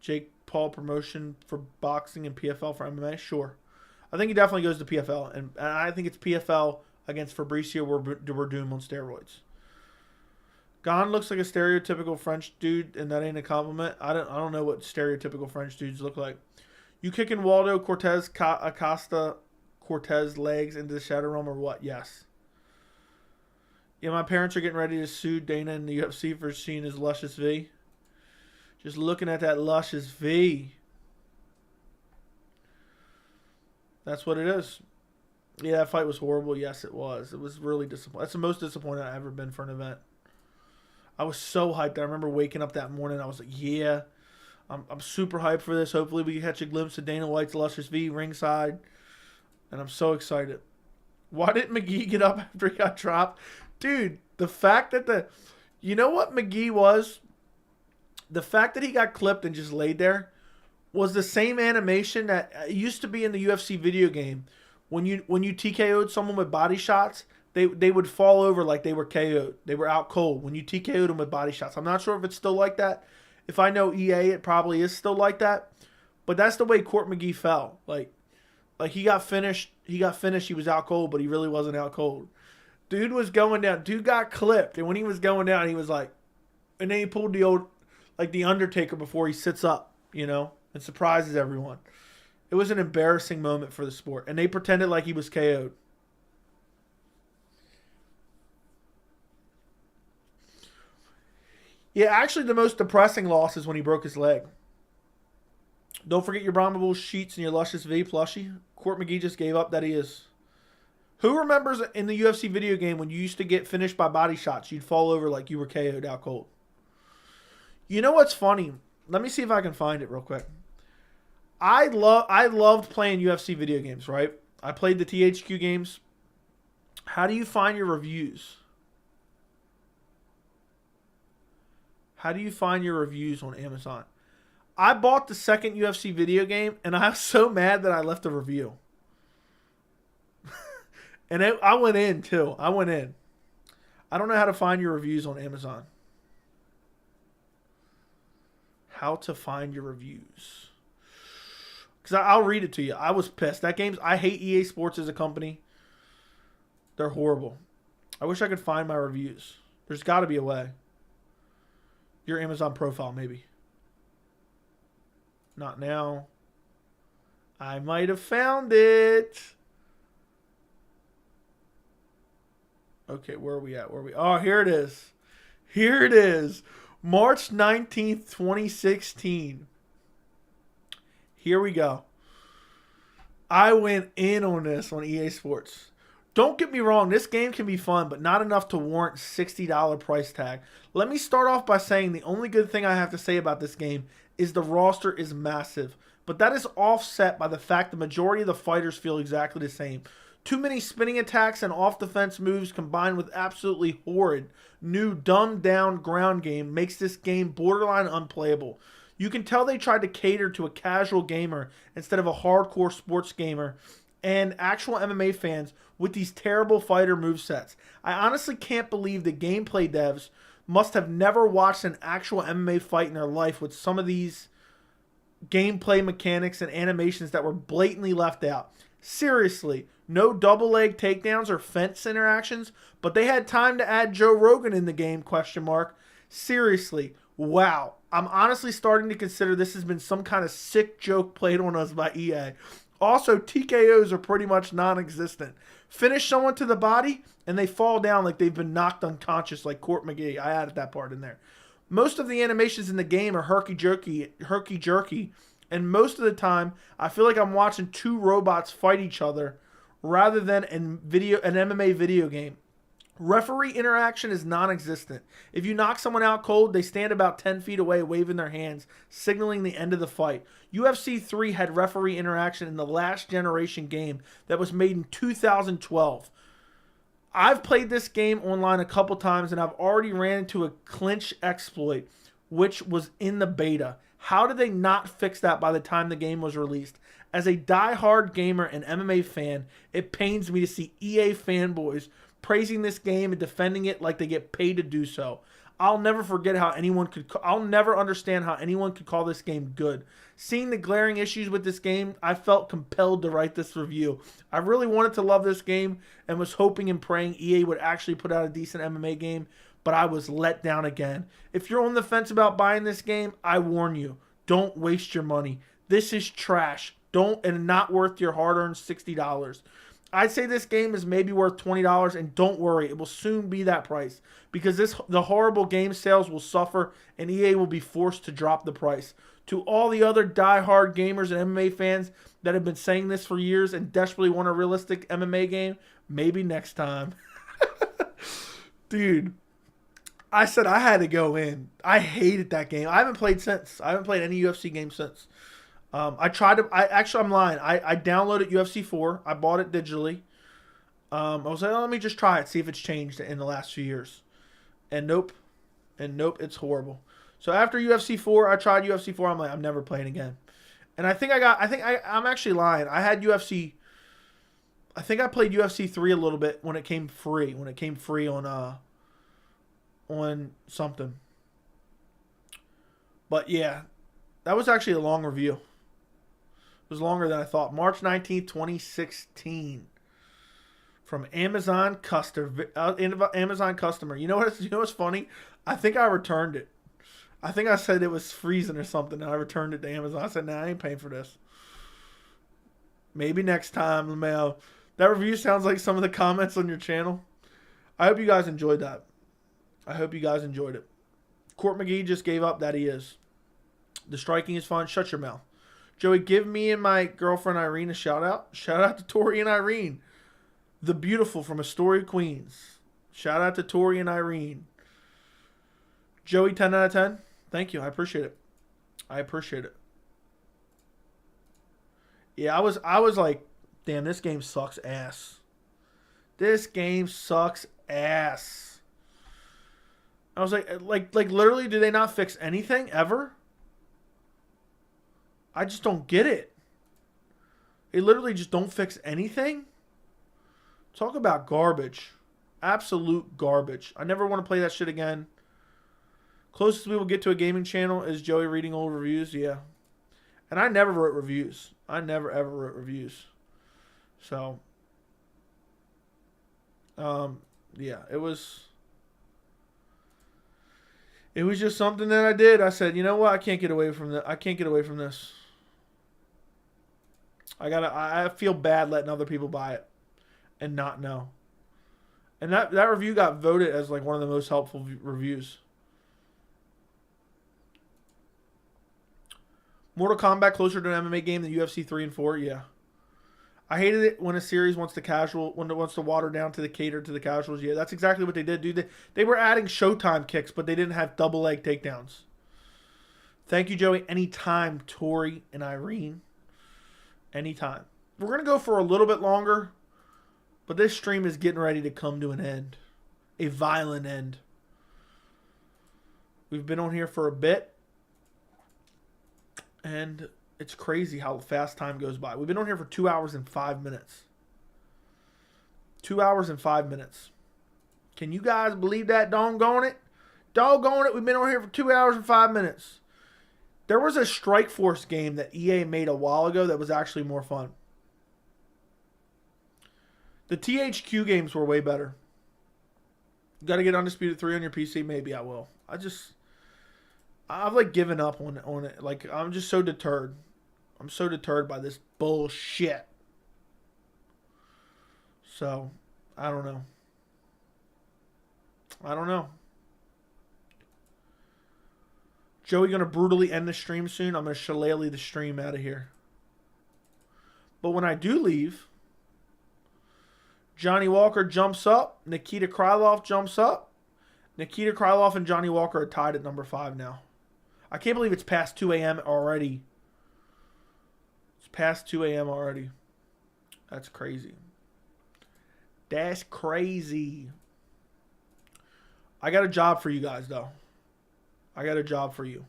Jake Paul promotion for boxing and PFL for MMA? Sure. I think he definitely goes to PFL. And I think it's PFL against Fabricio Werdum on steroids. Gon looks like a stereotypical French dude, and that ain't a compliment. I don't know what stereotypical French dudes look like. You kicking Waldo Cortez Acosta Cortez legs into the Shadow Realm or what? Yes. Yeah, my parents are getting ready to sue Dana in the UFC for seeing his luscious V. Just looking at that luscious V. That's what it is. Yeah, that fight was horrible. Yes, it was. It was really disappointing. That's the most disappointed I've ever been for an event. I was so hyped. I remember waking up that morning. I was like, yeah, I'm super hyped for this. Hopefully we can catch a glimpse of Dana White's luscious V ringside. And I'm so excited. Why didn't McGee get up after he got dropped? Dude, the fact that you know what McGee was? The fact that he got clipped and just laid there was the same animation that used to be in the UFC video game. When you TKO'd someone with body shots, they would fall over like they were KO'd. They were out cold when you TKO'd them with body shots. I'm not sure if it's still like that. If I know EA, it probably is still like that. But that's the way Court McGee fell. Like he got finished. He was out cold, but he really wasn't out cold. Dude was going down. Dude got clipped, and when he was going down, he was like, and then he pulled the old, like the Undertaker before he sits up, and surprises everyone. It was an embarrassing moment for the sport, and they pretended like he was KO'd. Yeah, actually the most depressing loss is when he broke his leg. Don't forget your Brahma sheets and your luscious V plushie. Court McGee just gave up that he is. Who remembers in the UFC video game when you used to get finished by body shots, you'd fall over like you were KO'd out cold? You know what's funny? Let me see if I can find it real quick. I loved playing UFC video games, right? I played the THQ games. How do you find your reviews? How do you find your reviews on Amazon? I bought the second UFC video game, and I was so mad that I left a review. And I went in, too. I went in. I don't know how to find your reviews on Amazon. How to find your reviews. Because I'll read it to you. I was pissed. I hate EA Sports as a company. They're horrible. I wish I could find my reviews. There's got to be a way. Your Amazon profile, maybe. Not now. I might have found it. Okay, where are we at? Oh, here it is. Here it is. March 19th, 2016. Here we go. I went in on this on EA Sports. Don't get me wrong, this game can be fun, but not enough to warrant $60 price tag. Let me start off by saying the only good thing I have to say about this game is the roster is massive, but that is offset by the fact the majority of the fighters feel exactly the same. Too many spinning attacks and off-the-fence moves combined with absolutely horrid, new dumbed-down ground game makes this game borderline unplayable. You can tell they tried to cater to a casual gamer instead of a hardcore sports gamer and actual MMA fans with these terrible fighter movesets. I honestly can't believe the gameplay devs must have never watched an actual MMA fight in their life with some of these gameplay mechanics and animations that were blatantly left out. Seriously, no double leg takedowns or fence interactions, but they had time to add Joe Rogan in the game, question mark. Seriously, wow. I'm honestly starting to consider this has been some kind of sick joke played on us by EA. Also, TKOs are pretty much non-existent. Finish someone to the body, and they fall down like they've been knocked unconscious like Court McGee. I added that part in there. Most of the animations in the game are herky-jerky, and most of the time, I feel like I'm watching two robots fight each other rather than an MMA video game. Referee interaction is non-existent. If you knock someone out cold, they stand about 10 feet away waving their hands, signaling the end of the fight. UFC 3 had referee interaction in the last generation game that was made in 2012. I've played this game online a couple times and I've already ran into a clinch exploit, which was in the beta. How did they not fix that by the time the game was released? As a die-hard gamer and MMA fan, it pains me to see EA fanboys praising this game and defending it like they get paid to do so. I'll never understand how anyone could call this game good. Seeing the glaring issues with this game, I felt compelled to write this review. I really wanted to love this game and was hoping and praying EA would actually put out a decent MMA game, but I was let down again. If you're on the fence about buying this game, I warn you, don't waste your money. This is trash. And not worth your hard-earned $60. I'd say this game is maybe worth $20, and don't worry, it will soon be that price because the horrible game sales will suffer and EA will be forced to drop the price. To all the other die-hard gamers and MMA fans that have been saying this for years and desperately want a realistic MMA game, maybe next time. Dude, I said I had to go in. I hated that game. I haven't played since. I haven't played any UFC game since. I'm lying. I downloaded UFC 4. I bought it digitally. I was like, let me just try it, see if it's changed in the last few years. And nope, it's horrible. So after UFC 4, I tried UFC 4. I'm like, I'm never playing again. And I'm actually lying. I had UFC. I think I played UFC 3 a little bit when it came free. When it came free on something. But yeah, that was actually a long review. It was longer than I thought. March 19th, 2016. From Amazon customer. You know what's funny? I think I returned it. I think I said it was freezing or something, and I returned it to Amazon. I said, nah, I ain't paying for this. Maybe next time, LeMayo. That review sounds like some of the comments on your channel. I hope you guys enjoyed that. I hope you guys enjoyed it. Court McGee just gave up that he is. The striking is fun. Shut your mouth. Joey, give me and my girlfriend Irene a shout out. Shout out to Tori and Irene. The beautiful from Astoria, Queens. Shout out to Tori and Irene. Joey, 10 out of 10. Thank you. I appreciate it. Yeah, I was like, damn, this game sucks ass. This game sucks ass. I was like literally, do they not fix anything ever? I just don't get it. They literally just don't fix anything. Talk about garbage. Absolute garbage. I never want to play that shit again. Closest we will get to a gaming channel is Joey reading old reviews. Yeah. And I never wrote reviews. I never ever wrote reviews. So, yeah, it was just something that I did. I said, you know what? I can't get away from that. I can't get away from this. I feel bad letting other people buy it and not know. And that review got voted as like one of the most helpful reviews. Mortal Kombat closer to an MMA game than UFC 3 and 4? Yeah. I hated it when a series wants to water down to the cater to the casuals. Yeah, that's exactly what they did, dude. They were adding Showtime kicks, but they didn't have double leg takedowns. Thank you, Joey. Anytime, Tori and Irene. Anytime. We're going to go for a little bit longer, but this stream is getting ready to come to an end. A violent end. We've been on here for a bit, and it's crazy how fast time goes by. We've been on here for 2 hours and 5 minutes. 2 hours and 5 minutes. Can you guys believe that? Doggone it. Doggone it. We've been on here for 2 hours and 5 minutes. There was a Strikeforce game that EA made a while ago that was actually more fun. The THQ games were way better. You got to get Undisputed 3 on your PC? Maybe I will. I've like given up on it. Like, I'm just so deterred. I'm so deterred by this bullshit. So, I don't know. Joey going to brutally end the stream soon. I'm going to shillelagh the stream out of here. But when I do leave, Johnny Walker jumps up. Nikita Krylov jumps up. Nikita Krylov and Johnny Walker are tied at number 5 now. I can't believe it's past 2 a.m. already. It's past 2 a.m. already. That's crazy. That's crazy. I got a job for you guys, though. I got a job for you.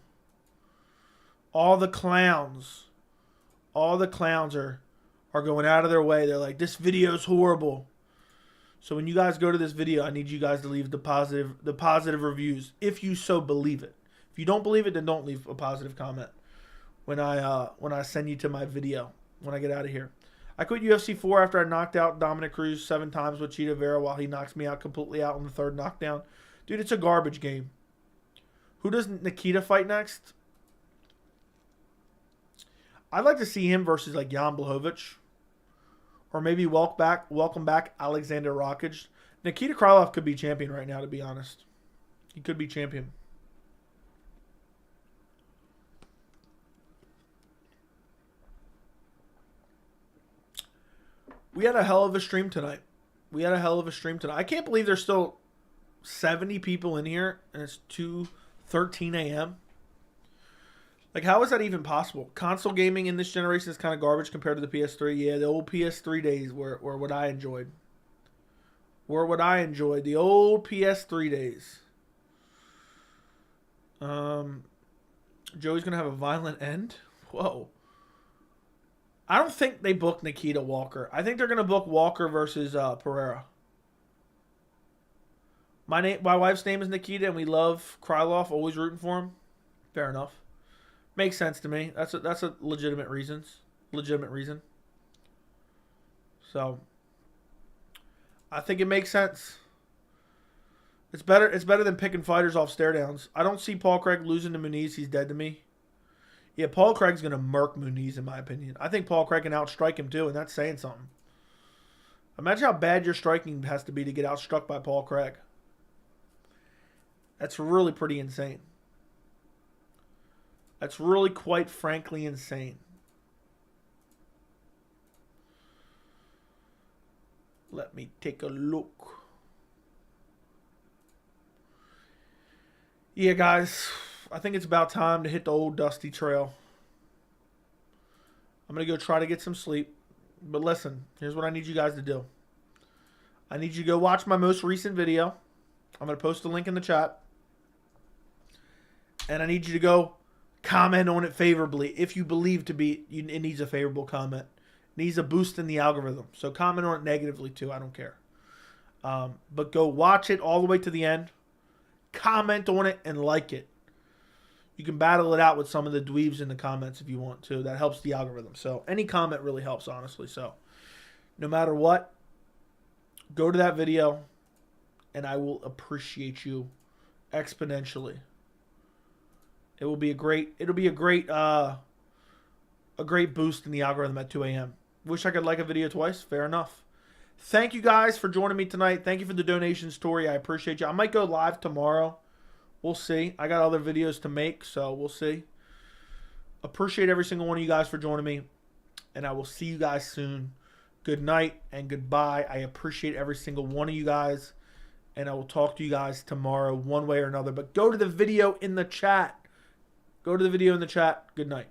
All the clowns are going out of their way. They're like, this video's horrible. So when you guys go to this video, I need you guys to leave the positive reviews, if you so believe it. If you don't believe it, then don't leave a positive comment when I send you to my video, when I get out of here. I quit UFC 4 after I knocked out Dominic Cruz 7 times with Cheetah Vera while he knocks me out completely out on the 3rd knockdown. Dude, it's a garbage game. Who does Nikita fight next? I'd like to see him versus like Jan Blachowicz. Or maybe welcome back Alexander Volkanovski. Nikita Krylov could be champion right now, to be honest. He could be champion. We had a hell of a stream tonight. I can't believe there's still 70 people in here and it's 2:13 a.m. Like, how is that even possible? Console gaming in this generation is kind of garbage compared to the PS3. Yeah, the old PS3 days were what I enjoyed. The old PS3 days. Joey's going to have a violent end? Whoa. I don't think they booked Nikita Walker. I think they're going to book Walker versus Pereira. My wife's name is Nikita, and we love Krylov, always rooting for him. Fair enough. Makes sense to me. That's a legitimate reason. So, I think it makes sense. It's better than picking fighters off stare downs. I don't see Paul Craig losing to Muniz. He's dead to me. Yeah, Paul Craig's going to murk Muniz, in my opinion. I think Paul Craig can outstrike him, too, and that's saying something. Imagine how bad your striking has to be to get outstruck by Paul Craig. That's really pretty insane. That's really, quite frankly, insane. Let me take a look. Yeah, guys. I think it's about time to hit the old dusty trail. I'm going to go try to get some sleep. But listen, here's what I need you guys to do. I need you to go watch my most recent video. I'm going to post a link in the chat. And I need you to go comment on it favorably if you believe it needs a favorable comment. It needs a boost in the algorithm. So comment on it negatively too. I don't care. But go watch it all the way to the end. Comment on it and like it. You can battle it out with some of the dweebs in the comments if you want to. That helps the algorithm. So any comment really helps, honestly. So no matter what, go to that video and I will appreciate you exponentially. It'll be a great boost in the algorithm at 2 a.m. Wish I could like a video twice. Fair enough. Thank you guys for joining me tonight. Thank you for the donations, Tori. I appreciate you. I might go live tomorrow. We'll see. I got other videos to make, so we'll see. Appreciate every single one of you guys for joining me. And I will see you guys soon. good night and goodbye. I appreciate every single one of you guys. And I will talk to you guys tomorrow one way or another. But go to the video in the chat. Go to the video in the chat. Good night.